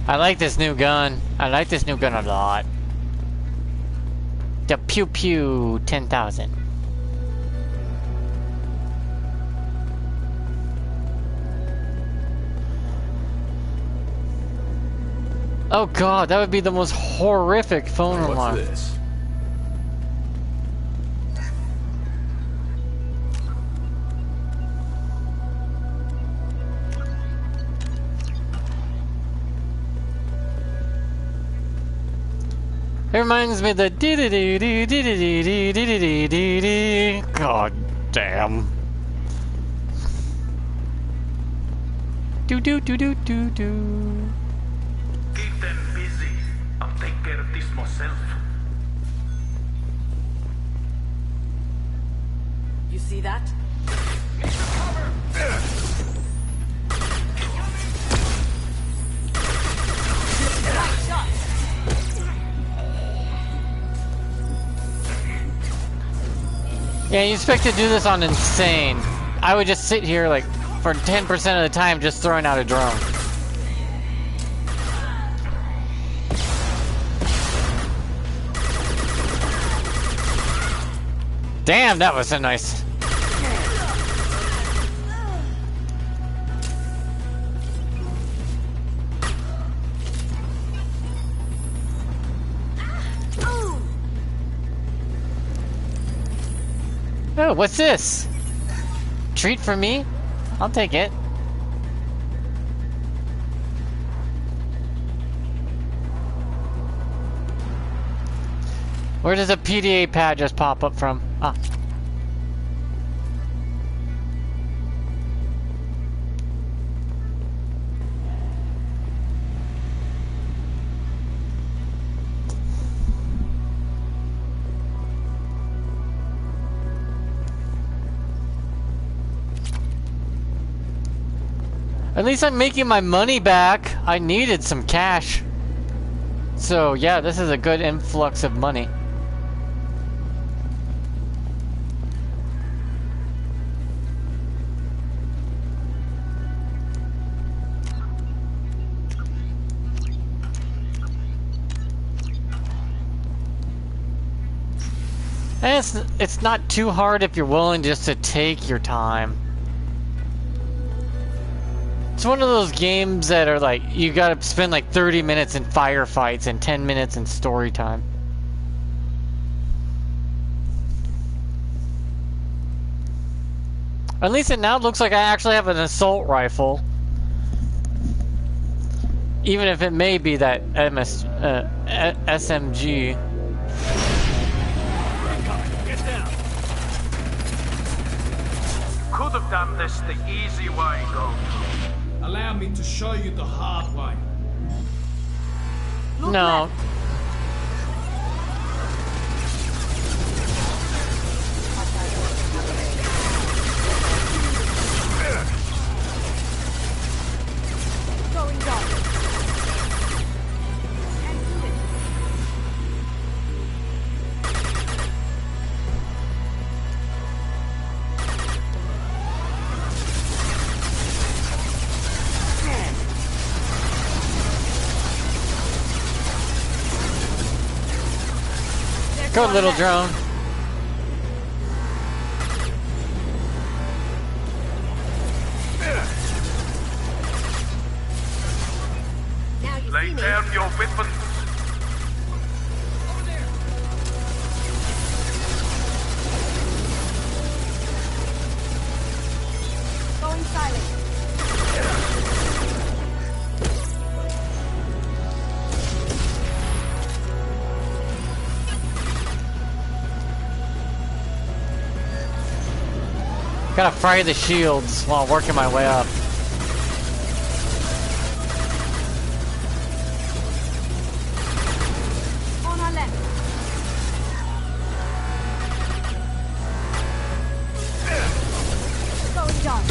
I like this new gun. I like this new gun a lot. The Pew Pew 10,000. Oh god, that would be the most horrific phone alarm. What's this? It reminds me of the God damn. Do do do do do do. Keep them busy. I'll take care of this myself. You see that? Yeah, you expect to do this on Insane. I would just sit here like for 10% of the time just throwing out a drone. Damn, that was a nice... Oh, what's this? Treat for me? I'll take it. Where does a PDA pad just pop up from? Ah. At least I'm making my money back. I needed some cash. So yeah, this is a good influx of money. And it's not too hard if you're willing just to take your time. It's one of those games that are like, you gotta spend like 30 minutes in firefights and 10 minutes in story time. At least it now looks like I actually have an assault rifle. Even if it may be that SMG. Get down. Could have done this the easy way, Gold. Allow me to show you the hard way. No. Going dark. Go, little drone. Lay down your weapons. Going silent. Gotta fry the shields while working my way up. On our left. Going dark.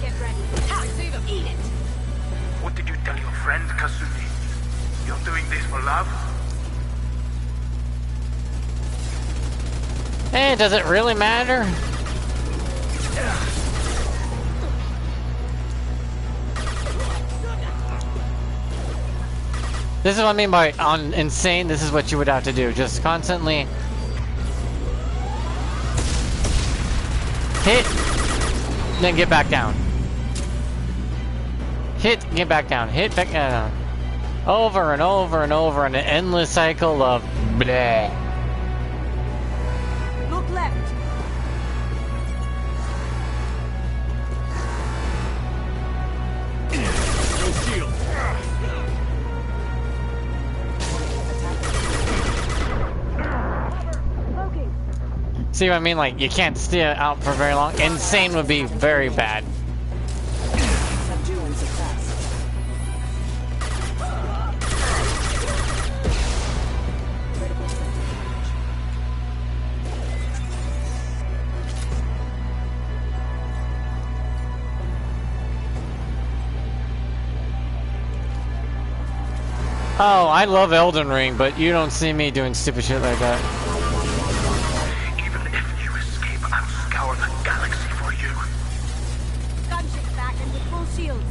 Get ready. Eat it. What did you tell your friend, Kasumi? You're doing this for love? Hey, does it really matter? This is what I mean by on insane. This is what you would have to do. Just constantly hit, then get back down. Hit, get back down. Hit, back down. Over and over and over in an endless cycle of bleh. Look left. No shield. See what I mean? Like, you can't stay out for very long. Insane would be very bad. Subdue and suppress. Critical system damage. Oh, I love Elden Ring, but you don't see me doing stupid shit like that. Even if you escape, I'll scour the galaxy for you. Gunship back and with full shields.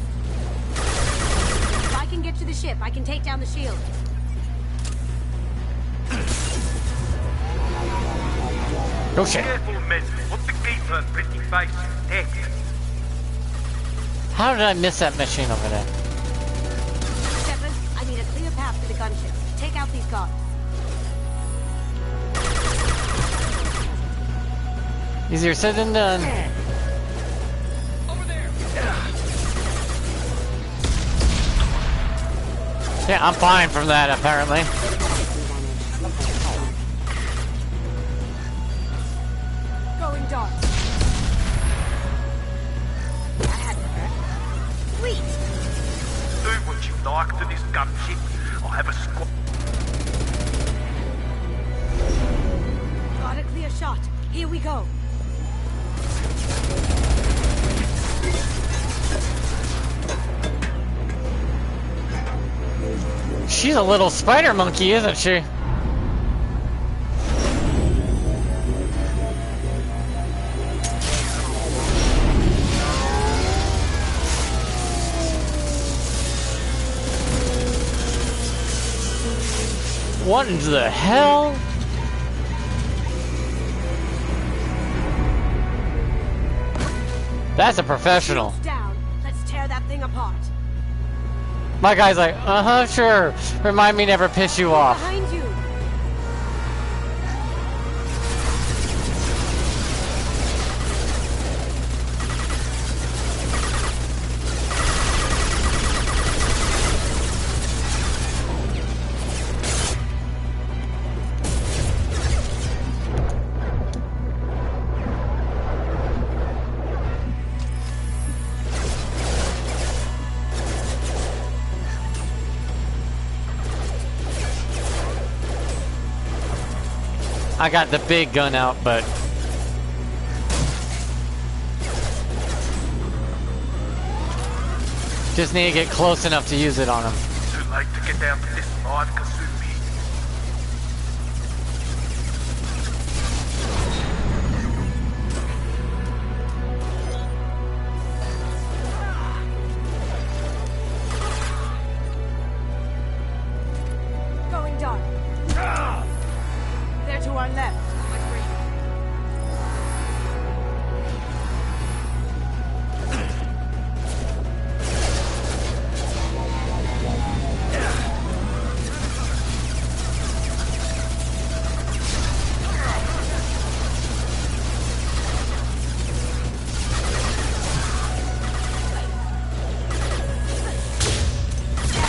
If I can get to the ship, I can take down the shield. Oh shit. Careful, men. What the gate on pretty face? Dead. How did I miss that machine over there? Shepard, I need a clear path to the gunship. Take out these guards. Easier said than done. Yeah, I'm fine from that, apparently. Going dark. That had to hurt. Sweet. Do what you like to this gunship. I'll have a squad. Got a clear shot. Here we go. She's a little spider monkey, isn't she? What in the hell? That's a professional. Down. Let's tear that thing apart. My guy's like, uh-huh, sure. Remind me never piss you off. Behind you. I got the big gun out, but just need to get close enough to use it on him. Too late to get down to this side, Kasumi. Going dark. They're to our left.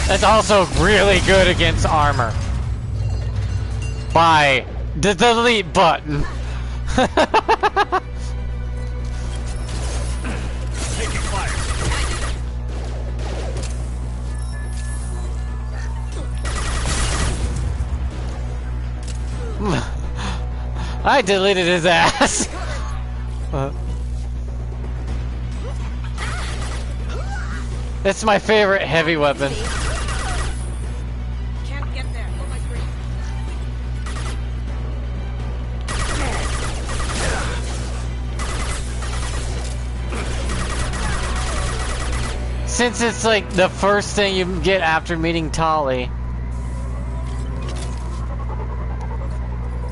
That's also really good against armor. By the delete button. Taking fire. I deleted his ass. It's my favorite heavy weapon. Can't get there. On my screen. Since it's like the first thing you get after meeting Tali.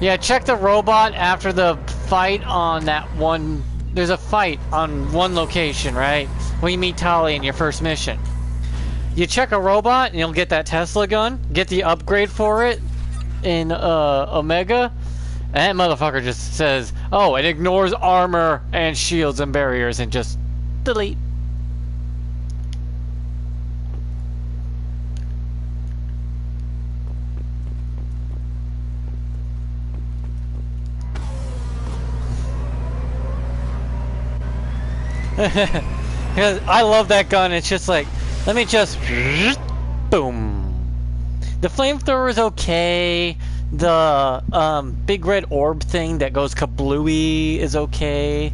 Yeah, check the robot after the fight on that one. There's a fight on one location, right? When you meet Tali in your first mission. You check a robot and you'll get that Tesla gun. Get the upgrade for it in Omega. And that motherfucker just says, oh, it ignores armor and shields and barriers and just delete. Because I love that gun. It's just like, let me just boom. The flamethrower is okay. The big red orb thing that goes kablooey is okay.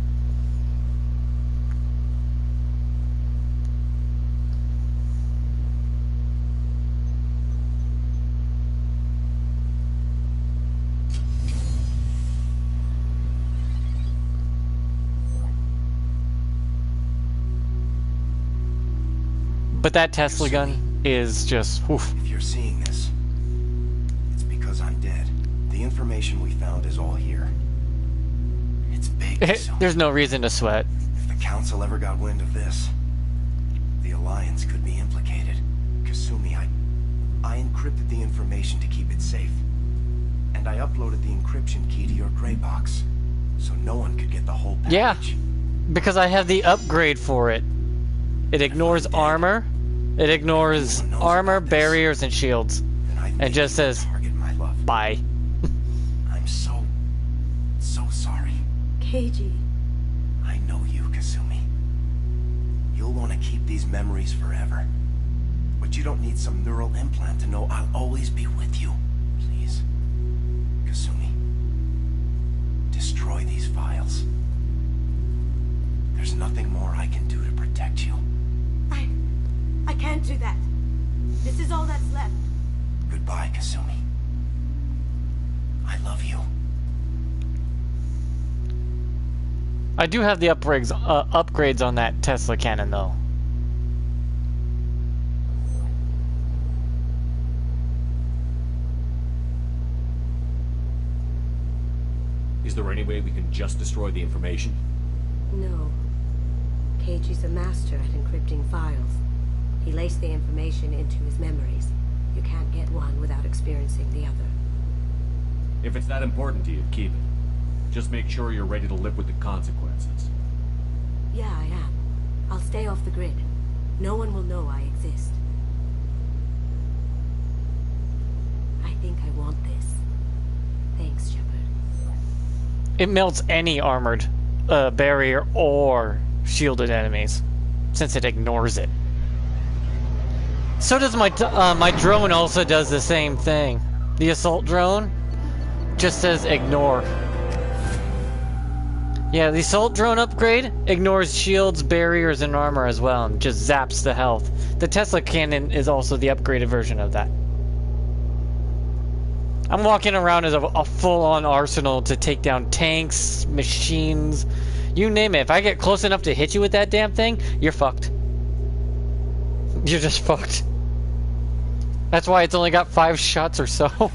But that Tesla gun is just, oof. If you're seeing this, it's because I'm dead. The information we found is all here. It's big. There's no reason to sweat. If the Council ever got wind of this, the Alliance could be implicated. Kasumi, I encrypted the information to keep it safe. And I uploaded the encryption key to your gray box, so no one could get the whole package. Yeah, because I have the upgrade for it. It ignores armor. It ignores armor, barriers, and shields. And just says, bye. I'm so sorry. Keiji. I know you, Kasumi. You'll want to keep these memories forever. But you don't need some neural implant to know I'll always be with you. Please. Kasumi. Destroy these files. There's nothing more I can do to protect you. I can't do that. This is all that's left. Goodbye, Kasumi. I love you. I do have the upgrades on that Tesla cannon, though. Is there any way we can just destroy the information? No. Keiji's a master at encrypting files. He laced the information into his memories. You can't get one without experiencing the other. If it's that important to you, keep it. Just make sure you're ready to live with the consequences. Yeah, I am. I'll stay off the grid. No one will know I exist. I think I want this. Thanks, Shepard. It melts any armored barrier or shielded enemies, since it ignores it. So does my drone also does the same thing. The assault drone just says ignore. Yeah, the assault drone upgrade ignores shields, barriers, and armor as well, and just zaps the health. The Tesla cannon is also the upgraded version of that. I'm walking around as a full-on arsenal to take down tanks, machines, you name it. If I get close enough to hit you with that damn thing, you're fucked. You're just fucked. That's why it's only got 5 shots or so.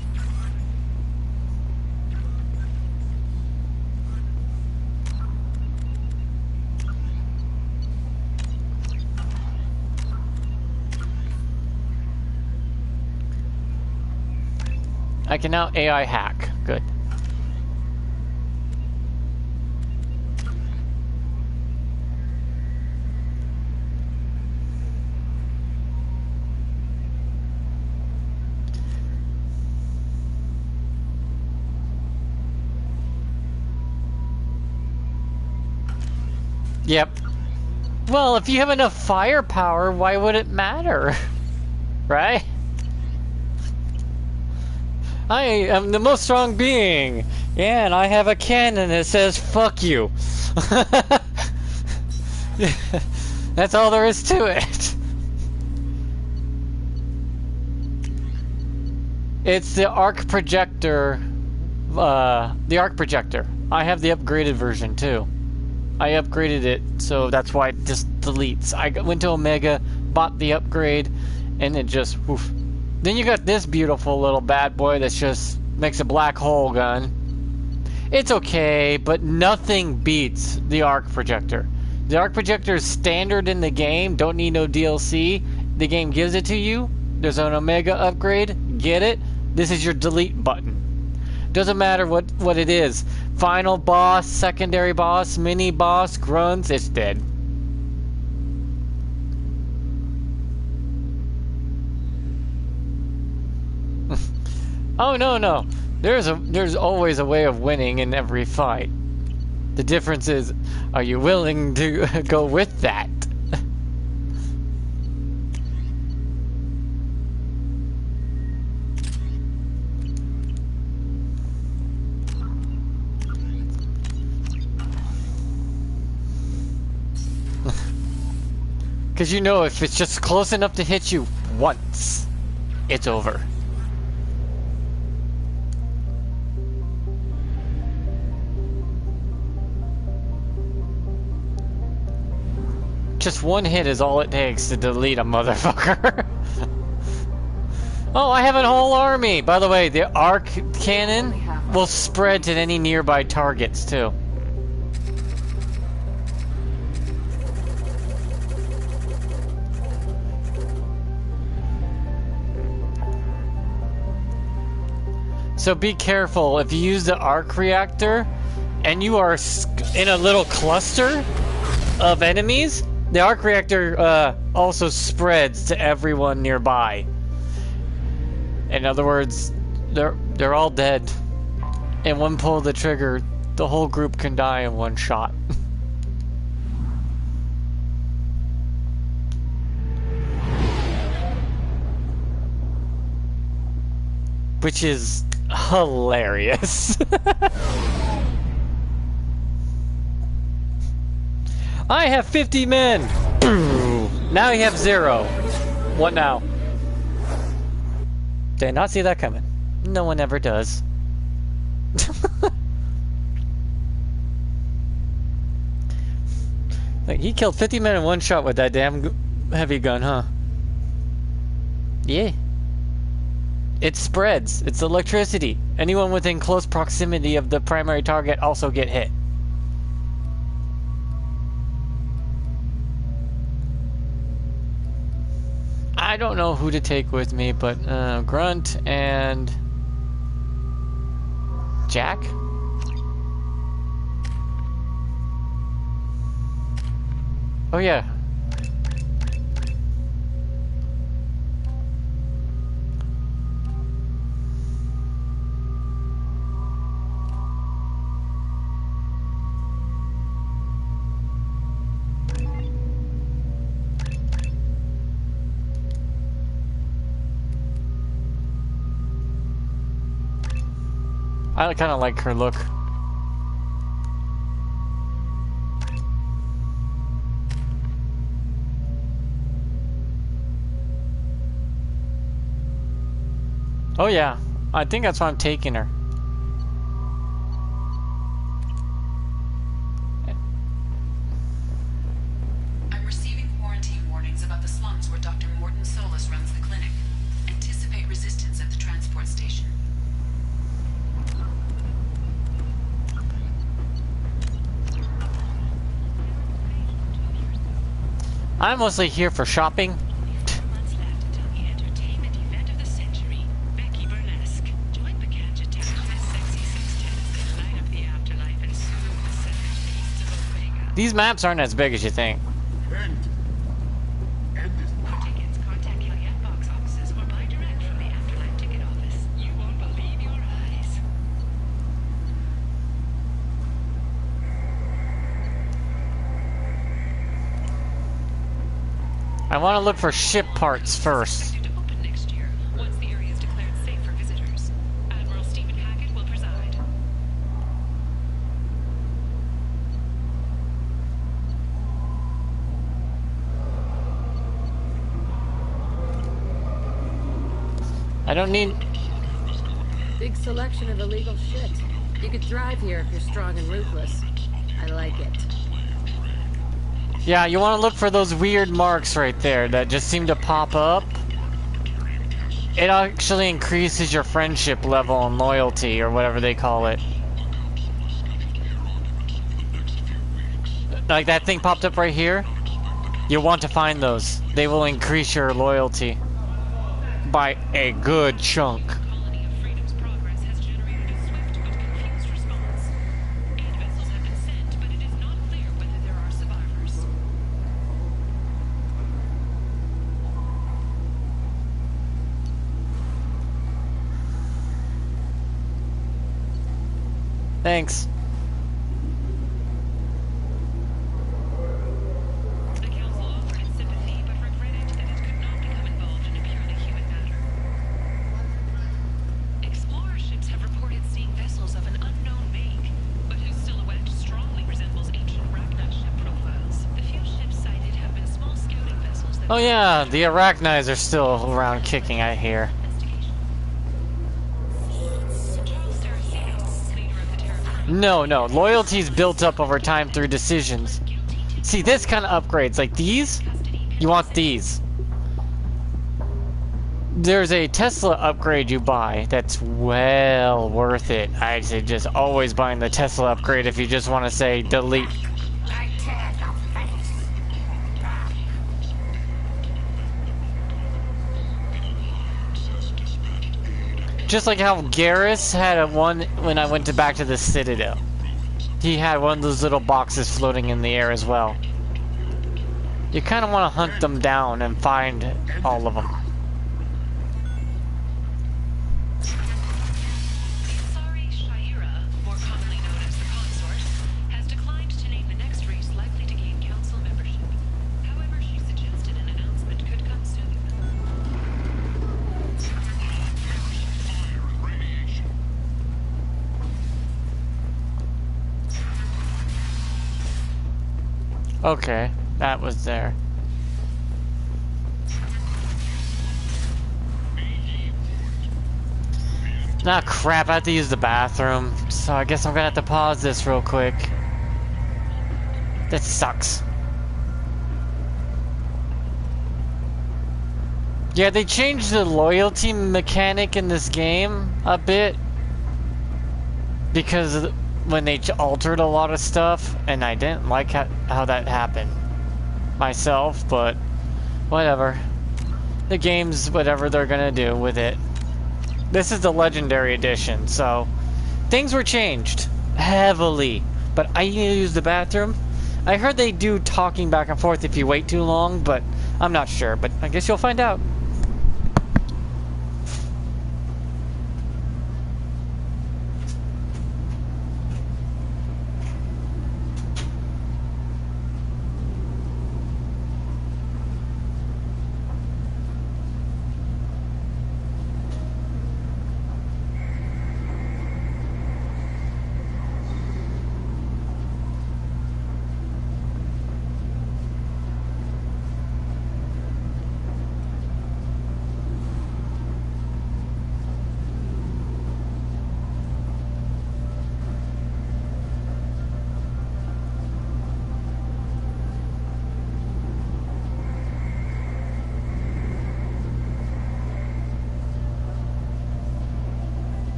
I can now AI hack. Good. Yep. Well, if you have enough firepower, why would it matter? Right? I am the most strong being. Yeah, and I have a cannon that says, fuck you. That's all there is to it. It's the arc projector. The arc projector. I have the upgraded version too. I upgraded it, so that's why it just deletes. I went to Omega, bought the upgrade, and it just, woof. Then you got this beautiful little bad boy that just makes a black hole gun. It's okay, but nothing beats the arc projector. The arc projector is standard in the game, don't need no DLC. The game gives it to you. There's an Omega upgrade, get it. This is your delete button. Doesn't matter what it is. Final boss, secondary boss, mini boss, grunts, it's dead. Oh no. There's always a way of winning in every fight. The difference is, are you willing to go with that? Because you know, if it's just close enough to hit you once, it's over. Just one hit is all it takes to delete a motherfucker. Oh, I have a whole army! By the way, the arc cannon will spread to any nearby targets, too. So be careful, if you use the arc reactor and you are in a little cluster of enemies, the arc reactor also spreads to everyone nearby. In other words, they're all dead. In one pull of the trigger, the whole group can die in one shot. Which is hilarious. I have 50 men. Now you have 0. What now? Did not see that coming. No one ever does. Like, he killed 50 men in one shot with that damn heavy gun, huh? Yeah. It spreads. It's electricity. Anyone within close proximity of the primary target also get hit. I don't know who to take with me, but Grunt and Jack? Oh yeah. I kind of like her look. Oh yeah, I think that's why I'm taking her. I'm receiving quarantine warnings about the slums where Dr. Morton Solus runs the clinic. Anticipate resistance at the transport station. I'm mostly here for shopping. These maps aren't as big as you think. I want to look for ship parts first. I don't need... Big selection of illegal shit. You could thrive here if you're strong and ruthless. I like it. Yeah, you want to look for those weird marks right there that just seem to pop up. It actually increases your friendship level and loyalty, or whatever they call it. Like that thing popped up right here. You want to find those. They will increase your loyalty by a good chunk. Thanks. The Council offered its sympathy, but regretted that it could not become involved in a purely human matter. Explorer ships have reported seeing vessels of an unknown make, but whose silhouette strongly resembles ancient Arachnid ship profiles. The few ships cited have been small scouting vessels that... Oh yeah, the Arachnids are still around kicking, I hear. No, loyalty's built up over time through decisions. See, this kind of upgrades, like these, you want these. There's a Tesla upgrade you buy that's well worth it. I'd say just always buying the Tesla upgrade if you just want to say delete. Just like how Garrus had a one when I went back to the Citadel. He had one of those little boxes floating in the air as well. You kind of want to hunt them down and find all of them. Isari Shaira, more commonly known as the Consort, has declined to name the next race likely to gain council membership. However, she suggested an announcement could come soon. Okay, that was there. Ah, crap, I have to use the bathroom. So I guess I'm gonna have to pause this real quick. That sucks. Yeah, they changed the loyalty mechanic in this game a bit. Because when they altered a lot of stuff, and I didn't like how that happened myself, but whatever. The game's whatever they're gonna do with it. This is the Legendary Edition, so things were changed heavily. But I need to use the bathroom. I heard they do talking back and forth if you wait too long, but I'm not sure. But I guess you'll find out.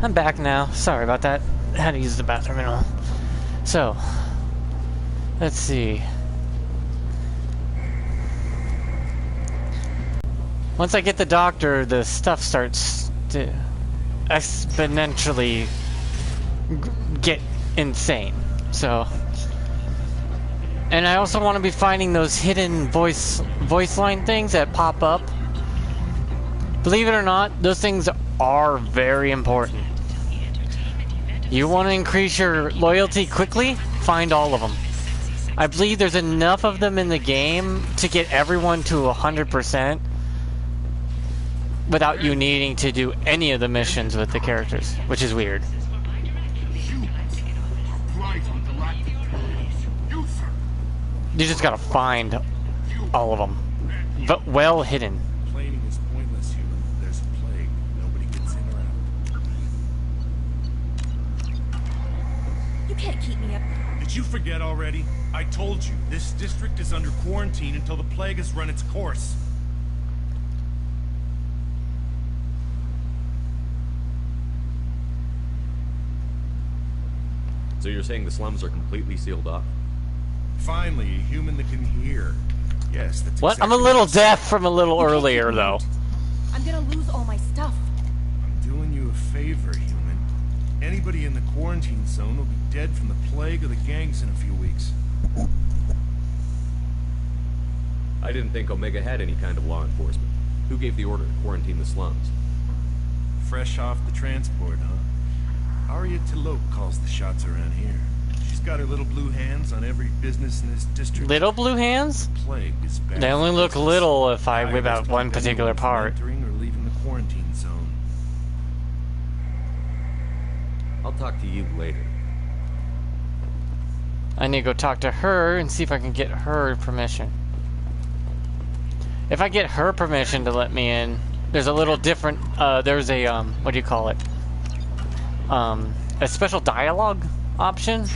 I'm back now. Sorry about that. I had to use the bathroom and all. So, let's see. Once I get the doctor, the stuff starts to exponentially get insane. So, and I also want to be finding those hidden voice line things that pop up. Believe it or not, those things are very important. You want to increase your loyalty quickly? Find all of them. I believe there's enough of them in the game to get everyone to 100% without you needing to do any of the missions with the characters, which is weird. You just gotta find all of them, but well hidden. Complaining is pointless, human. There's a plague. Nobody gets in or out. You can't keep me up. Did you forget already? I told you, this district is under quarantine until the plague has run its course. So you're saying the slums are completely sealed off? Finally, a human that can hear. Yes, that's What? I'm a little deaf from a little earlier, though. I'm gonna lose all my stuff. I'm doing you a favor, human. Anybody in the quarantine zone will be dead from the plague or the gangs in a few weeks. I didn't think Omega had any kind of law enforcement. Who gave the order to quarantine the slums? Fresh off the transport, huh? Arya T'Loak calls the shots around here. She's got her little blue hands on every business in this district. Little blue hands? Plague is bad. They only look little if I whip out one particular part. Entering or leaving the quarantine zone. I'll talk to you later. I need to go talk to her and see if I can get her permission. If I get her permission to let me in, there's a little different, there's a, what do you call it? A special dialogue option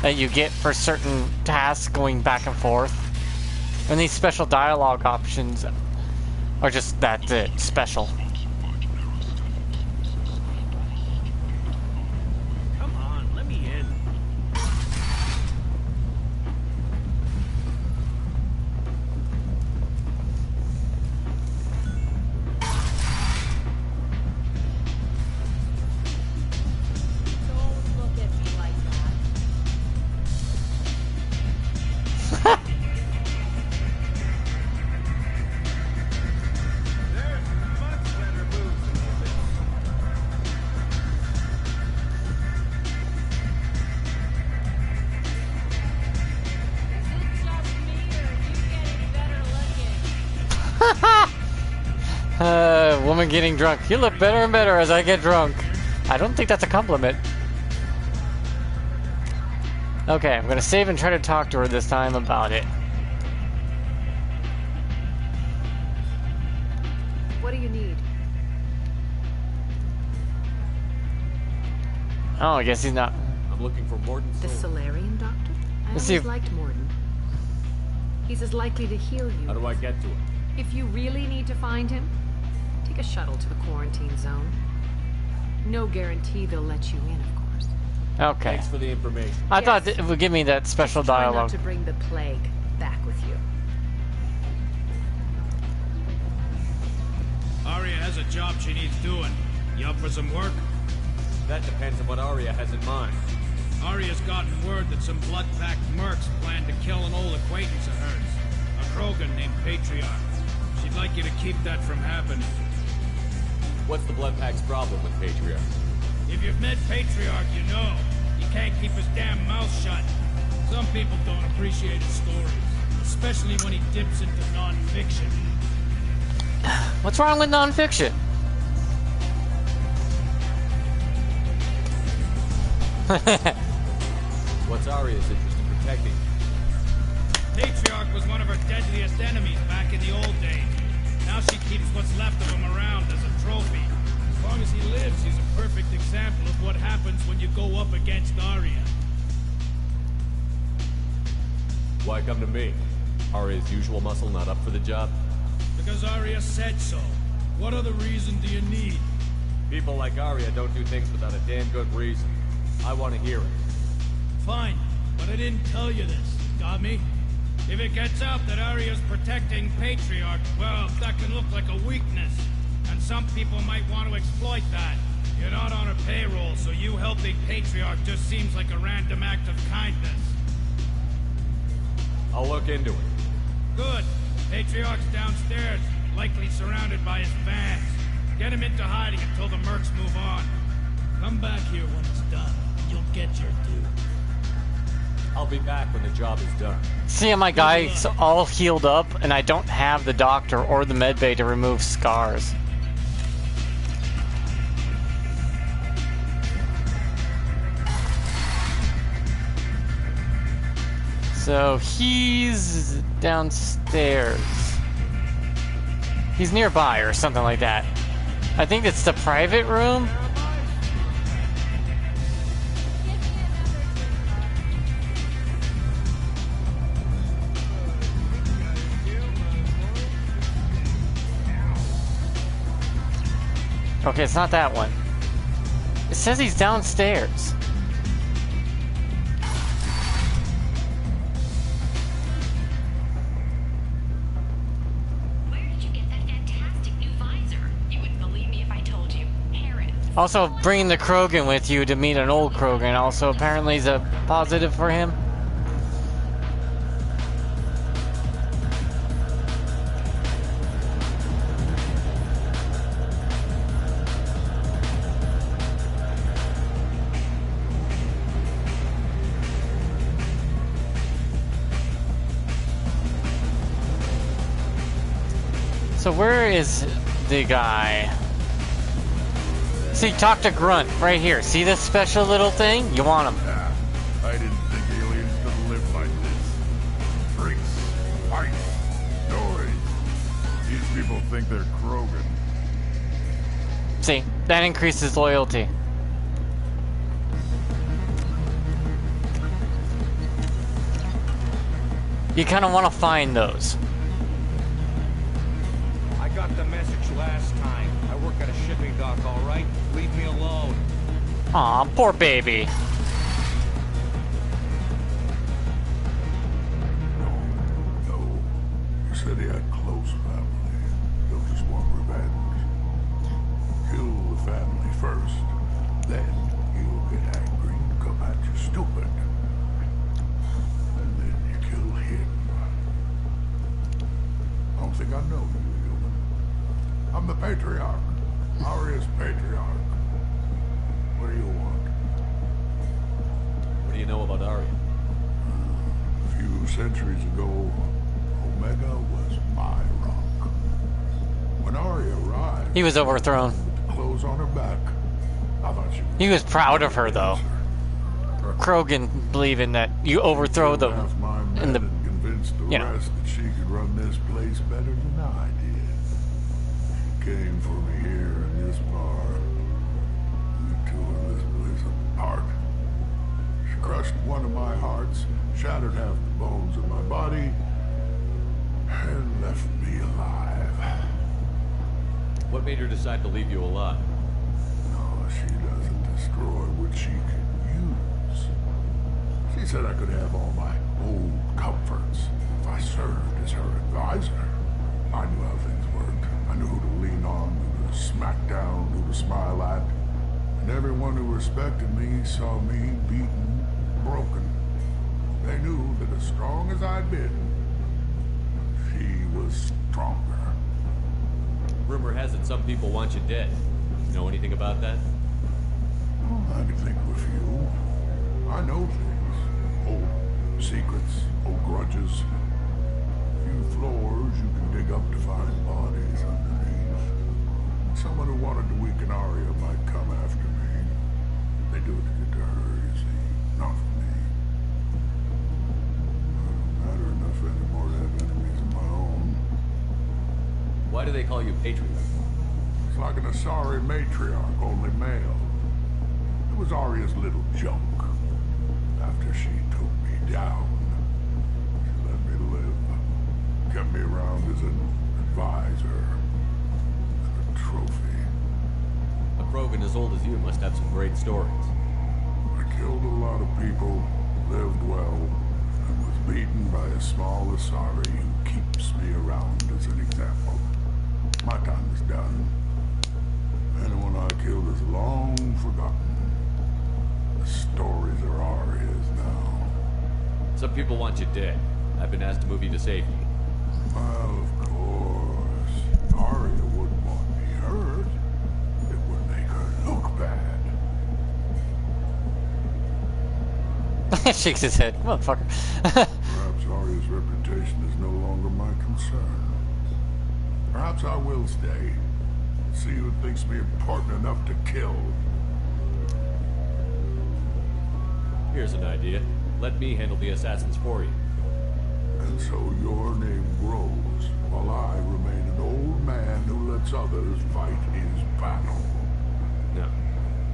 that you get for certain tasks going back and forth. And these special dialogue options are just, that's it, special. Come on, let me in. Don't look at me like that. Woman getting drunk. You look better and better as I get drunk. I don't think that's a compliment. Okay, I'm gonna save and try to talk to her this time about it. What do you need? Oh, I guess he's not. I'm looking for Mordin The Soul. Solarian doctor? I Let's always see if- liked Morden. He's as likely to heal you. How do I get to him? If you really need to find him, take a shuttle to the quarantine zone. No guarantee they'll let you in, of course. Okay. Thanks for the information. I thought it would give me that special Try not dialogue. to bring the plague back with you. Arya has a job she needs doing. You up for some work? That depends on what Arya has in mind. Arya's gotten word that some blood-packed mercs plan to kill an old acquaintance of hers, a Krogan named Patriarch. She'd like you to keep that from happening. What's the Bloodpack's problem with Patriarch? If you've met Patriarch, you know. He can't keep his damn mouth shut. Some people don't appreciate his stories, especially when he dips into non-fiction. What's wrong with non-fiction? What's Arya's interest in protecting? Patriarch was one of her deadliest enemies back in the old days. Now she keeps what's left of him around as a trophy. As long as he lives, he's a perfect example of what happens when you go up against Arya. Why come to me? Arya's usual muscle not up for the job? Because Arya said so. What other reason do you need? People like Arya don't do things without a damn good reason. I want to hear it. Fine, but I didn't tell you this. Got me? If it gets out that Arya's protecting Patriarch, well, that can look like a weakness. And some people might want to exploit that. You're not on her payroll, so you helping Patriarch just seems like a random act of kindness. I'll look into it. Good. Patriarch's downstairs, likely surrounded by his fans. Get him into hiding until the mercs move on. Come back here when it's done. You'll get your due. I'll be back when the job is done. See, my guy's all healed up, and I don't have the doctor or the medbay to remove scars. So he's downstairs. He's nearby or something like that. I think it's the private room. Okay, it's not that one. It says he's downstairs. Where did you get that fantastic new visor? You wouldn't believe me if I told you. Harris. Also, bringing the Krogan with you to meet an old Krogan also apparently is a positive for him. So where is the guy? See, talk to Grunt right here. See this special little thing? You want him. I didn't think aliens could live like this. Drinks, fights, noise. These people think they're Krogan. See, that increases loyalty. You kind of want to find those. I got the message last time. I work at a shipping dock, all right? Leave me alone. Aw, poor baby. No. He said he had close family. They'll just want revenge. Kill the family first. Then he'll get angry and come at you stupid. And then you kill him. I don't think I know you, human. I'm the Patriarch. Arya's Patriarch. What do you want? What do you know about Arya? A few centuries ago, Omega was my rock. When Arya arrived, He was overthrown. clothes on her back. I thought she He was proud of her, though. Krogan believing that you overthrow them in the, convinced the you know. rest that she could run this place better than I did. She came for me here in this bar. We tore this place apart. She crushed one of my hearts, shattered half the bones of my body, and left me alive. What made her decide to leave you alive? No, she doesn't destroy what she can use. She said I could have all my old comforts if I served as her advisor. I knew how things worked. I knew who to lean on, who to smack down, who to smile at. And everyone who respected me saw me beaten, broken. They knew that as strong as I'd been, she was stronger. Rumor has it some people want you dead. Know anything about that? Well, I can think of a few. I know things. Old secrets, old grudges. A few floors you can dig up to find bodies underneath. Someone who wanted to weaken Arya might come after me. They do it to get to her, you see, not for me. I don't matter enough anymore to have enemies of my own. Why do they call you Patriarch? It's like an Asari matriarch, only male. It was Arya's little joke. After she took me down, she let me live. Kept me around as an advisor and a trophy. A Krogan as old as you must have some great stories. I killed a lot of people, lived well, and was beaten by a small Asari who keeps me around as an example. My time is done. Anyone I killed is long forgotten. The stories are ours now. Some people want you dead. I've been asked to move you to safety. Well, of course. Arya wouldn't want me hurt. It would make her look bad. Shakes his head. Motherfucker. Perhaps Arya's reputation is no longer my concern. Perhaps I will stay. See who thinks me important enough to kill. Here's an idea. Let me handle the assassins for you. And so your name grows, while I remain an old man who lets others fight his battle. No.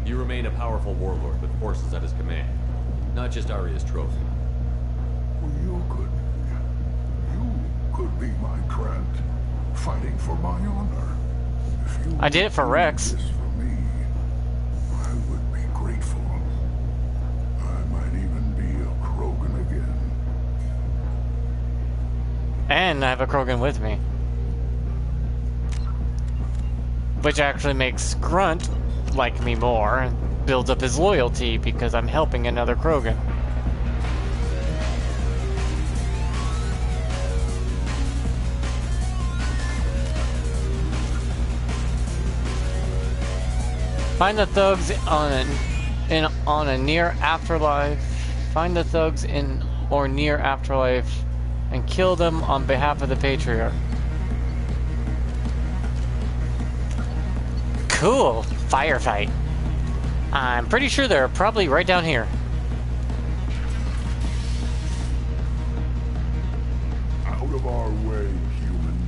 You remain a powerful warlord with forces at his command. Not just Arya's trophy. Well, you could be my Grant, fighting for my honor. If you I did it for Rex. This for me, I would be grateful. I might even be a Krogan again. And I have a Krogan with me. Which actually makes Grunt like me more and builds up his loyalty because I'm helping another Krogan. Find the thugs on a near afterlife. Find the thugs in or near afterlife and kill them on behalf of the Patriarch. Cool. Firefight. I'm pretty sure they're probably right down here. Out of our way, human.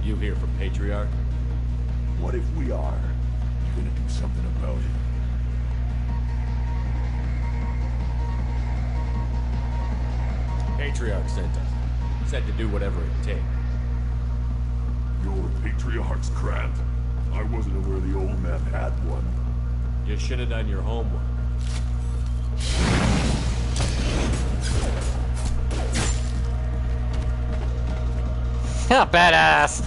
You here from Patriarch? What if we are? You're gonna do something about it. Patriarch sent us. Said to do whatever it takes. You're Patriarch's Grant. I wasn't aware the old man had one. You should have done your homework. Yeah, badass.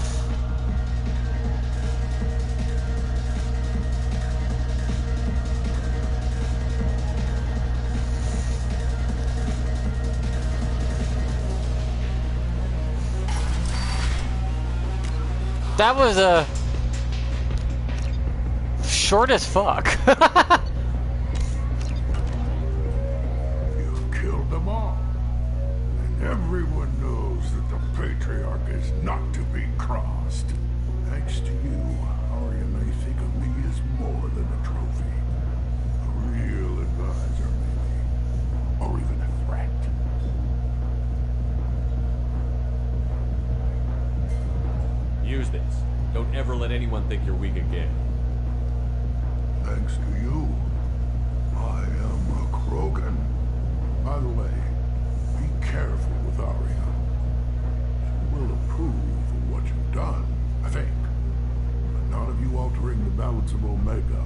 That was a short as fuck. You've killed them all. And everyone knows that the Patriarch is not to be crossed. Thanks to you, Arya may think of me as more than a trophy. A real advisor, maybe. Or even a threat. Use this. Don't ever let anyone think you're weak again. Thanks to you, I am a Krogan. By the way, be careful with Arya. She will approve of what you've done, I think. But not of you altering the balance of Omega.